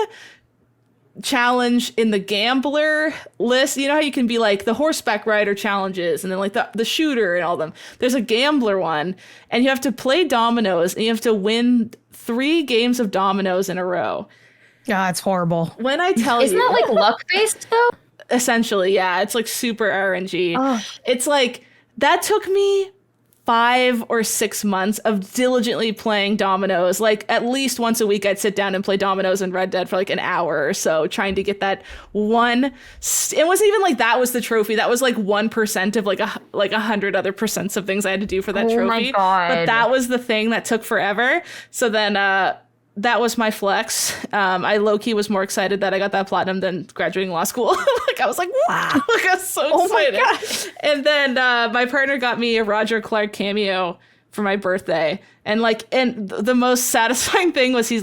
challenge in the gambler list. You know how you can be like the horseback rider challenges, and then like the shooter and all them. There's a gambler one, and you have to play dominoes, and you have to win 3 games of dominoes in a row. Yeah, it's horrible. When I tell Isn't you, that like luck based though? essentially, yeah, it's like super RNG. It's like, that took me 5 or 6 months of diligently playing dominoes. Like at least once a week I'd sit down and play dominoes in Red Dead for like an hour or so, trying to get that one. It wasn't even like that was the trophy. That was like 1% of like 100 other percents of things I had to do for that trophy. My God. But that was the thing that took forever. So then that was my flex. I low-key was more excited that I got that platinum than graduating law school. Like I was like, wow, like I was so excited. My God. And then my partner got me a Roger Clark cameo for my birthday. And the most satisfying thing was he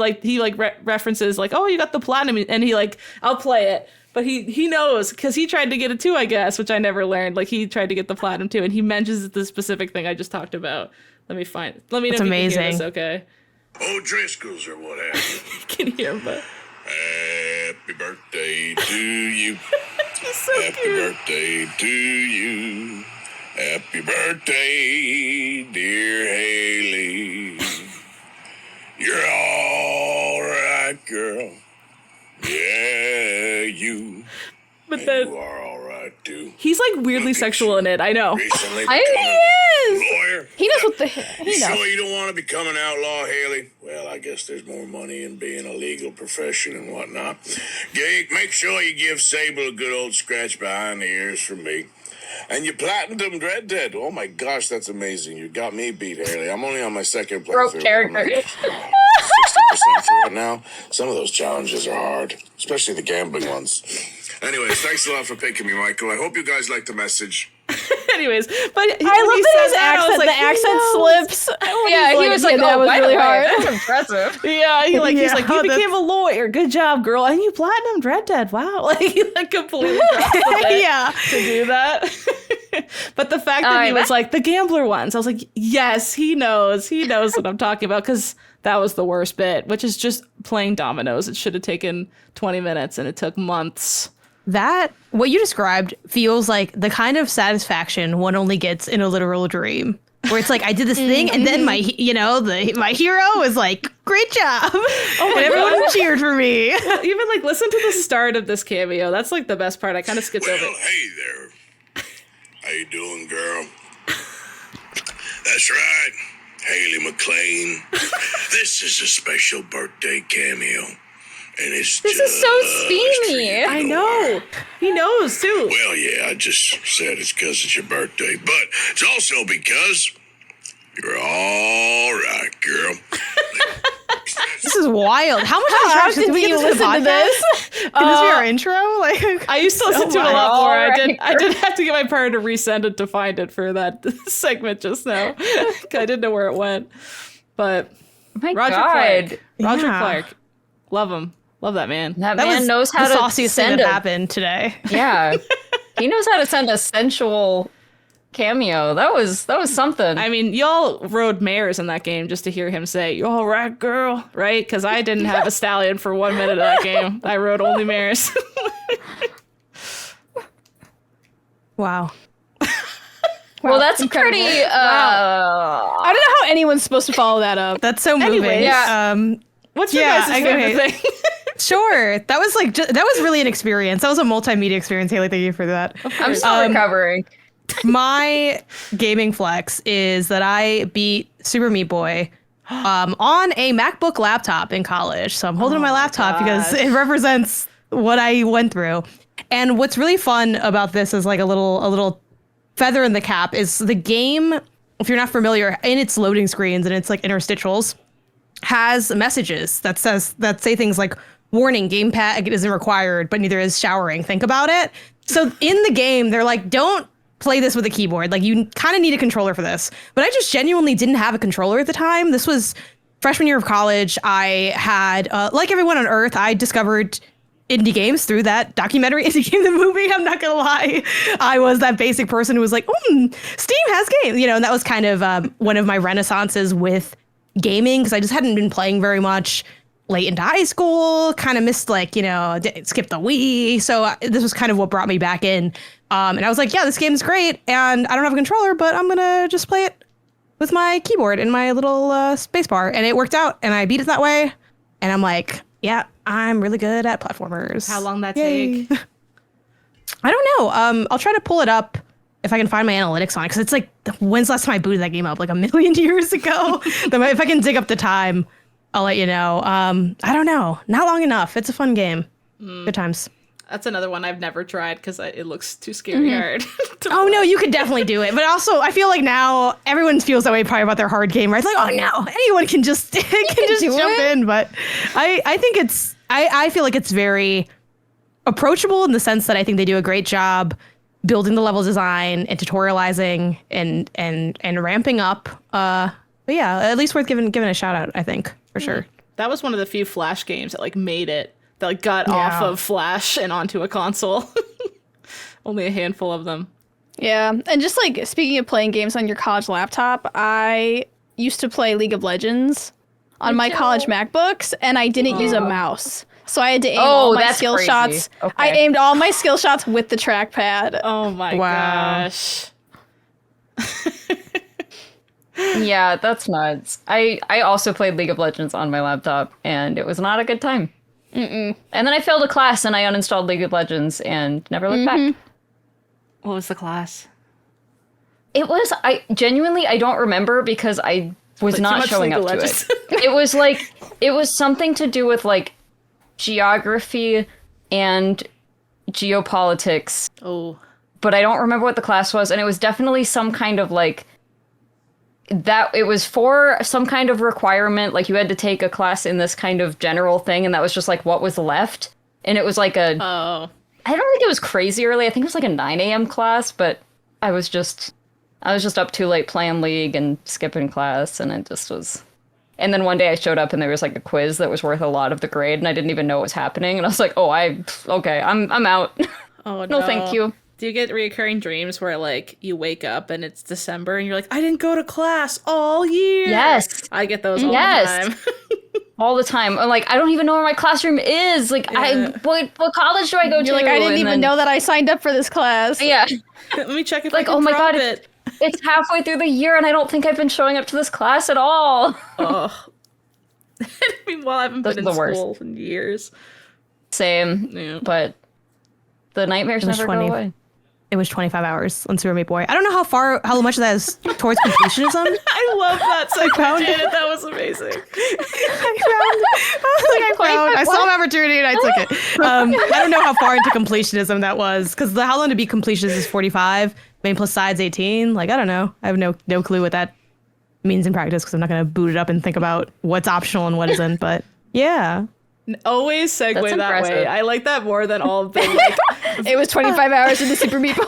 references like, oh, you got the platinum, and he like, I'll play it. But he knows, because he tried to get it too, I guess, which I never learned. Like he tried to get the platinum too, and he mentions the specific thing I just talked about. Let me know That's if you can amazing. hear this, okay? O'Driscoll's or what have you. You can hear him, but Happy birthday to you. he's so Happy cute. birthday to you. Happy birthday, dear Haley. You're all right, girl. Yeah, you. But You then are all right, too. he's like weirdly sexual in it, I know. Recently I become a is. lawyer. He knows what You he knows. sure you don't want to become an outlaw, Haley? Well, I guess there's more money in being a legal profession and whatnot. Make sure you give Sable a good old scratch behind the ears from me. And you platinumed Red Dead. Oh my gosh, that's amazing. You got me beat, Haley. I'm only on my second Broke playthrough. character. I'm like 60% through it now. Some of those challenges are hard, especially the gambling ones. Anyways, thanks a lot for picking me, Michael. I hope you guys liked the message. Anyways, but I love that his accent. The accent slips. Yeah, he was like, that oh, was by really the way, hard. that's impressive. yeah, he's like, Yeah, you became a lawyer. Good job, girl. And you platinumed Red Dead. Wow. Like, he like completely dropped the bit Yeah. to do that. But the fact that he was like, the gambler ones, I was like, yes, he knows what I'm talking about, because that was the worst bit, which is just playing dominoes. It should have taken 20 minutes and it took months. That, what you described, feels like the kind of satisfaction one only gets in a literal dream. Where it's like, I did this thing, and then my hero is like, great job. Oh my everyone God. cheered for me. Even like, listen to the start of this cameo. That's like the best part. I kind of skipped over Well, it. hey there. How you doing, girl? That's right, Haley Maclean. This is a special birthday cameo. And it's This is so steamy. I know. He knows, too. Well, yeah, I just said it's because it's your birthday, but it's also because you're all right, girl. This is wild. How much How traction often do we do get you this listen to this? Can this be our intro? Like, I used to listen to it a my lot more. God. I did have to get my partner to resend it to find it for that segment just now. I didn't know where it went. But My Roger God. Clark. Roger Yeah. Clark. Love him. Love that man. That that man was knows how the to sauciest thing send that a happened today. Yeah. He knows how to send a sensual cameo. That was something. I mean, y'all rode mares in that game just to hear him say, "You all right, girl?" Right? Because I didn't have a stallion for 1 minute of that game. I rode only mares. Wow. well, that's incredible. pretty I don't know how anyone's supposed to follow that up. That's so moving. Anyways. Yeah. What's your Yeah, guys' okay. favorite thing? Sure. That was like, that was really an experience. That was a multimedia experience, Haley. Thank you for that. I'm still recovering. My gaming flex is that I beat Super Meat Boy on a MacBook laptop in college. So I'm holding my laptop because it represents what I went through. And what's really fun about this is like a little feather in the cap is the game, if you're not familiar, in its loading screens and it's like interstitials, has messages that say things like, warning, gamepad isn't required, but neither is showering. Think about it. So in the game, they're like, don't play this with a keyboard. Like, you kind of need a controller for this. But I just genuinely didn't have a controller at the time. This was freshman year of college. I had, like everyone on Earth, I discovered indie games through that documentary, Indie Game the Movie. I'm not gonna lie. I was that basic person who was like, Steam has games, and that was kind of one of my renaissances with gaming, because I just hadn't been playing very much late into high school, kind of missed skipped the Wii. So this was kind of what brought me back in. And I was like, yeah, this game's great. And I don't have a controller, but I'm going to just play it with my keyboard and my little space bar. And it worked out and I beat it that way. And I'm like, yeah, I'm really good at platformers. How long that Yay. take? I don't know. I'll try to pull it up if I can find my analytics on it. Because it's like, when's the last time I booted that game up? Like a million years ago? If I can dig up the time, I'll let you know. I don't know. Not long enough. It's a fun game. Good times. That's another one I've never tried because it looks too scary hard. Oh, no, you could definitely do it. But also, I feel like now everyone feels that way probably about their hard game, right? It's like, oh, no, anyone can just, jump in. But I think I feel like it's very approachable in the sense that I think they do a great job building the level design and tutorializing and ramping up. But yeah, at least worth giving a shout out, I think, for sure. That was one of the few Flash games that made it, that got off of Flash and onto a console. Only a handful of them. Yeah, and just like speaking of playing games on your college laptop, I used to play League of Legends on my college MacBooks, and I didn't use a mouse. So I had to aim all my skill crazy. shots. Okay. I aimed all my skill shots with the trackpad. Oh my gosh. Yeah, that's nuts. I also played League of Legends on my laptop, and it was not a good time. And then I failed a class, and I uninstalled League of Legends and never looked back. What was the class? It was, I don't remember because I was Too not much showing League up of to Legends. it. It was something to do with like geography and geopolitics. Oh. but I don't remember what the class was, and it was definitely some kind of like that. It was for some kind of requirement, like you had to take a class in this kind of general thing, and that was just like what was left. And it was like I don't think it was crazy early. I think it was like a 9 a.m. class, but I was just up too late playing League and skipping class, and it just was. And then one day I showed up and there was like a quiz that was worth a lot of the grade, and I didn't even know what was happening. And I was like, okay, I'm out. Oh no, thank you. Do you get reoccurring dreams where like you wake up and it's December and you're like, I didn't go to class all year? Yes. I get those all the time. All the time. I'm like, I don't even know where my classroom is. Like, what college do I go to? You're like, I didn't even know that I signed up for this class. Yeah. Let me check if like, I can oh my drop god, it. It's halfway through the year and I don't think I've been showing up to this class at all. Oh. Meanwhile, I haven't been in school in years. Same. Yeah. But the nightmares never go away. It was 25 hours on Super Meat Boy. I don't know how much of that is towards completionism. I love that segment, Janet. That was amazing. I saw an opportunity and I took it. I don't know how far into completionism that was, because how long to be completionist is 45, main plus sides 18. Like, I don't know. I have no clue what that means in practice, because I'm not going to boot it up and think about what's optional and what isn't. But yeah. Always segue that way. I like that more than all of the like. It was 25 hours in the Super Meat Boy.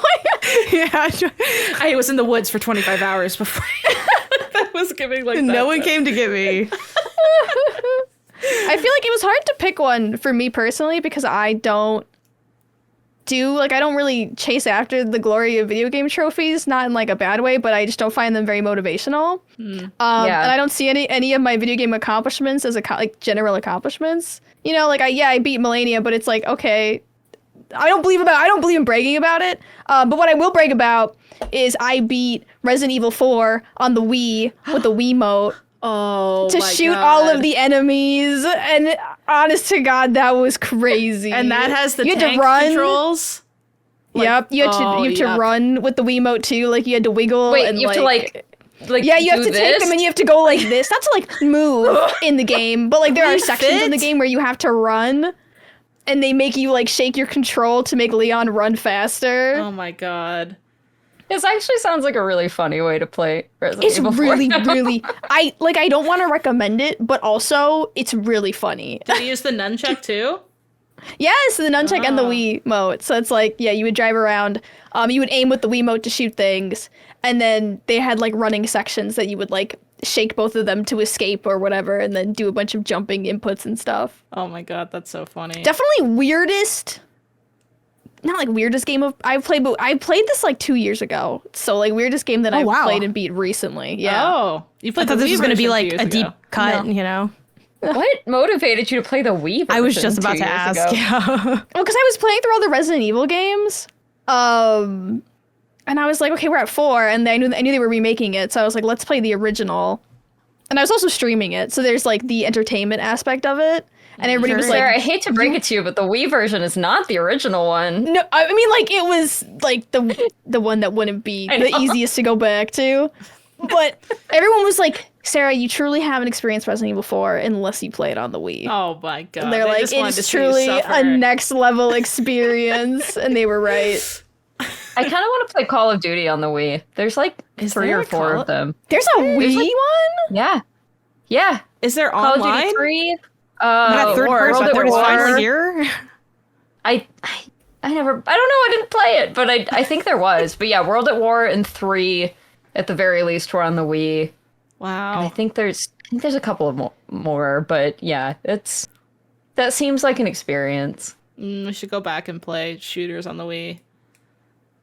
Yeah, I was in the woods for 25 hours before that was giving like. No one came to get me. I feel like it was hard to pick one for me personally, because I don't really chase after the glory of video game trophies, not in like a bad way, but I just don't find them very motivational. And I don't see any of my video game accomplishments as like general accomplishments. You know, like I beat Millennia, but it's like, okay, I don't believe in bragging about it. But what I will brag about is I beat Resident Evil 4 on the Wii with the Wiimote. To shoot all of the enemies, and honest to God, that was crazy. And that has the you tank controls. Like, yep, you have to run with the Wiimote too. Like you had to wiggle. Wait, and you have to like yeah, you have to take them and you have to go like this. That's like move in the game, but like there are sections in the game where you have to run, and they make you like shake your control to make Leon run faster. Oh my god. This actually sounds like a really funny way to play Resident Evil 4. It's really, I don't want to recommend it, but also it's really funny. Did you use the nunchuck too? Yes, the nunchuck and the Wiimote. So it's like, yeah, you would drive around, you would aim with the Wiimote to shoot things, and then they had like running sections that you would like shake both of them to escape or whatever, and then do a bunch of jumping inputs and stuff. Oh my god, that's so funny. Definitely weirdest game I've played, but I played this like 2 years ago. So like weirdest game that I've played and beat recently. Yeah. Oh, you played I thought this was going to be like a deep cut, you know? What motivated you to play the Wii version? I was just about to ask. Yeah. Well, because I was playing through all the Resident Evil games. And I was like, okay, we're at 4, and I knew they were remaking it, so I was like, let's play the original. And I was also streaming it, so there's like the entertainment aspect of it. And everybody was like, Sarah, I hate to break it to you, but the Wii version is not the original one. No, I mean, like, it was, like, the one that wouldn't be the easiest to go back to. But everyone was like, Sarah, you truly haven't experienced Resident Evil 4 unless you play it on the Wii. Oh, my God. And they're like, it's truly a next-level experience. And they were right. I kind of want to play Call of Duty on the Wii. There's, like, 3 or 4 of them. There's a Wii one? Yeah. Yeah. Is there Call online? of Duty 3? Third World at War. Year? I don't know. I didn't play it, but I think there was. But yeah, World at War and 3 at the very least were on the Wii. Wow. And I think there's a couple of more, but yeah, that seems like an experience. We should go back and play shooters on the Wii.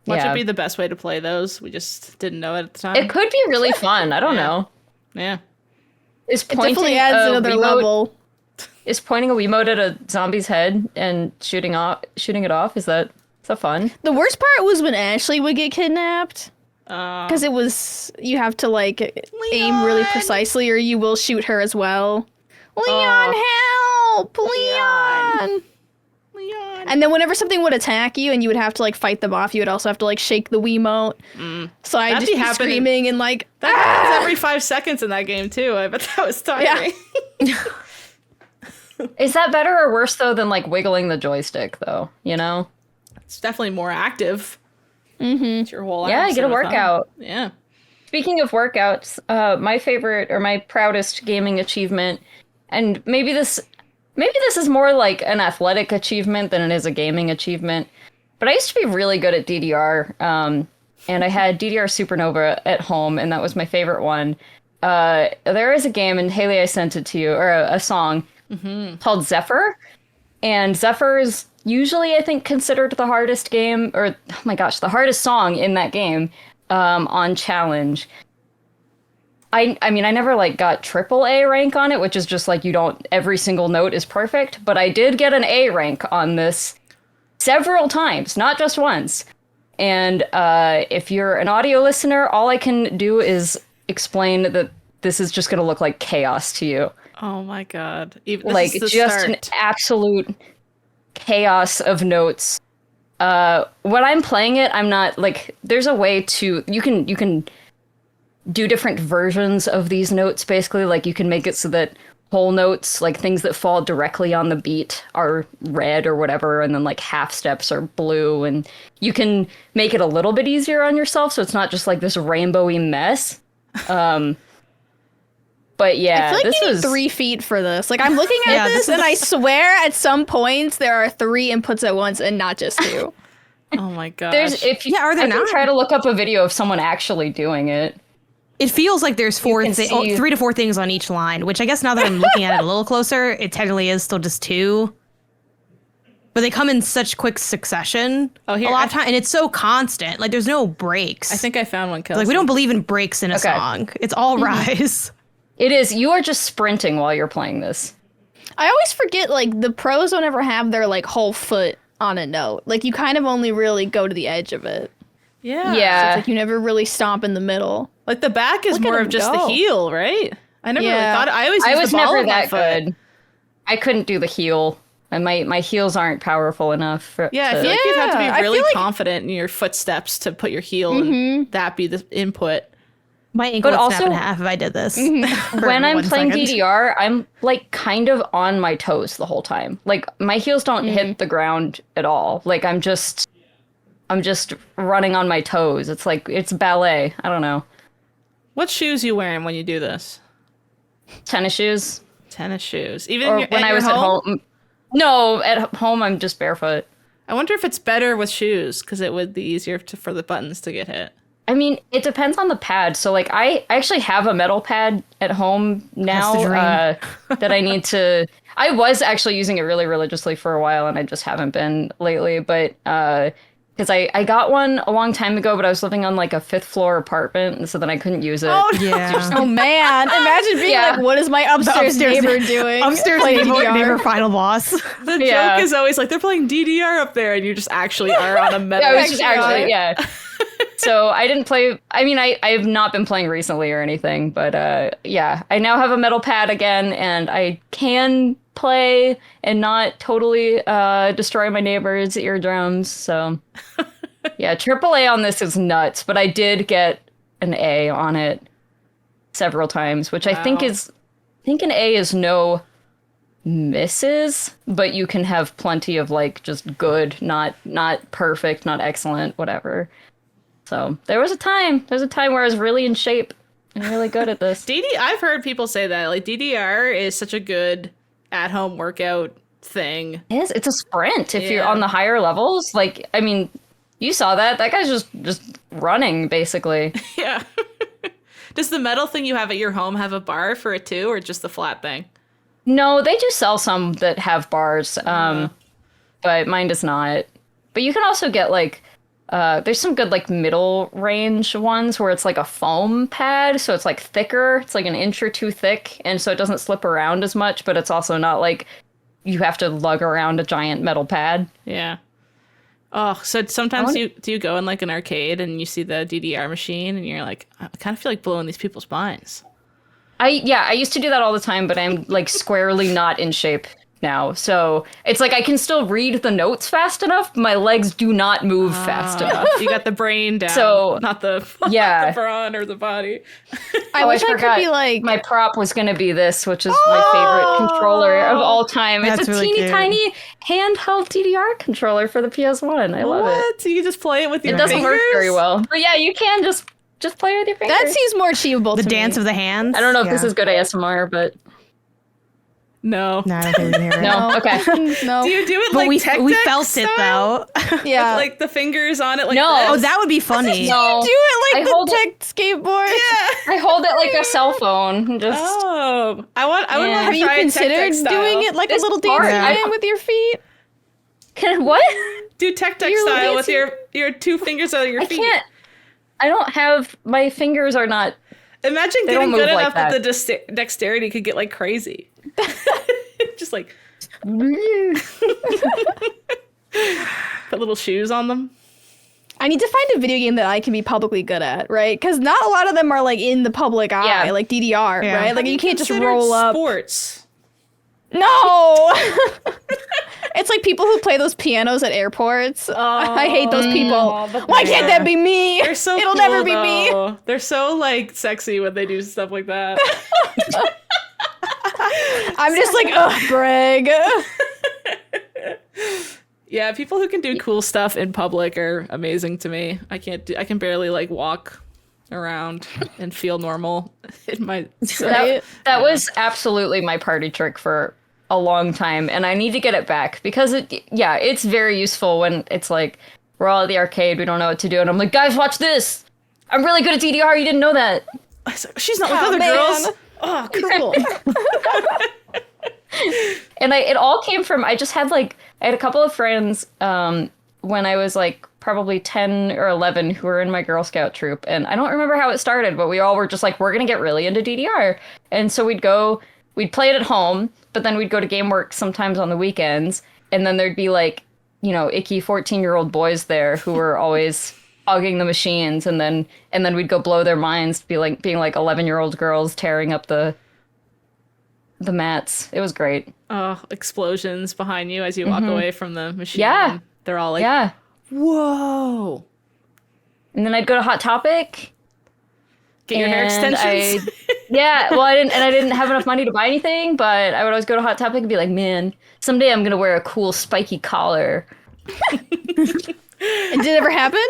What would be the best way to play those? We just didn't know it at the time. It could be really fun. I don't know. Yeah. It definitely adds another level. Is pointing a Wiimote at a zombie's head and shooting it off? Is that fun? The worst part was when Ashley would get kidnapped. Because it was, you have to like aim really precisely or you will shoot her as well. Leon, help! Leon! And then whenever something would attack you and you would have to like fight them off, you would also have to like shake the Wiimote. So I'd just be screaming and like, that happens every 5 seconds in that game too. I bet that was tiring. Yeah. Is that better or worse though than like wiggling the joystick though? You know? It's definitely more active. It's your whole Yeah, arms get a sort of thumb. workout. Yeah. Speaking of workouts, my favorite or my proudest gaming achievement, and maybe this is more like an athletic achievement than it is a gaming achievement, but I used to be really good at DDR, and I had DDR Supernova at home, and that was my favorite one. There is a game, and Haley, I sent it to you, or a song called Zephyr, and Zephyr is usually, I think, considered the hardest game, or, oh my gosh, the hardest song in that game. On challenge. I mean, I never like got AAA rank on it, which is just like every single note is perfect, but I did get an A rank on this several times, not just once. And if you're an audio listener, all I can do is explain that this is just going to look like chaos to you. Oh my god. Like just an absolute chaos of notes. When I'm playing it, I'm not like, there's a way to, you can do different versions of these notes, basically. Like you can make it so that whole notes, like things that fall directly on the beat, are red or whatever, and then like half steps are blue, and you can make it a little bit easier on yourself so it's not just like this rainbowy mess. But yeah, I feel like this you need was 3 feet for this. Like I'm looking at this and I swear at some points there are 3 inputs at once and not just 2. Oh my gosh. Are there I not? can try to look up a video of someone actually doing it. It feels like there's 3 see- to 4 things on each line, which I guess now that I'm looking at it a little closer, it technically is still just 2. But they come in such quick succession a lot of time, and it's so constant. Like there's no breaks. I think I found one, Kelsey. like we don't believe in breaks in a song. It's all rise. It is. You are just sprinting while you're playing this. I always forget like the pros don't ever have their like whole foot on a note. Like you kind of only really go to the edge of it. Yeah. Yeah. It's like you never really stomp in the middle. Like the back is Look at more of him just go. the heel, right? I never really thought. I always I used was the ball never of my that foot. good. I couldn't do the heel. And my heels aren't powerful enough for. Yeah, I feel like you'd have to Yeah, be I really feel like- confident in your footsteps to put your heel and that be the input. My ankle But would snap also- in half if I did this. When I'm playing second. DDR, I'm like kind of on my toes the whole time. Like my heels don't hit the ground at all. Like I'm just running on my toes. It's like it's ballet. I don't know. What shoes you wearing when you do this? Tennis shoes. Tennis shoes. Even Or when I was at home. No, at home I'm just barefoot. I wonder if it's better with shoes because it would be easier for the buttons to get hit. I mean, it depends on the pad. So, like, I actually have a metal pad at home now that I need to... I was actually using it really religiously for a while, and I just haven't been lately. But because I got one a long time ago, but I was living on, like, a 5th floor apartment, and so then I couldn't use it. Oh, Yeah. Oh man! Imagine being Yeah. like, "What is my upstairs neighbor doing?" Upstairs Playing neighbor, DDR. neighbor final boss. The Yeah. joke is always like they're playing DDR up there, and you just actually are on a metal. Yeah, I was just Actually, actually, yeah. So I didn't play. I mean, I have not been playing recently or anything, but yeah, I now have a metal pad again, and I can play and not totally destroy my neighbor's eardrums. So yeah, AAA on this is nuts, but I did get an A on it several times, which I think an A is no misses, but you can have plenty of like just good, not perfect, not excellent, whatever. So there's a time where I was really in shape and really good at this. I've heard people say that like DDR is such a good at-home workout thing. It's a sprint if you're on the higher levels. Like, I mean, you saw that guy's just running basically. Yeah. Does the metal thing you have at your home have a bar for it too, or just the flat thing? No, they do sell some that have bars, but mine does not. But you can also get like there's some good like middle range ones where it's like a foam pad, so it's like thicker. It's like an inch or 2 thick, and so it doesn't slip around as much, but it's also not like you have to lug around a giant metal pad. Yeah. Oh, so sometimes do you go in like an arcade and you see the DDR machine and you're like, I kind of feel like blowing these people's minds. I used to do that all the time, but I'm like squarely not in shape now. So it's like I can still read the notes fast enough. My legs do not move fast enough. You got the brain down, So, not the yeah. the brawn or the body. I wish I forgot. could be like My prop was going to be this, which is my favorite controller of all time. It's That's a really teeny cute. tiny handheld DDR controller for the PS1. I love it. What? So you just play it with your It doesn't fingers? work very well. But yeah, you can just play with your fingers. that seems more achievable. The to dance me. of the hands. I don't know if this Yeah. is good ASMR, but No. No, I don't think we can hear it. no. Okay. No. Do you do it But like we Tech-Deck felt it style? though. Yeah. With, like the fingers on it like No. this? Oh, that would be funny. No. do it like I hold the tech skateboard. Yeah. I hold it like a cell phone. and Just Oh. I would Yeah. want to Have you try considered Tech-Deck style. doing it like It's a little hard. dance I- game with your feet? what? Do Tech-Deck You're style with lazy. your two fingers on your I feet. can't. I don't have my fingers are not. Imagine They getting don't good move like enough that that. the dexterity could get like crazy. Just like put little shoes on them. I need to find a video game that I can be publicly good at, right? Because not a lot of them are like in the public eye, Yeah. like DDR, Yeah. right? Like you can't just roll up. Sports. No! It's like people who play those pianos at airports. I hate those people. Why can't that be me? They're so It'll cool, never be me. though. They're so like sexy when they do stuff like that. I'm just like, ugh, Greg. Yeah, people who can do cool stuff in public are amazing to me. I can barely like walk around and feel normal in my Right? That was absolutely my party trick for a long time, and I need to get it back because it's very useful when it's like we're all at the arcade, we don't know what to do, and I'm like, guys, watch this. I'm really good at DDR. You didn't know that. She's not with Oh, other man. girls. Oh, cool. And it all came from I had a couple of friends when I was like probably 10 or 11 who were in my Girl Scout troop, and I don't remember how it started, but we all were just like, we're gonna get really into DDR, and so we'd play it at home, but then we'd go to GameWorks sometimes on the weekends, and then there'd be like, icky 14-year-old boys there who were always hogging the machines, and then we'd go blow their minds to be like being like 11-year-old girls tearing up the mats. It was great. Oh, explosions behind you as you walk away from the machine. Yeah. They're all like, Yeah. whoa. And then I'd go to Hot Topic. Get your hair and extensions. I didn't have enough money to buy anything, but I would always go to Hot Topic and be like, man, someday I'm gonna wear a cool spiky collar. And did it ever happen?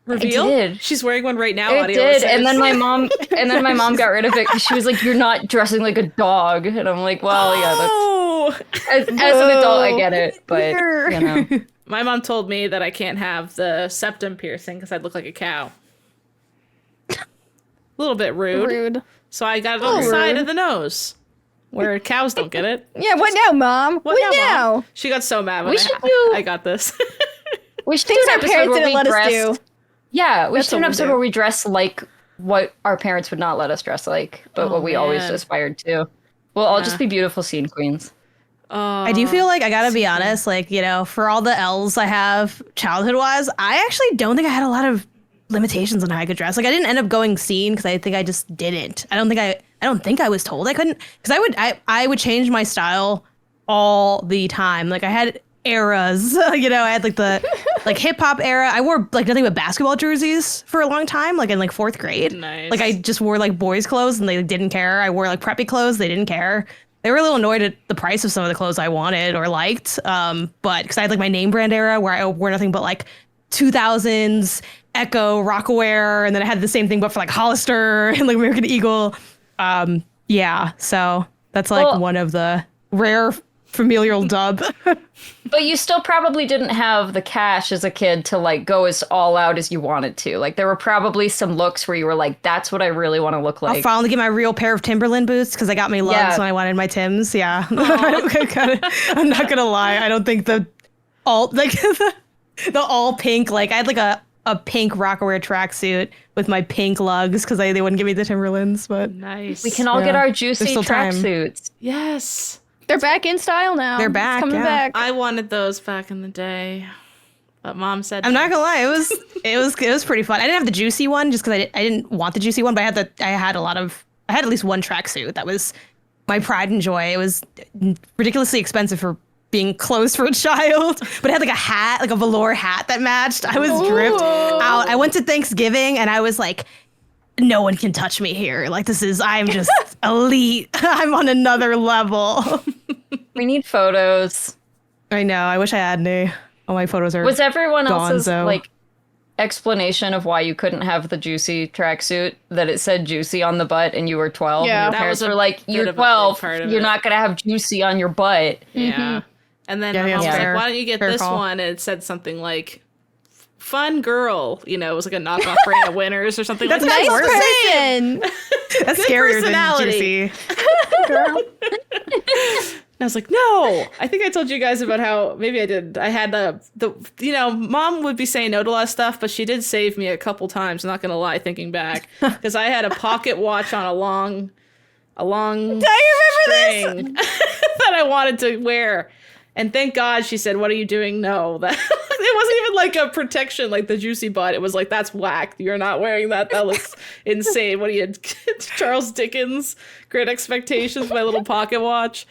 Reveal? did. She's wearing one right now. It audio did, listeners. and then my mom got rid of it because she was like, you're not dressing like a dog, and I'm like, well, yeah, Oh. that's as an adult I get it, but My mom told me that I can't have the septum piercing because I'd look like a cow. A little bit rude. Rude. So I got it on the side of the nose, where cows don't get it. Yeah, what now, Mom? What now? Mom? She got so mad when We should do- I got this. we should Things do an our episode parents where didn't we let us dress. do. Yeah, we That's should do an what we'll episode do. where we dress like what our parents would not let us dress like, but Oh, what we always man. aspired to. We'll all Yeah. just be beautiful scene queens. I do feel like I gotta be honest, like, for all the L's I have childhood wise, I actually don't think I had a lot of limitations on how I could dress. Like, I didn't end up going scene because I think I just didn't. I don't think I was told I couldn't, because I would change my style all the time. Like, I had eras, I had like the hip hop era. I wore like nothing but basketball jerseys for a long time, like in like 4th grade. Nice. Like, I just wore like boys' clothes and they didn't care. I wore like preppy clothes, they didn't care. They were a little annoyed at the price of some of the clothes I wanted or liked. But because I had like my name brand era where I wore nothing but like 2000s Echo Rockaware, and then I had the same thing but for like Hollister and like American Eagle. Yeah, so that's like one of the rare familial dub. But you still probably didn't have the cash as a kid to like go as all out as you wanted to. Like, there were probably some looks where you were like, that's what I really want to look like. I'll finally get my real pair of Timberland boots because I got me lugs Yeah. when I wanted my Tims. Yeah, I'm not gonna lie. I don't think the all pink, like I had like a pink Rockaware tracksuit with my pink lugs because they wouldn't give me the Timberlands. But Nice. We can all get Yeah. our juicy There's still time. tracksuits. Yes. They're back in style now. They're It's back, coming yeah. back. I wanted those back in the day, but Mom said I'm not gonna lie, it was pretty fun. I didn't have the juicy one just because I didn't want the juicy one, but I had at least one tracksuit that was my pride and joy. It was ridiculously expensive for being clothes for a child, but it had like a hat, like a velour hat that matched. I was dripped out. I went to Thanksgiving and I was like, no one can touch me here. Like I'm just elite. I'm on another level. We need photos. I know. I wish I had any. All my photos are. Was everyone else's gonzo. like explanation of why you couldn't have the juicy tracksuit that it said juicy on the butt and you were 12? Yeah. And your That parents was a were like, bit you're of a big 12. part of You're it. not gonna have juicy on your butt. Yeah. And then Yeah, my mom was that's like, fair. why don't you get Fair this call. one? And it said something like, fun girl. You know, it was like a knockoff brand of Winners or something That's like that. nice person. That's Good scarier than personality. juicy. And I was like, no. I think I told you guys about how, maybe I did. I had mom would be saying no to a lot of stuff, but she did save me a couple times, not gonna lie, thinking back. Because I had a pocket watch on a long I remember string that I wanted to wear. And thank God she said, what are you doing? No. That it wasn't even like a protection like the juicy butt. It was like, that's whack. You're not wearing that. That looks insane. What are you, Charles Dickens? Great Expectations, my little pocket watch.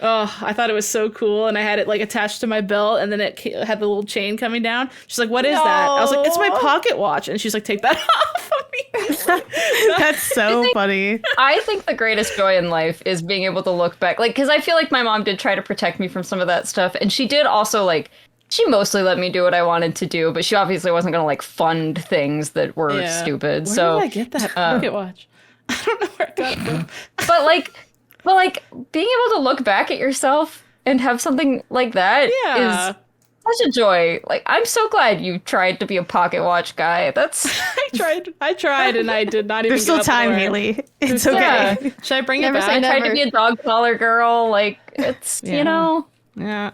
Oh, I thought it was so cool. And I had it like attached to my belt and then it had the little chain coming down. She's like, what is that? I was like, it's my pocket watch. And she's like, take that off of me. That's so funny. I think the greatest joy in life is being able to look back. Like, because I feel like my mom did try to protect me from some of that stuff. And she did also, like, she mostly let me do what I wanted to do. But she obviously wasn't going to, like, fund things that were stupid. Where so did I get that pocket watch? I don't know where I got it from. But like being able to look back at yourself and have something like that is such a joy. Like, I'm so glad you tried to be a pocket watch guy. That's I tried and I did not even There's still get up time, for it. Haley. It's okay. Yeah. Should I bring Never it say back? I tried never. to be a dog collar girl. Like, it's you know. Yeah.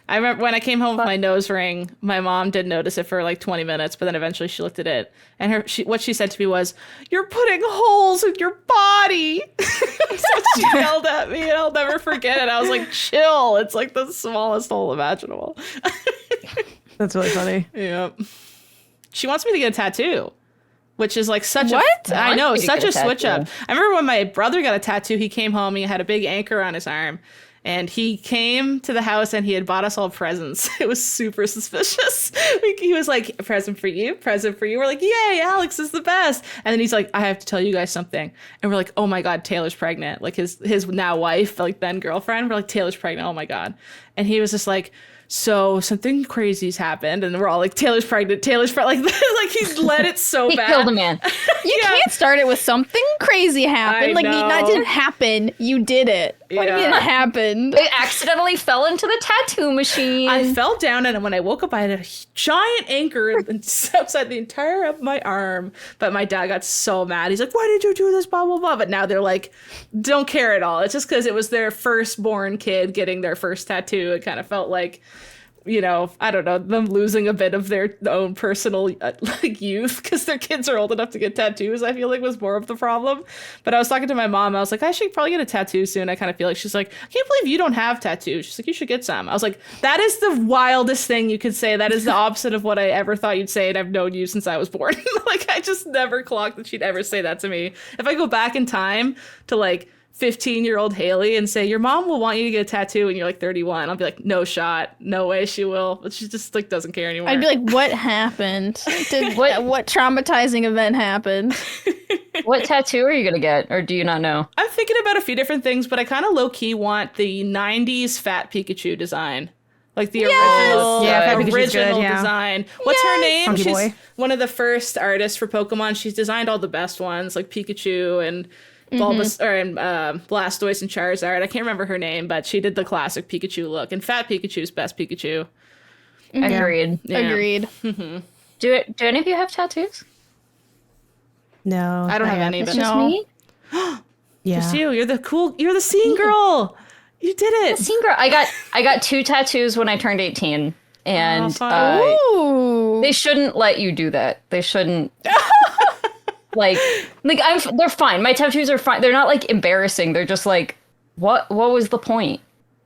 I remember when I came home with my nose ring, my mom did notice it for like 20 minutes, but then eventually she looked at it and what she said to me was, "You're putting holes in your body." So she yelled at me and I'll never forget it. I was like, chill. It's like the smallest hole imaginable. That's really funny. Yeah. She wants me to get a tattoo, which is like such What? I know, I want you to such get a a switch up. tattoo. I remember when my brother got a tattoo, he came home, he had a big anchor on his arm. And he came to the house and he had bought us all presents. It was super suspicious. He was like, present for you, present for you. We're like, yay, Alex is the best. And then he's like, I have to tell you guys something. And we're like, oh my God, Taylor's pregnant. Like his now wife, like then girlfriend. We're like, Taylor's pregnant. Oh my God. And he was just like, so something crazy's happened. And we're all like, Taylor's pregnant, Taylor's pregnant. Like he's let it so He bad. killed a man. You can't start it with something crazy happened. I Like, know. that didn't happen. You did it. What do you mean Yeah. it happened? They accidentally fell into the tattoo machine. I fell down and when I woke up, I had a giant anchor outside the entire of my arm. But my dad got so mad. He's like, why did you do this? Blah, blah, blah. But now they're like, don't care at all. It's just because it was their firstborn kid getting their first tattoo. It kind of felt like, you know, I don't know, them losing a bit of their own personal like youth because their kids are old enough to get tattoos, I feel like was more of the problem. But I was talking to my mom. I was like, I should probably get a tattoo soon. I kind of feel like she's like, I can't believe you don't have tattoos. She's like, you should get some. I was like, that is the wildest thing you could say. That is the opposite of what I ever thought you'd say. And I've known you since I was born. Like, I just never clocked that she'd ever say that to me. If I go back in time to like 15-year-old Haley and say, your mom will want you to get a tattoo when you're like 31. I'll be like, no shot. No way she will. But she just like doesn't care anymore. I'd be like, what happened? What traumatizing event happened? What tattoo are you gonna get, or do you not know? I'm thinking about a few different things, but I kind of low-key want the 90s Fat Pikachu design. Like the original, Yeah, Fat Pikachu's original good, yeah. design. What's her name? Funky She's boy. one of the first artists for Pokemon. She's designed all the best ones, like Pikachu and Bulbasaur and Blastoise and Charizard. I can't remember her name, but she did the classic Pikachu look. And Fat Pikachu's best Pikachu. Agreed. Yeah. Agreed. Do any of you have tattoos? No, I don't not have yet. any, It's but just No. me. Yeah. it's you. You're the scene girl. You did it. Scene girl. I got 2 tattoos when I turned 18, and fun. Ooh. they shouldn't let you do that. They shouldn't. They're fine. My tattoos are fine. They're not like embarrassing. They're just like, what was the point?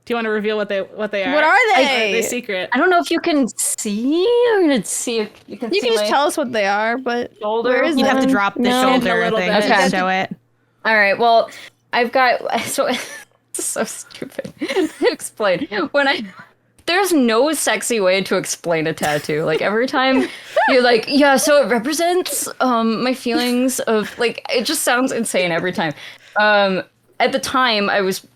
Do you want to reveal what they are? What are Or they? are they secret? I don't know if you can see. I'm gonna see if you can. You see can just my tell us what they are, but shoulder. where is You'd have to them? drop the No. shoulder, A little I think, bit. to Okay. show it. All right. Well, I've got so this is so stupid to explain. There's no sexy way to explain a tattoo. Like every time you're like, yeah, so it represents my feelings of like, it just sounds insane every time. At the time I was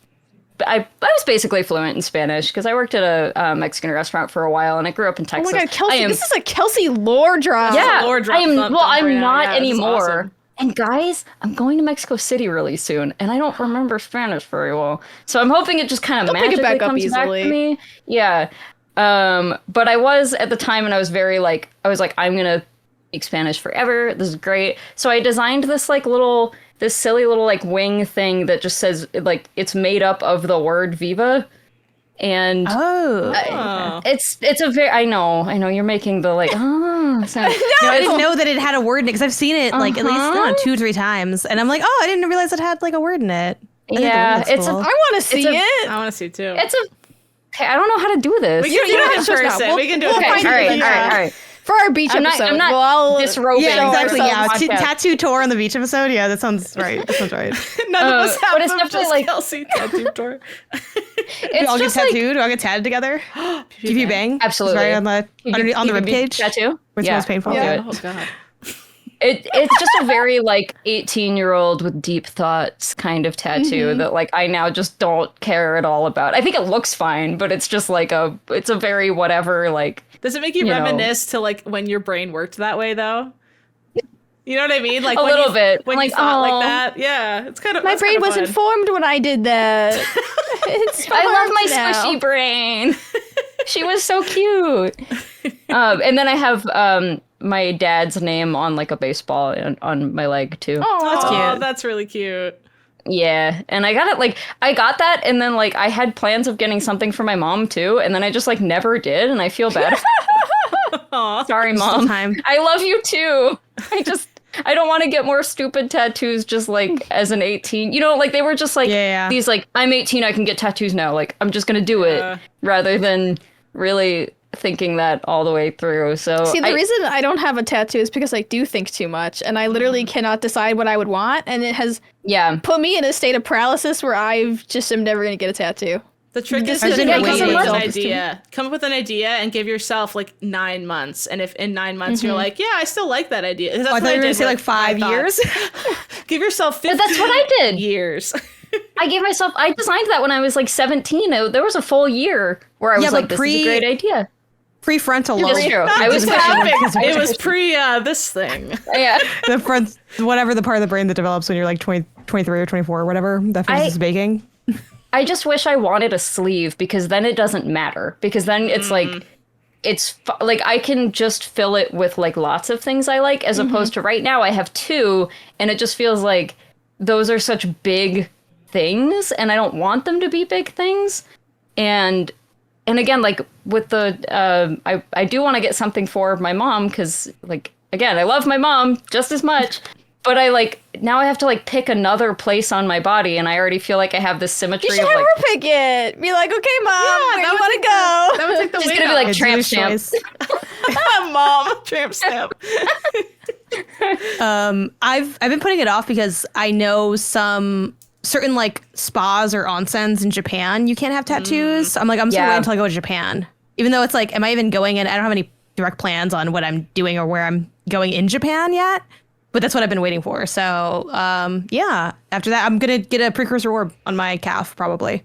basically fluent in Spanish because I worked at a Mexican restaurant for a while and I grew up in Texas. Oh my god, Kelsey, this is a Kelsey lore drop. Yeah, lore drop I'm right not now. anymore. Awesome. And guys, I'm going to Mexico City really soon, and I don't remember Spanish very well. So I'm hoping it just kind of magically comes back to me. Yeah. But I was at the time, and I was like, I'm gonna speak Spanish forever. This is great. So I designed this this silly little like wing thing that just says like it's made up of the word Viva. And it's a very I know you're making the like sound. I didn't know that it had a word in it because I've seen it like at least 2 or 3 times, and I'm like, I didn't realize it had like a word in it. Yeah, it's I want to see it. I want to see it too. Okay, I don't know how to do this. We can do it in person. We can do it in person. All right. For our beach episode. I'm not disrobing. Yeah, exactly. Yeah, podcast. tattoo tour on the beach episode. Yeah, that sounds right. None of us have but it's them, definitely just like Kelsey tattoo tour. It's we all get just like tattooed. We all get tatted together. Pew Pew Bang. Absolutely. Right on the rib cage. Tattoo. Where it's most painful. Yeah. Oh god. It's just a very like 18-year-old with deep thoughts kind of tattoo that like I now just don't care at all about. I think it looks fine, but it's just like it's a very whatever like. Does it make you reminisce to like when your brain worked that way though? You know what I mean? Like a little bit. When like, you thought like that. Yeah, it's kind of my brain was informed when I did that. I love my squishy brain. She was so cute. And then I have my dad's name on like a baseball on my leg too. Oh, that's cute. That's really cute. Yeah, and I got that, and then like I had plans of getting something for my mom too, and then I just like never did, and I feel bad. Sorry, Mom. I love you too. I don't want to get more stupid tattoos just like as an 18. You know, like they were just like these like I'm 18, I can get tattoos now. Like I'm just gonna do it rather than really thinking that all the way through. So see, the reason I don't have a tattoo is because I do think too much, and I literally cannot decide what I would want, and it has put me in a state of paralysis where I just am never gonna get a tattoo. The trick is to come up with an idea and give yourself like 9 months. And if in 9 months you're like, yeah, I still like that idea. That's I thought you were going to say like 5 years. Give yourself 15 But that's what I did. years. I designed that when I was like 17. There was a full year where I was like, this is a great idea. Prefrontal lobe. It's true. I was it was pre this thing. Yeah. The front, whatever the part of the brain that develops when you're like 23 or 24 or whatever, that finishes baking. I just wish I wanted a sleeve because then it doesn't matter. Because then it's like, like I can just fill it with like lots of things I like as opposed to right now I have 2 and it just feels like those are such big things and I don't want them to be big things. And again, like with the, I do want to get something for my mom because like, again, I love my mom just as much. But now I have to like pick another place on my body, and I already feel like I have this symmetry. You should have her pick it. Be like, okay, Mom, where do you want to go? That would take the She's weight gonna be off. like tramp stamp. Mom, tramp stamp. I've been putting it off because I know some certain like spas or onsens in Japan you can't have tattoos. I'm just gonna wait until I go to Japan. Even though it's like, am I even going in? I don't have any direct plans on what I'm doing or where I'm going in Japan yet. But that's what I've been waiting for. So, after that, I'm going to get a precursor orb on my calf, probably.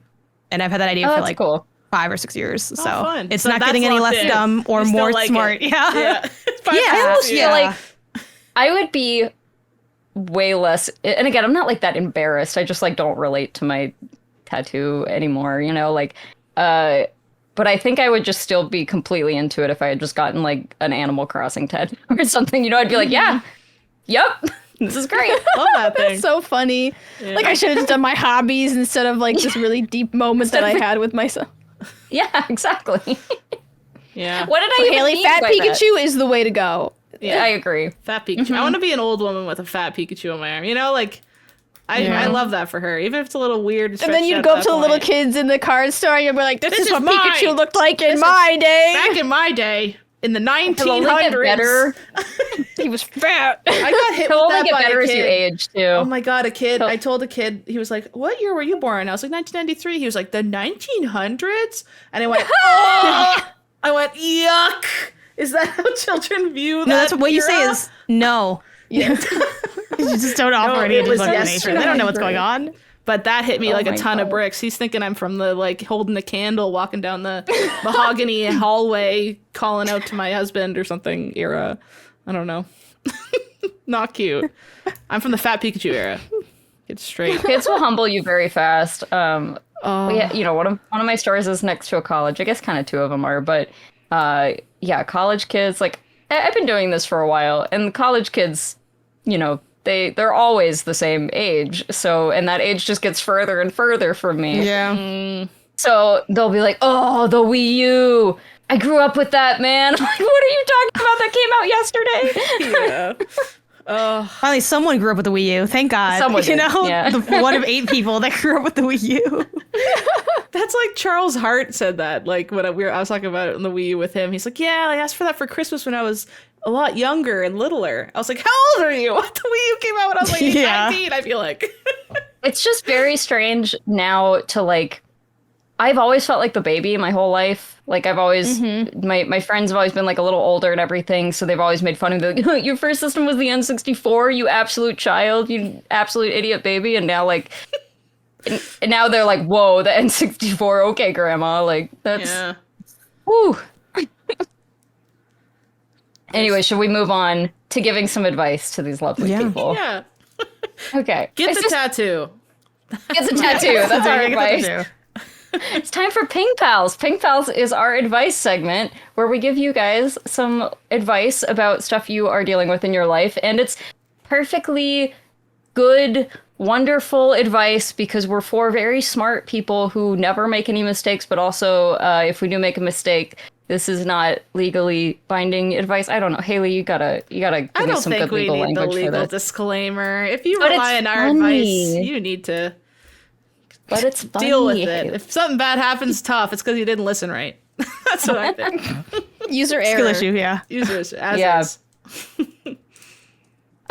And I've had that idea for like 5 or 6 years. So fun. It's not getting any less dumb or more smart. Yeah. I almost feel like I would be way less. And again, I'm not like that embarrassed. I just like don't relate to my tattoo anymore, you know, like, but I think I would just still be completely into it if I had just gotten like an Animal Crossing tattoo or something, you know, I'd be like, yep, this is great. Love that thing. That's so funny. Yeah. Like I should have just done my hobbies instead of like this really deep moment that I had with myself. Yeah, exactly. Yeah. What did I even Haley, mean fat by Pikachu that? is the way to go. Yeah, I agree. Fat Pikachu. I want to be an old woman with a fat Pikachu on my arm. You know, like I love that for her, even if it's a little weird. And then you'd go up to the little kids in the card store and you'd be like, this is what Pikachu looked like in my day. Back in my day. in the He'll only get 1900s. better. He was fat. I got hit He'll with only that get by better a as you kid. age too. Oh my god, a kid. I told a kid, he was like, "What year were you born?" I was like, 1993. He was like, "The 1900s?" And I went, "Oh!" I went, "Yuck. Is that how children view that?" No, that's what you say era?" is no. Yeah. You just don't offer any it was explanation. They don't know what's going on. But that hit me like a my ton of God. bricks. He's thinking I'm from the like holding the candle, walking down the mahogany hallway, calling out to my husband or something era. I don't know. Not cute. I'm from the Fat Pikachu era. Get straight. Kids will humble you very fast. Yeah, you know, one of my stores is next to a college. I guess kind of two of them are, but yeah, college kids. Like I've been doing this for a while, and college kids, you know, they're always the same age. So, and that age just gets further and further from me. Yeah. So they'll be like, "Oh, the Wii U. I grew up with that, man." I'm like, "What are you talking about? That came out yesterday." Yeah. Finally, someone grew up with the Wii U. Thank God. Someone you did, know, yeah. the one of 8 people that grew up with the Wii U. That's like Charles Hart said that. Like when I was talking about it on the Wii U with him, he's like, "Yeah, I asked for that for Christmas when I was a lot younger and littler." I was like, "How old are you?" The Wii U came out when I was like Yeah. 19. I feel like. It's just very strange now to like. I've always felt like the baby my whole life. Like I've always, my friends have always been like a little older and everything, so they've always made fun of me. Like, "Your first system was the N64, you absolute child, you absolute idiot baby." And now like, and now they're like, "Whoa, the N64, okay, grandma." Like that's, Yeah. whew. Anyway, should we move on to giving some advice to these lovely Yeah. people? Yeah. Okay. Get It's the just- tattoo. Get the tattoo. That's our There you go, advice. too. It's time for Ping Pals. Ping Pals is our advice segment where we give you guys some advice about stuff you are dealing with in your life. And it's perfectly good, wonderful advice because we're 4 very smart people who never make any mistakes. But also, if we do make a mistake, this is not legally binding advice. I don't know. Haley, you gotta give I me don't some think good we legal need the language for legal this. disclaimer. If you But rely it's on our funny. advice, you need to But it's funny. deal with it. If something bad happens, tough. It's because you didn't listen right. That's what I think. User Skill error. issue, yeah. Users as Yeah. is.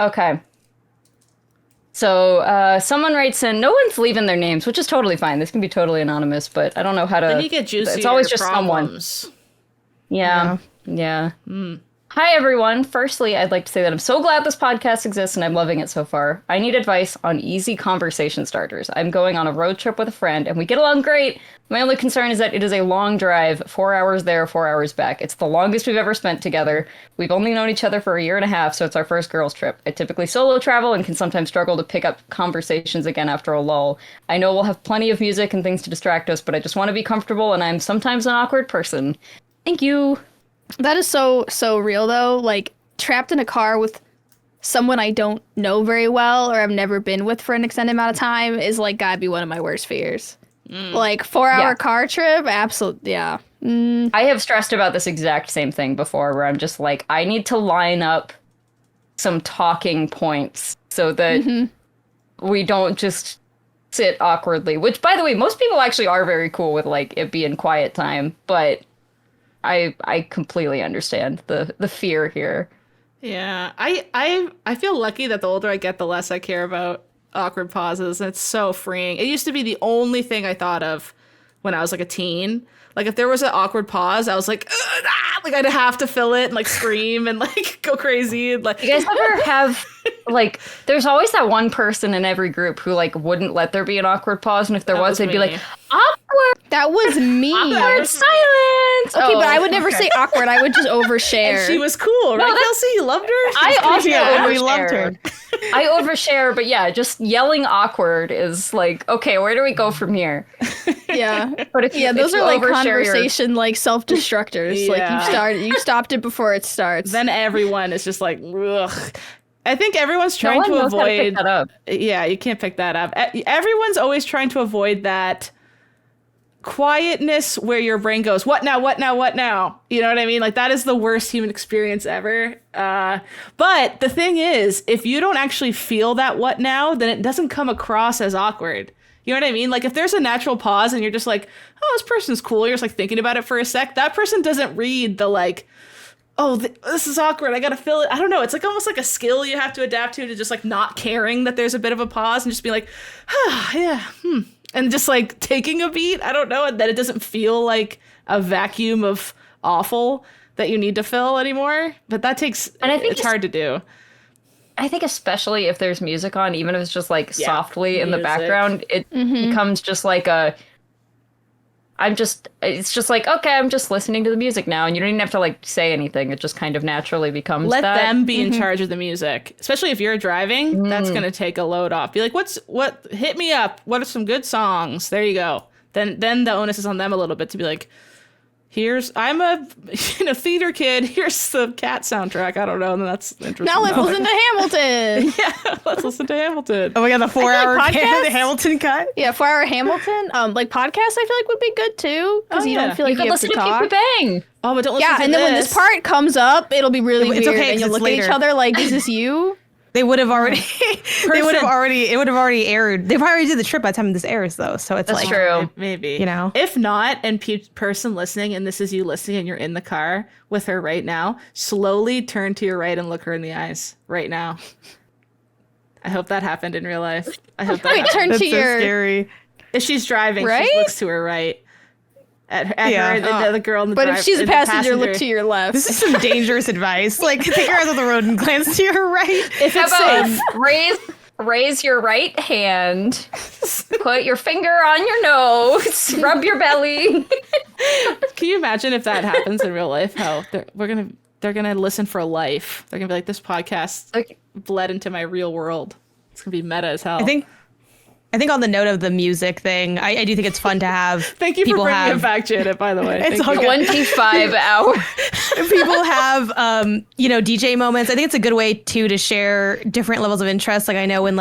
Okay. So someone writes in, no one's leaving their names, which is totally fine. This can be totally anonymous, but I don't know how to. Then you get juicier It's always just someone. problems. Yeah. Hi, everyone. Firstly, I'd like to say that I'm so glad this podcast exists and I'm loving it so far. I need advice on easy conversation starters. I'm going on a road trip with a friend and we get along great. My only concern is that it is a long drive, 4 hours there, 4 hours back. It's the longest we've ever spent together. We've only known each other for a year and a half, so it's our first girls' trip. I typically solo travel and can sometimes struggle to pick up conversations again after a lull. I know we'll have plenty of music and things to distract us, but I just want to be comfortable and I'm sometimes an awkward person. Thank you. That is so real though. Like trapped in a car with someone I don't know very well or I've never been with for an extended amount of time is like gotta be one of my worst fears. Like 4-hour Yeah. car trip, absolutely, yeah. I have stressed about this exact same thing before where I'm just like, I need to line up some talking points so that we don't just sit awkwardly, which by the way, most people actually are very cool with like it being quiet time, but I completely understand the fear here. Yeah, I feel lucky that the older I get, the less I care about awkward pauses. And it's so freeing. It used to be the only thing I thought of when I was like a teen. Like if there was an awkward pause, I was like, ah! Like I'd have to fill it and like scream and like go crazy and like. You guys ever have like? There's always that one person in every group who like wouldn't let there be an awkward pause, and if there That was, was they'd be me. like, awkward, That was me. awkward silence. Okay, Oh, but I would never say awkward. I would just overshare. And she was cool, right, that's- Kelsey? You loved her? I also Yeah, overshare. we loved her. I overshare, but yeah, just yelling awkward is like, okay, where do we go from here? yeah. But if you, Yeah, those if you are like overshare your- conversation like self-destructors. Like Yeah. you stopped it before it starts. Then everyone is just like, ugh. I think everyone's No trying one to knows how to pick avoid. that up. Yeah, you can't pick that up. Everyone's always trying to avoid that quietness where your brain goes, what now, what now, what now? You know what I mean? Like that is the worst human experience ever. But the thing is, if you don't actually feel that what now, then it doesn't come across as awkward. You know what I mean? Like if there's a natural pause and you're just like, oh, this person's cool. You're just like thinking about it for a sec. That person doesn't read the like, oh, this is awkward. I got to fill it. I don't know. It's like almost like a skill you have to adapt to just like not caring that there's a bit of a pause and just be like, yeah, and just like taking a beat. I don't know. And that it doesn't feel like a vacuum of awful that you need to fill anymore. But that takes, and I think it's hard to do. I think especially if there's music on, even if it's just like softly in the background, it becomes just like it's just like, okay, I'm just listening to the music now. And you don't even have to like say anything. It just kind of naturally becomes Let that. them be in charge of the music, especially if you're driving. That's going to take a load off. Be like, hit me up. What are some good songs? There you go. Then the onus is on them a little bit to be like, I'm a theater kid. Here's the Cat soundtrack. I don't know. And that's interesting. Now let's listen to Hamilton. Yeah, let's listen to Hamilton. Oh my god, the 4-hour podcast? the Hamilton cut. Yeah, 4-hour Hamilton. Like podcasts, I feel like would be good too because you don't feel like you could have listen to to talk. Pew Pew Bang. Oh, but don't listen to And then when this part comes up, it'll be really weird, okay, and you'll look at each other like, "Is this you?" They would have already. It would have already aired. They've already did the trip by the time this airs, though. So it's That's like true. Maybe. You know. If not, and person listening, and this is you listening, and you're in the car with her right now, slowly turn to your right and look her in the eyes right now. I hope that happened in real life. I hope that happened. Turn That's to so your scary. If she's driving, Right? she looks to her right. At her, the girl in the But drive, if she's a in the passenger, look to your left. This is some dangerous advice. Like, take your eyes off the road and glance to your right. If How it's about raise your right hand, put your finger on your nose, rub your belly. Can you imagine if that happens in real life? How they're gonna listen for life. They're gonna be like, this podcast bled into my real world. It's gonna be meta as hell. I think on the note of the music thing, I do think it's fun to have. Thank you for bringing it back, Janet. By the way, It's all good. 25 hours. People have DJ moments. I think it's a good way to share different levels of interest. Like I know when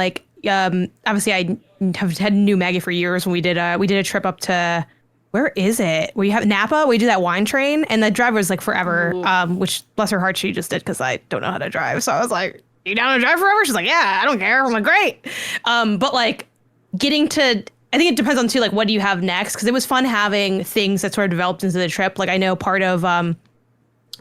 obviously I have knew Maggie for years when we did a trip up to where is it? Where you have Napa? We do that wine train, and the driver was like forever. Which bless her heart, she just did because I don't know how to drive. So I was like, "You down to drive forever?" She's like, "Yeah, I don't care." I'm like, "Great," but like getting to. I think it depends on too, like what do you have next? Because it was fun having things that sort of developed into the trip. Like I know part of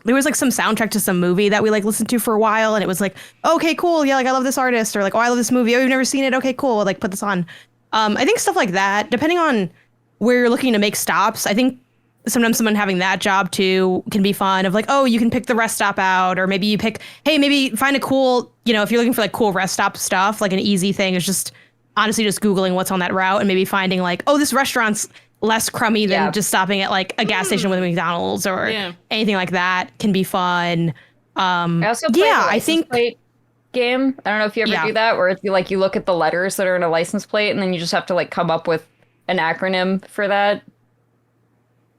there was like some soundtrack to some movie that we like listened to for a while, and it was like, okay, cool, yeah, like I love this artist, or like, oh, I love this movie, oh, you've never seen it, okay, cool, like put this on. I think stuff like that, depending on where you're looking to make stops, I think sometimes someone having that job too can be fun. Of like, oh, you can pick the rest stop out, or maybe you pick, hey, maybe find a cool, if you're looking for like cool rest stop stuff, like an easy thing is just honestly just Googling what's on that route and maybe finding like, oh, this restaurant's less crummy than just stopping at like a gas station with a McDonald's or anything like that can be fun. I also played a license plate game. I don't know if you ever do that, where it's like you look at the letters that are in a license plate and then you just have to like come up with an acronym for that.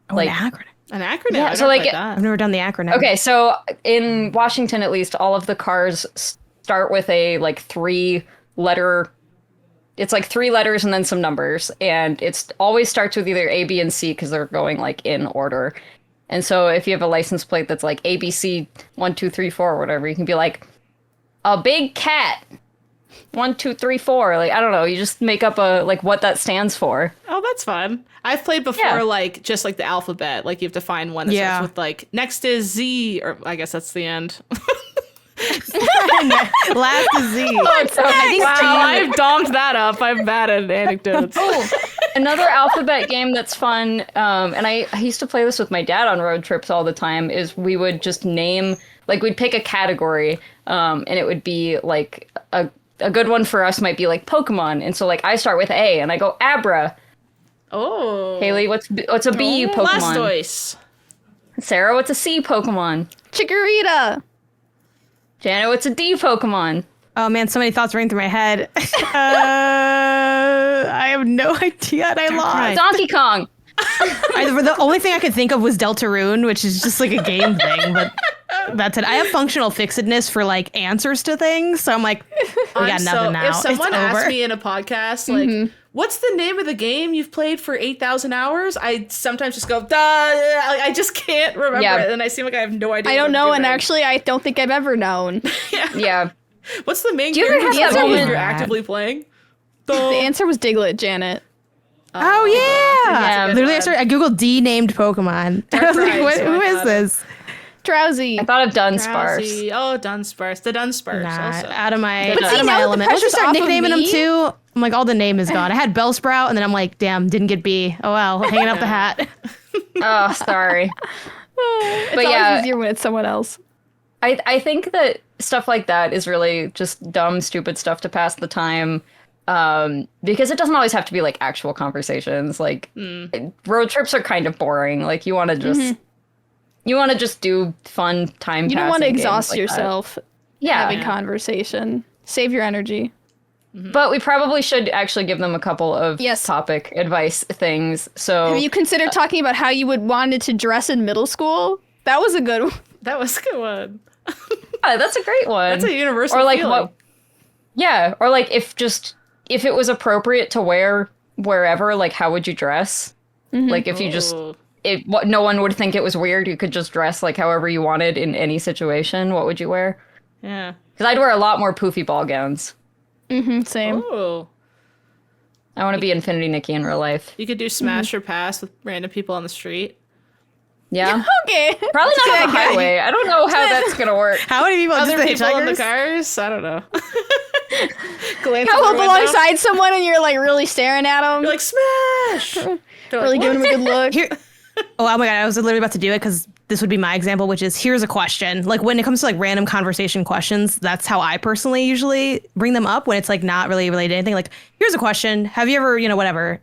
Oh, like, an acronym. An acronym? Yeah, so like I've never done the acronym. Okay, so in Washington, at least, all of the cars start with a like 3-letter. It's like 3 letters and then some numbers, and it's always starts with either A, B, and C because they're going like in order. And so if you have a license plate that's like ABC 1, 2, 3, 4 or whatever, you can be like a big cat 1, 2, 3, 4. Like I don't know, you just make up a like what that stands for. Oh, that's fun. I've played before, like just like the alphabet. Like you have to find one that starts with like next is Z, or I guess that's the end. Last is Z. Oh, so I think I've donked that up. I'm bad at anecdotes. Oh, another alphabet game that's fun, and I used to play this with my dad on road trips all the time, is we would just name, like we'd pick a category, and it would be like a good one for us might be like Pokemon. And so like I start with A and I go Abra. Oh. Haley, what's a B Pokemon? Blastoise. Sarah, what's a C Pokemon? Chikorita. Janet, what's a D Pokemon? Oh man, so many thoughts running through my head. I have no idea, and I lost. Donkey Kong. The only thing I could think of was Deltarune, which is just like a game thing, but that's it. I have functional fixedness for like answers to things, so I'm like, we got nothing now. If someone it's over. asked me in a podcast, like, what's the name of the game you've played for 8,000 hours? I sometimes just go, duh, I just can't remember it, and I seem like I have no idea. I don't know, and actually, I don't think I've ever known. Yeah. What's the main Do you ever character have that moment you're actively playing? The answer was Diglett, Janet. Oh yeah! Yeah. Literally, I googled D-named Pokemon. I was like, who is this? Drowsy. I thought of Dunsparce. Drowsy. Oh, Dunsparce. The Dunsparce Nah, also. out of my But see, now the element. Once you pressure's start off of nicknaming them me. too, I'm like, all the name is gone. I had Bellsprout, and then I'm like, damn, didn't get B. Oh well, hanging up the hat. Oh, sorry. It's But always yeah. easier when it's someone else. I think that stuff like that is really just dumb, stupid stuff to pass the time. Because it doesn't always have to be like actual conversations. Like road trips are kind of boring. Like you want to just do fun time. You don't want to passing games exhaust like that. yourself Yeah, having conversation. Save your energy. but we probably should actually give them a couple of Yes. topic advice things. So Have you considered talking about how you would wanted to dress in middle school? That was a good one. That was a good one. yeah, that's a great one. That's a universal or like feeling. what? Yeah, or like if it was appropriate to wear wherever, like how would you dress? Like if you just Ooh. no one would think it was weird. You could just dress like however you wanted in any situation. What would you wear? Yeah. Because I'd wear a lot more poofy ball gowns. Same. Oh. I want to be Infinity Nikki in real life. You could do smash or pass with random people on the street. Yeah, Okay. probably not on the highway. I don't know how that's gonna work. How many people? Other just the people in the hitchhikers? cars? I don't know. Glance Pull out up the window. alongside someone and you're like really staring at them. You're like, smash! They're really like, giving them a good look. Here, oh my god, I was literally about to do it because this would be my example, which is here's a question. Like when it comes to like random conversation questions, that's how I personally usually bring them up when it's like not really related to anything. Like, here's a question. Have you ever, whatever,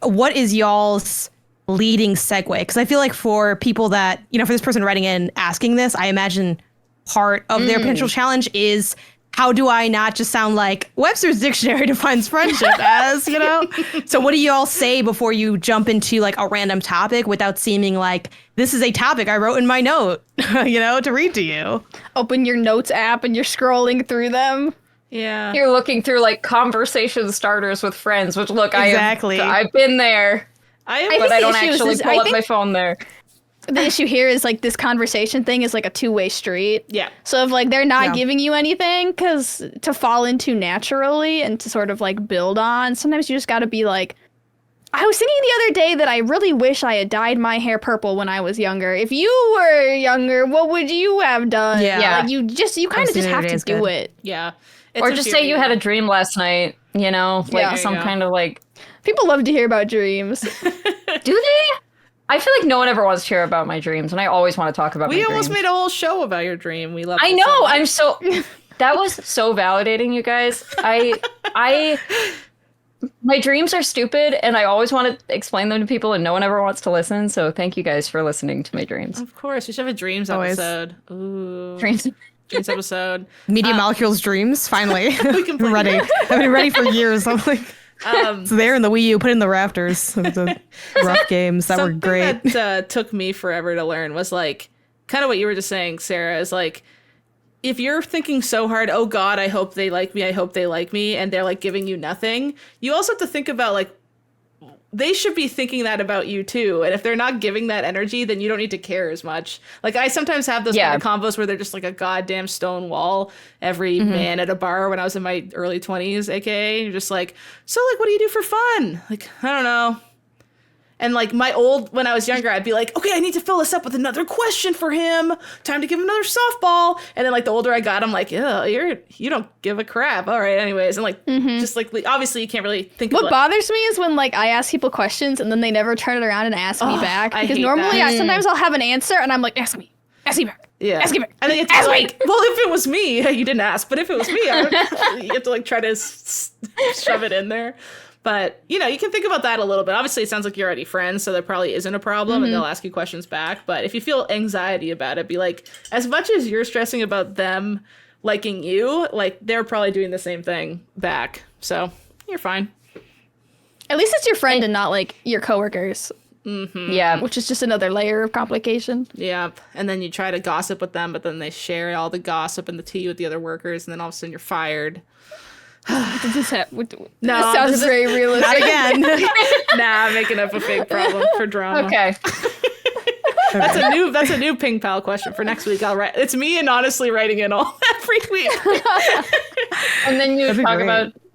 what is y'all's leading segue? Because I feel like for people that, for this person writing in asking this, I imagine part of their potential challenge is how do I not just sound like Webster's dictionary defines friendship as, So what do you all say before you jump into like a random topic without seeming like this is a topic I wrote in my note, to read to you? Open your notes app and you're scrolling through them. yeah. You're looking through like conversation starters with friends, which look, Exactly. I've been there, I but think I the don't issue is actually this- pull I up think- my phone there. The issue here is like this conversation thing is like a two-way street. Yeah. So if like they're not Yeah. giving you anything because to fall into naturally and to sort of like build on, sometimes you just got to be like, I was thinking the other day that I really wish I had dyed my hair purple when I was younger. If you were younger, what would you have done? Yeah. Like you kind of just have to is do good. it. Yeah. Or just say you had a dream last night, like Yeah. some Yeah. kind of like, People love to hear about dreams. do they? I feel like no one ever wants to hear about my dreams, and I always want to talk about We my almost dreams. made a whole show about your dream. We love I it know. so much. I'm so. That was so validating, you guys. My dreams are stupid, and I always want to explain them to people, and no one ever wants to listen. So thank you guys for listening to my dreams. Of course. We should have a dreams Always. episode. Ooh. Dreams. Dreams episode. Media Molecules Dreams, finally. can play ready. I've been ready for years. I'm like, it's there in the Wii U, put it in the rafters of the rough games that were Something great. that took me forever to learn was like kind of what you were just saying, Sarah, is like if you're thinking so hard, oh God, I hope they like me, I hope they like me, and they're like giving you nothing, you also have to think about like they should be thinking that about you too. And if they're not giving that energy, then you don't need to care as much. Like I sometimes have those kind of combos where they're just like a goddamn stone wall every man at a bar when I was in my early 20s, aka you're just like, so like what do you do for fun? Like, I don't know. And like when I was younger, I'd be like, okay, I need to fill this up with another question for him. Time to give him another softball. And then like the older I got, I'm like, yeah, you don't give a crap. All right, anyways. And like, just like, obviously you can't really think What of bothers me is when like I ask people questions and then they never turn it around and ask me back. I Because hate normally that. sometimes I'll have an answer and I'm like, ask me back. Yeah. Ask me back. And then you have to be like, well, if it was me, you didn't ask, but if it was me, you have to like try to shove it in there. But, you can think about that a little bit. Obviously, it sounds like you're already friends, so there probably isn't a problem, and they'll ask you questions back. But if you feel anxiety about it, be like, as much as you're stressing about them liking you, like, they're probably doing the same thing back. So, you're fine. At least it's your friend and not like your coworkers, Yeah. which is just another layer of complication. Yep. And then you try to gossip with them, but then they share all the gossip and the tea with the other workers, and then all of a sudden you're fired. Does this No, this sounds this is- very realistic. Not again. Nah, I'm making up a fake problem for drama. Okay. That's a new ping pal question for next week. I'll write. It's me and honestly writing in all every week. And then you That'd be talk great. about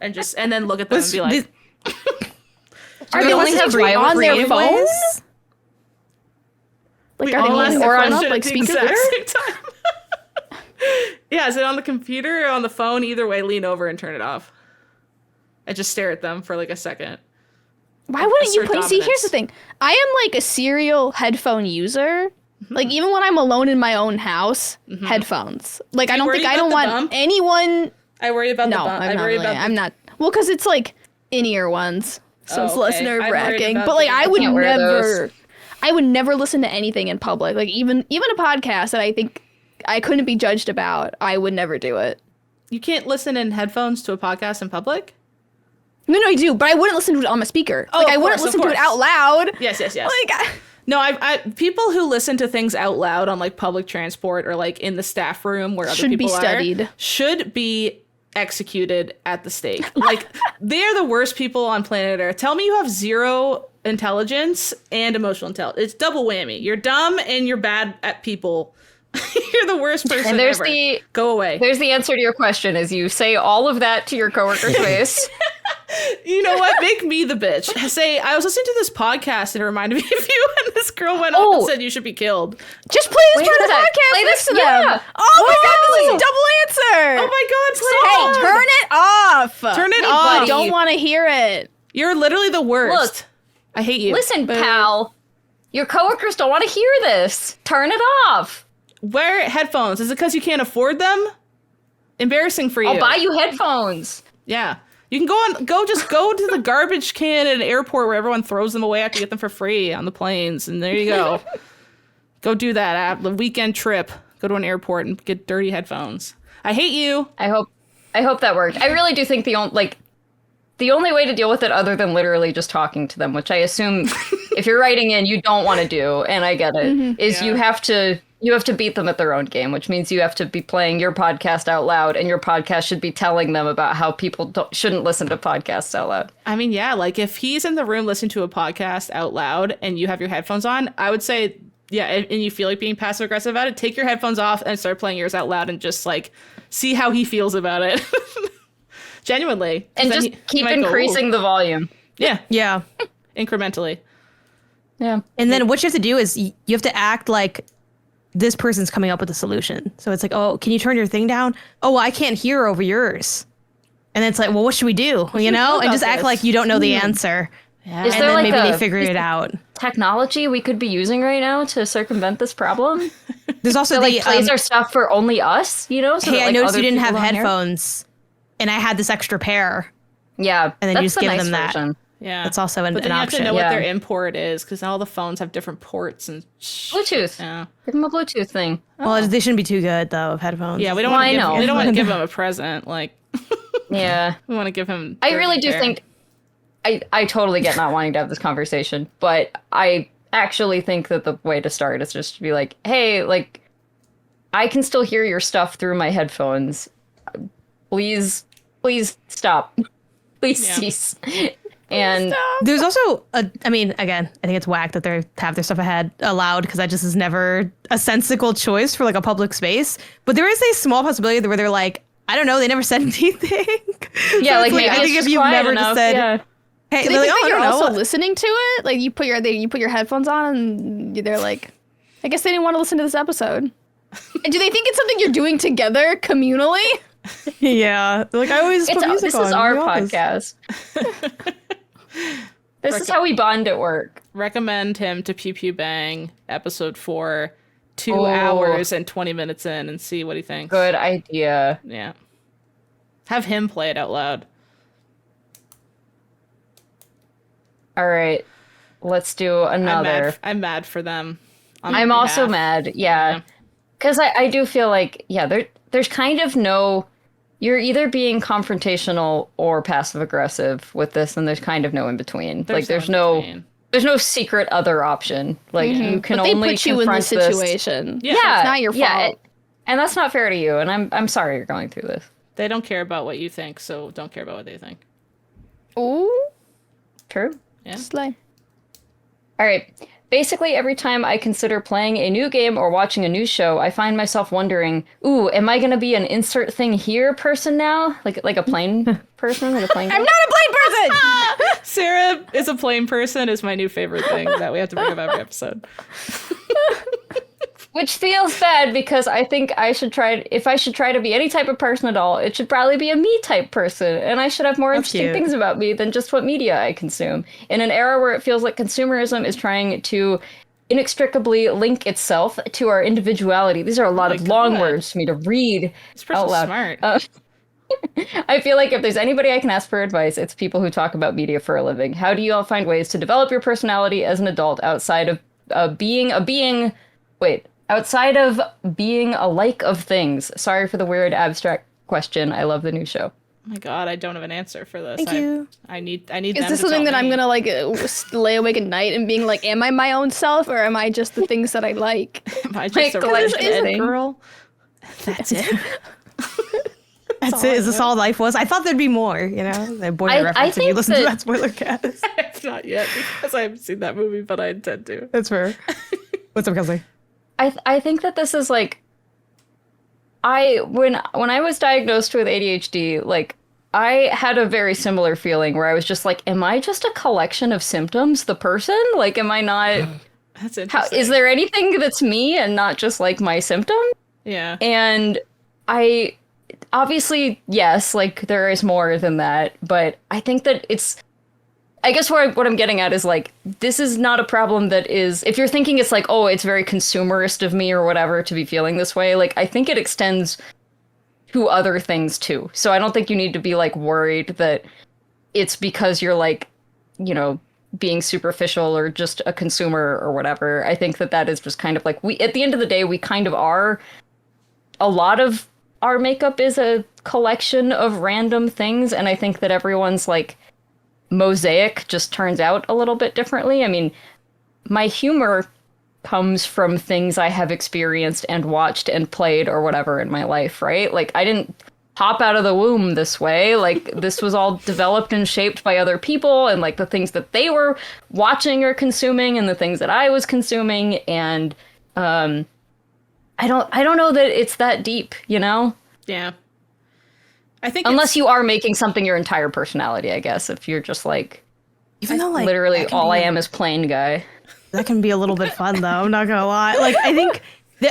and then look at them and be like, Are we they only have listening on their creative phone? ways? Like, we are they all ask using the their phone question up like at the speakers? exact same time. Yeah, is it on the computer or on the phone? Either way, lean over and turn it off. I just stare at them for like a second. Why wouldn't you Assert play? See, here's dominance. the thing. I am like a serial headphone user. Like even when I'm alone in my own house, headphones. Like I don't worry think I about don't the want bump? anyone. I worry about No, the bump. I'm I not. worry Really. about I'm not. Well, because it's like in-ear ones, so it's less okay. I'm worried nerve-wracking. about But like the- I would can't wear never, those. I would never listen to anything in public. Like even a podcast that I think I couldn't be judged about, I would never do it. You can't listen in headphones to a podcast in public? No, I do, but I wouldn't listen to it on my speaker. Oh, Like I of wouldn't course, listen of to it course. out loud. Yes. Like No, I people who listen to things out loud on like public transport or like in the staff room where other Should be people studied. are should be executed at the stake. Like they're the worst people on planet Earth. Tell me you have zero intelligence and emotional intelligence. It's double whammy. You're dumb and you're bad at people. You're the worst person And there's ever. the Go away. there's the answer to your question: is you say all of that to your coworker's face. You know what? Make me the bitch. Say, I was listening to this podcast and it reminded me of you, and this girl went up and said you should be killed. just play this Wait part a of the sec. podcast Play next this- to them. yeah. Oh my god, this is Whoa. a double answer. Oh my god, play Hey, turn it off. Turn it Hey, off. buddy. I don't want to hear it. You're literally the worst. Look. I hate you. Listen, pal, your coworkers don't want to hear this. Turn it off. Wear headphones. Is it because you can't afford them? Embarrassing for you. I'll buy you headphones. Yeah. You can just go to the garbage can at an airport where everyone throws them away after you get them for free on the planes. And there you go. Go do that at the weekend trip. Go to an airport and get dirty headphones. I hate you. I hope that worked. I really do think the only way to deal with it, other than literally just talking to them, which I assume if you're writing in, you don't want to do, and I get it, is you have to beat them at their own game, which means you have to be playing your podcast out loud, and your podcast should be telling them about how people shouldn't listen to podcasts out loud. I mean, yeah, like if he's in the room listening to a podcast out loud and you have your headphones on, I would say, yeah, and you feel like being passive aggressive about it, take your headphones off and start playing yours out loud and just like see how he feels about it. Genuinely. 'Cause And then just he keep might go, increasing "Ooh." the volume. Yeah, Yeah. incrementally. Yeah. And then what you have to do is you have to act like this person's coming up with a solution. So it's like, oh, can you turn your thing down? Oh, well, I can't hear over yours. And then it's like, well, what should we do? You know? And just act like you don't know the answer. Yeah. Is And there then like maybe a they figure it out. technology we could be using right now to circumvent this problem? There's also That the, like plays our stuff for only us, you know? So hey, that, I like, noticed other you didn't people have don't hear? headphones. And I had this extra pair. Yeah. And then you that's just the give nice them that. version. Yeah. That's also an But then you have option. to know what Yeah. their import is because all the phones have different ports and Bluetooth. Yeah. Give them a Bluetooth thing. Well, they shouldn't be too good, though, of headphones. Yeah, we don't Well, want I to know. we don't want to give him a present. Like Yeah. we want to give him I really dirty do hair. think I totally get not wanting to have this conversation, but I actually think that the way to start is just to be like, hey, like, I can still hear your stuff through my headphones. Please stop. Please Yeah. cease. And There's also I mean, again, I think it's whack that they have their stuff allowed because that just is never a sensical choice for like a public space. But there is a small possibility where they're like, I don't know, they never said anything. yeah, So like it's maybe I it's think if just you've quiet never enough, just said, yeah. hey, Do they they're think like, oh, that I you're don't also know. listening to it? Like you put your headphones on and they're like, I guess they didn't want to listen to this episode. And do they think it's something you're doing together communally? Yeah, like I always put music This on is in our the office. podcast. This is how we bond at work. Recommend him to Pew Pew Bang episode 4, 2 Oh. hours and 20 minutes in, and see what he thinks. Good idea. Yeah. Have him play it out loud. All right. Let's do another. I'm mad for them. on I'm their also behalf. mad, yeah. Because I do feel like, yeah, there's kind of no... You're either being confrontational or passive-aggressive with this, and there's kind of no in-between. There's in no between. there's no secret other option. Like, you can But they only put you in this confront situation. Yeah. Yeah, It's not your yeah, fault. and that's not fair to you, and I'm sorry you're going through this. They don't care about what you think, so don't care about what they think. Ooh, True. Yeah. slay. All right. Basically, every time I consider playing a new game or watching a new show, I find myself wondering, ooh, am I going to be an insert thing here person now? Like a plane person? Like a plane I'm not a plain person! Sarah is a plain person is my new favorite thing that we have to bring up every episode. Which feels bad because I think if I should try to be any type of person at all, it should probably be a me type person. And I should have more interesting things about me than just what media I consume. In an era where it feels like consumerism is trying to inextricably link itself to our individuality. These are a lot of long words for me to read out loud. Smart. I feel like if there's anybody I can ask for advice, it's people who talk about media for a living. How do you all find ways to develop your personality as an adult outside of being a like of things? Sorry for the weird abstract question. I love the new show. Oh my god, I don't have an answer for this. Thank you. I need Is this something that I'm gonna like lay awake at night and being like, am I my own self or am I just the things that I like? Am I just a collection redheaded thing. girl? That's it. That's it. Is this all life was? I thought there'd be more, you know? The boy reference if you listen to that spoiler cast. I have not yet because I haven't seen that movie, but I intend to. That's fair. What's up, Kelsey? I think that this is like when I was diagnosed with ADHD, like I had a very similar feeling where I was just like, am I just a collection of symptoms, the person? Like, am I not That's interesting. is there anything that's me and not just like my symptom? Yeah. And I obviously, yes, like there is more than that, but I think that I guess what I'm getting at is like, this is not a problem that is, if you're thinking it's like, oh, it's very consumerist of me or whatever to be feeling this way, like I think it extends to other things too. So I don't think you need to be like worried that it's because you're like, you know, being superficial or just a consumer or whatever. I think that is just kind of like, at the end of the day, we kind of are. A lot of our makeup is a collection of random things, and I think that everyone's like mosaic just turns out a little bit differently. I mean, my humor comes from things I have experienced and watched and played or whatever in my life, right? Like, I didn't pop out of the womb this way. Like, this was all developed and shaped by other people and like the things that they were watching or consuming and the things that I was consuming. And I don't know that it's that deep, you know? Yeah. I think unless you are making something your entire personality, I guess, if you're just like, even though like literally all I am is plain guy. That can be a little bit fun though, I'm not gonna lie. Like I think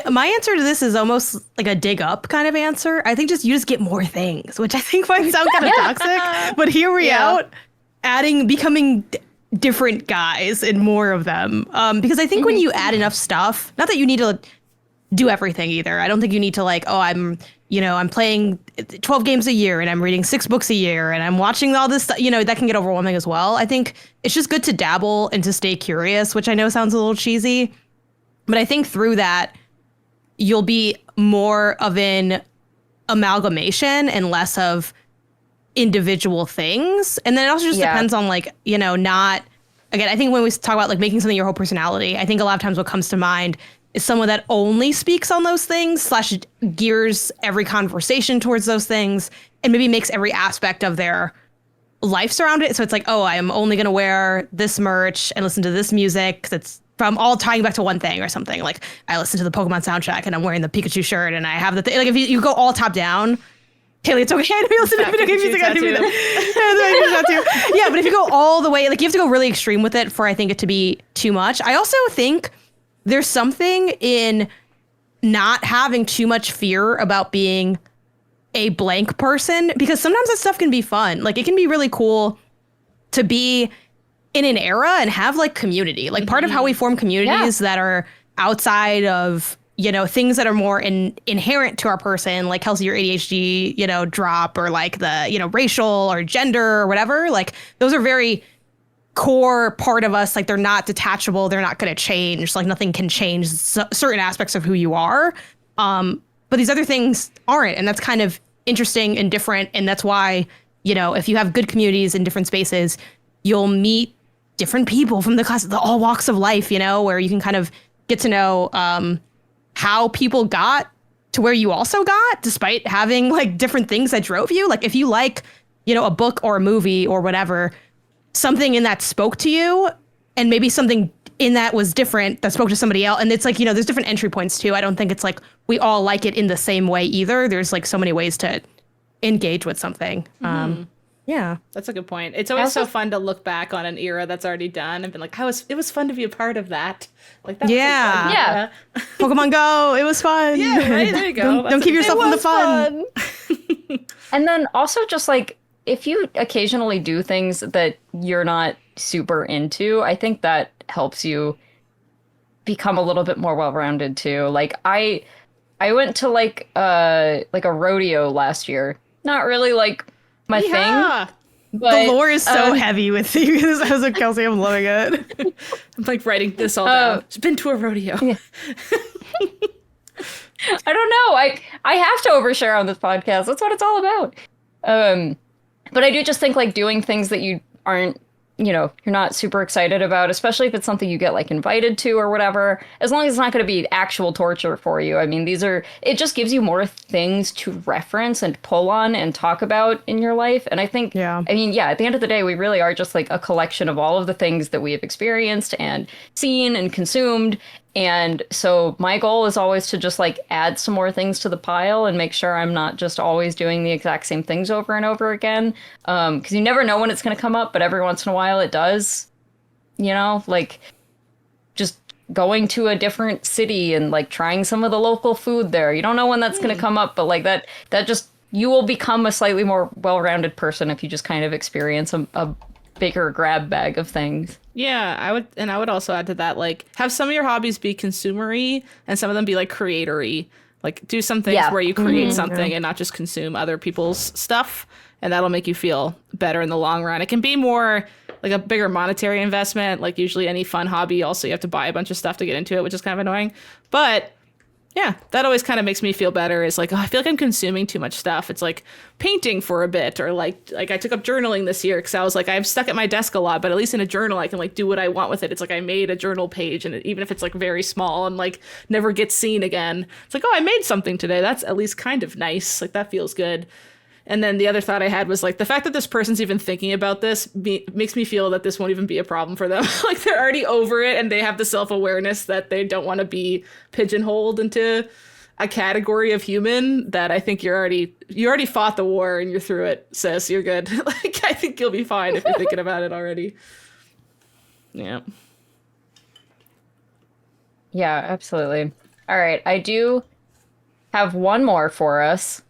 my answer to this is almost like a dig up kind of answer. I think you just get more things, which I think might sound kind of toxic, but hear me out. Becoming different guys and more of them. Because I think when you add enough stuff, not that you need to do everything either. I don't think you need to like, oh, I'm playing 12 games a year and I'm reading 6 books a year and I'm watching all this stuff, you know, that can get overwhelming as well. I think it's just good to dabble and to stay curious, which I know sounds a little cheesy, but I think through that, you'll be more of an amalgamation and less of individual things. And then it also just depends on like, you know, again, I think when we talk about like making something your whole personality, I think a lot of times what comes to mind is someone that only speaks on those things / gears every conversation towards those things and maybe makes every aspect of their life surround it. So it's like, oh, I'm only going to wear this merch and listen to this music that's from all tying back to one thing or something. Like I listen to the Pokemon soundtrack and I'm wearing the Pikachu shirt and I have the thing. Like if you go all top down, Haley, it's okay. I know you listen to video game music. I do that. Yeah, but if you go all the way, like you have to go really extreme with it for I think it to be too much. I also think there's something in not having too much fear about being a blank person, because sometimes that stuff can be fun. Like it can be really cool to be in an era and have like community. Like part of how we form communities that are outside of, you know, things that are more inherent to our person, like Kelsey, your ADHD, you know, drop, or like the, you know, racial or gender or whatever. Like those are very core part of us. Like they're not detachable. They're not going to change. Like nothing can change certain aspects of who you are. But these other things aren't. And that's kind of interesting and different. And that's why, you know, if you have good communities in different spaces, you'll meet different people from all walks of life, you know, where you can kind of get to know how people got to where you also got, despite having like different things that drove you. Like if you like, you know, a book or a movie or whatever, something in that spoke to you, and maybe something in that was different that spoke to somebody else. And it's like, there's different entry points too. I don't think it's like we all like it in the same way either. There's like so many ways to engage with something. Yeah. That's a good point. It's always so fun to look back on an era that's already done and be like, it was fun to be a part of that. Like that. Yeah. Yeah. Pokemon Go. It was fun. Yeah, right, there you go. Don't keep yourself in the fun. And then also just like, if you occasionally do things that you're not super into, I think that helps you become a little bit more well-rounded too. Like I went to like a rodeo last year. Not really like my thing. But, the lore is so heavy with you. As a Kelsey, I'm loving it. I'm like writing this all down. She's been to a rodeo. Yeah. I don't know. I have to overshare on this podcast. That's what it's all about. But I do just think like doing things that you aren't, you're not super excited about, especially if it's something you get like invited to or whatever, as long as it's not going to be actual torture for you. I mean, it just gives you more things to reference and pull on and talk about in your life. And I think, at the end of the day, we really are just like a collection of all of the things that we have experienced and seen and consumed. And so my goal is always to just like add some more things to the pile and make sure I'm not just always doing the exact same things over and over again. Because you never know when it's going to come up, but every once in a while it does, like just going to a different city and like trying some of the local food there. You don't know when that's going to come up, but like that just, you will become a slightly more well-rounded person if you just kind of experience a bigger grab bag of things. Yeah, I would also add to that, like, have some of your hobbies be consumery and some of them be like creatory. Like, do some things where you create something and not just consume other people's stuff, and that'll make you feel better in the long run. It can be more like a bigger monetary investment. Like, usually any fun hobby, also you have to buy a bunch of stuff to get into it, which is kind of annoying. But yeah, that always kind of makes me feel better. Is like, I feel like I'm consuming too much stuff. It's like painting for a bit, or like I took up journaling this year because I was like, I'm stuck at my desk a lot, but at least in a journal I can like do what I want with it. It's like I made a journal page, and even if it's like very small and like never gets seen again, it's like, oh, I made something today. That's at least kind of nice. Like that feels good. And then the other thought I had was like, the fact that this person's even thinking about this makes me feel that this won't even be a problem for them. Like they're already over it and they have the self-awareness that they don't want to be pigeonholed into a category of human. That I think you already fought the war and you're through it, sis. You're good. Like I think you'll be fine if you're thinking about it already. Yeah. Yeah, absolutely. All right. I do have one more for us.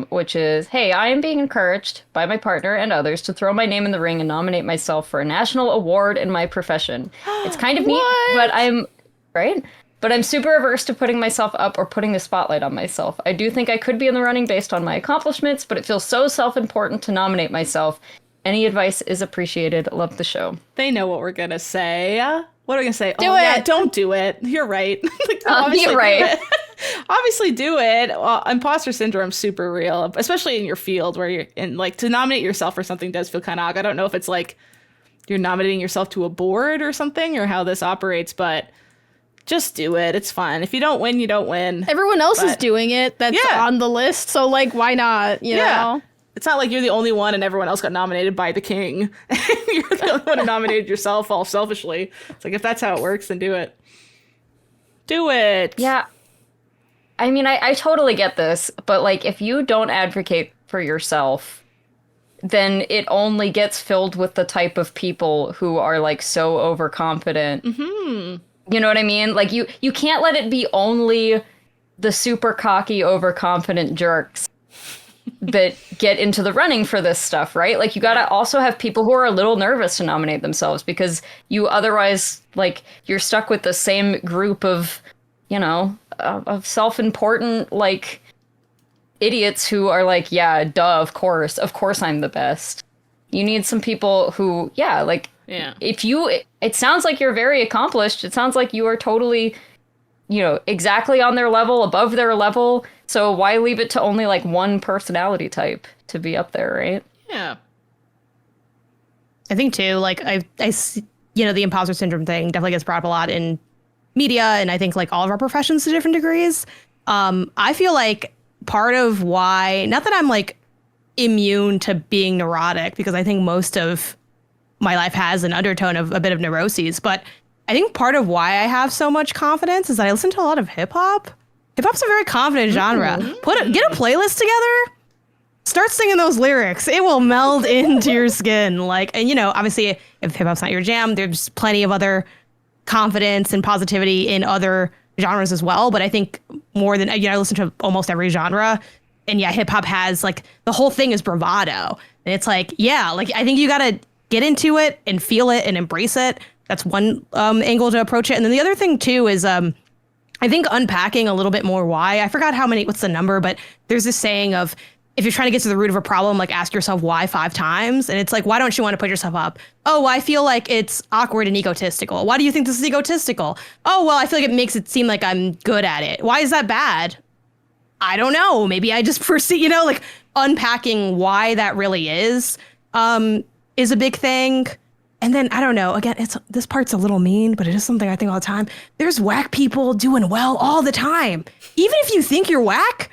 Which is, hey, I am being encouraged by my partner and others to throw my name in the ring and nominate myself for a national award in my profession. It's kind of neat, but I'm super averse to putting myself up or putting the spotlight on myself. I do think I could be in the running based on my accomplishments, but it feels so self-important to nominate myself. Any advice is appreciated. Love the show. They know what we're gonna say. What are we gonna say? Do it. Yeah, don't do it. You're right. You're right. Obviously do it. Well, imposter syndrome super real, especially in your field where you're in, like, to nominate yourself for something does feel kind of odd. I don't know if it's like you're nominating yourself to a board or something or how this operates, but just do it. It's fun. If you don't win, you don't win. Everyone else is doing it. That's on the list. So like, why not? You know? It's not like you're the only one and everyone else got nominated by the king. You're the only one who nominated yourself all selfishly. It's like, if that's how it works, then do it. Do it. Yeah. I mean, I totally get this, but like, if you don't advocate for yourself, then it only gets filled with the type of people who are like so overconfident. Mm-hmm. You know what I mean? Like you can't let it be only the super cocky, overconfident jerks that get into the running for this stuff, right? Like you gotta also have people who are a little nervous to nominate themselves because you otherwise, like, you're stuck with the same group of, of self-important, like, idiots who are like, yeah, duh, of course I'm the best. You need some people who, if it sounds like you're very accomplished. It sounds like you are totally, exactly on their level, above their level. So why leave it to only like one personality type to be up there, right? Yeah. I think too, like I the imposter syndrome thing definitely gets brought up a lot in media, and I think like all of our professions to different degrees. I feel like part of why, not that I'm like immune to being neurotic, because I think most of my life has an undertone of a bit of neuroses, but I think part of why I have so much confidence is that I listen to a lot of hip hop. Hip hop's a very confident genre. Get a playlist together. Start singing those lyrics. It will meld into your skin. And obviously, if hip hop's not your jam, there's plenty of other confidence and positivity in other genres as well. But I think more than I listen to almost every genre, and hip hop has the whole thing is bravado, and it's I think you gotta get into it and feel it and embrace it. That's one angle to approach it. And then the other thing too is I think unpacking a little bit more why. I forgot what's the number, but there's this saying of, if you're trying to get to the root of a problem, ask yourself why 5 times. And it's why don't you want to put yourself up? Oh, well, I feel like it's awkward and egotistical. Why do you think this is egotistical? Oh, well, I feel like it makes it seem like I'm good at it. Why is that bad? I don't know. Maybe I just perceive, unpacking why that really is a big thing. And then, I don't know, again, this part's a little mean, but it is something I think all the time. There's whack people doing well all the time. Even if you think you're whack,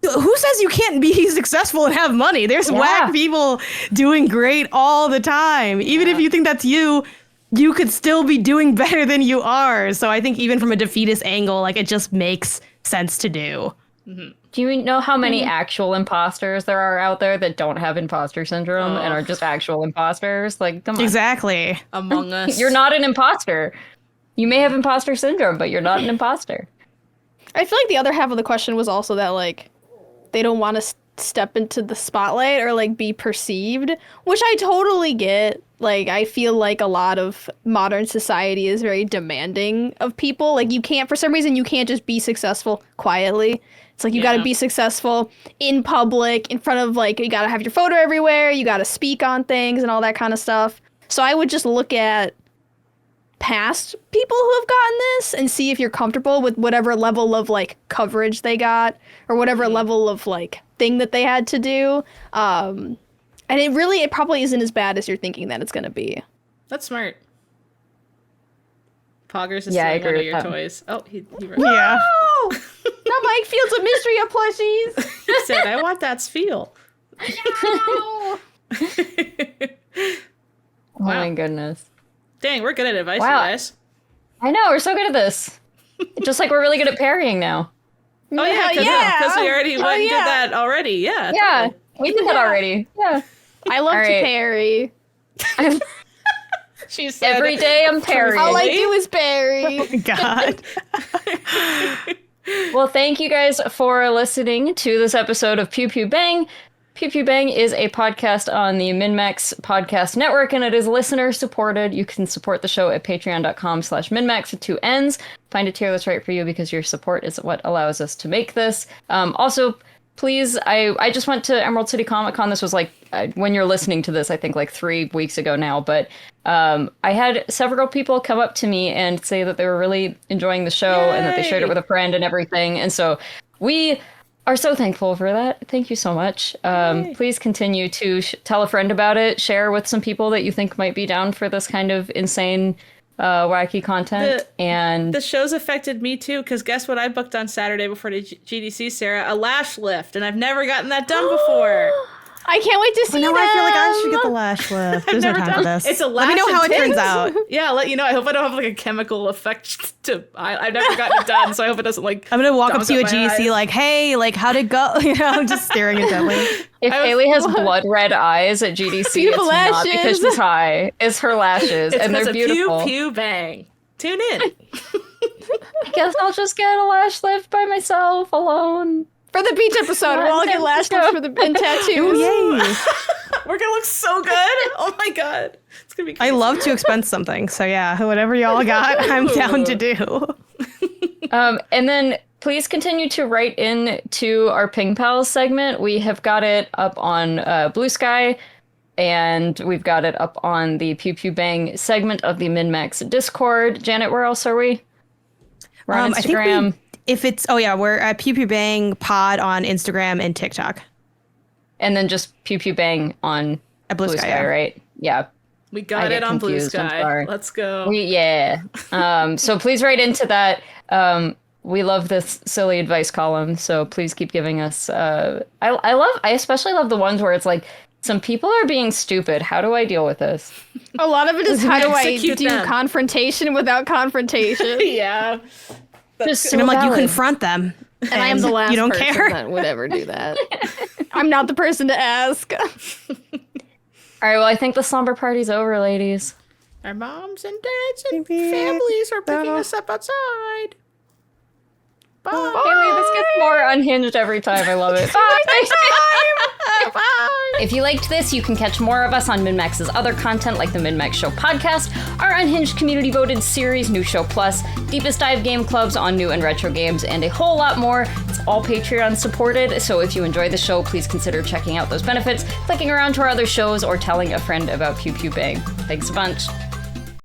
who says you can't be successful and have money? There's whack people doing great all the time. Even if you think that's you could still be doing better than you are. So I think even from a defeatist angle, it just makes sense to do. Mm-hmm. Do you know how many actual imposters there are out there that don't have imposter syndrome and are just actual imposters? Come on. Exactly. Among Us. You're not an imposter. You may have imposter syndrome, but you're not an imposter. I feel like the other half of the question was also that, they don't want to step into the spotlight or, be perceived, which I totally get. I feel like a lot of modern society is very demanding of people. You can't, for some reason, you can't just be successful quietly. It's you got to be successful in public, in front of, you got to have your photo everywhere. You got to speak on things and all that kind of stuff. So I would just look at past people who have gotten this and see if you're comfortable with whatever level of coverage they got or whatever level of thing that they had to do. And it probably isn't as bad as you're thinking that it's going to be. That's smart. Poggers is stealing one of your toys. Oh, he wrote Yeah. Now Mike feels a mystery of plushies. He said, I want that spiel. No. Oh my goodness. Dang, we're good at advice, Wow. you guys. I know, we're so good at this. Just we're really good at parrying now. Oh, yeah, because we already went and did that already. Yeah. Yeah, Totally. we did that already. Yeah. I love All to right. parry. She said, Every day I'm parrying. All I do is parry. Oh my God. Well, thank you guys for listening to this episode of Pew Pew Bang. Pew Pew Bang is a podcast on the MinnMax Podcast Network, and it is listener supported. You can support the show at patreon.com/MinnMax with 2 N's. Find a tier that's right for you because your support is what allows us to make this. Also, please, I just went to Emerald City Comic Con. This was when you're listening to this, I think 3 weeks ago now. But I had several people come up to me and say that they were really enjoying the show and that they shared it with a friend and everything. And so we are so thankful for that. Thank you so much. Please continue to tell a friend about it. Share with some people that you think might be down for this kind of insane, wacky content. And the show's affected me too, because guess what I booked on Saturday before the GDC, Sarah? A lash lift, and I've never gotten that done before. I can't wait to see Now them. I feel like I should get the lash lift. There's no never time for done- this. It's a lash Let me know how it and turns tips. out. Yeah, I'll let you know. I hope I don't have a chemical effect to. I've never gotten it done, so I hope it doesn't I'm gonna walk up dog to you up at my GDC eyes. hey, how'd it go? Just staring intently. if Haley has blood red eyes at GDC, it's Beautiful not lashes. because she's high. It's her lashes, It's and they're because of beautiful. Pew Pew Bang. Tune in. I guess I'll just get a lash lift by myself alone. For the beach episode, we'll all get lash lifts for the and tattoos. Yay. We're gonna look so good. Oh my god, it's gonna be. I Crazy. love to expense something. So yeah, whatever y'all got, I'm down to do. And then please continue to write in to our Ping Pals segment. We have got it up on Blue Sky, and we've got it up on the Pew Pew Bang segment of the MinnMax Discord. Janet, where else are we? We're on I think Instagram. we're at Pew Pew Bang Pod on Instagram and TikTok. And then just Pew Pew Bang on At Blue Sky, yeah. right? Yeah. We I got get it on Blue confused, I'm Sky. sorry. Let's go. Yeah. So please write into that. We love this silly advice column, so please keep giving us. I especially love the ones where it's Some people are being stupid. How do I deal with this? A lot of it is how do I Execute do them. confrontation without confrontation. Yeah. Just And I'm like, you valid. confront them. And I am the last you don't person care. that would ever do that. I'm not the person to ask. All right, well, I think the slumber party's over, ladies. Our moms and dads and families are picking us up outside. Bye. Haley, this gets more unhinged every time. I love it. Bye. Bye. If you liked this, you can catch more of us on MinnMax's other content like the MinnMax Show podcast, our Unhinged community voted series, New Show Plus, Deepest Dive game clubs on new and retro games, and a whole lot more. It's all Patreon supported, so if you enjoy the show, please consider checking out those benefits, clicking around to our other shows, or telling a friend about Pew Pew Bang. Thanks a bunch.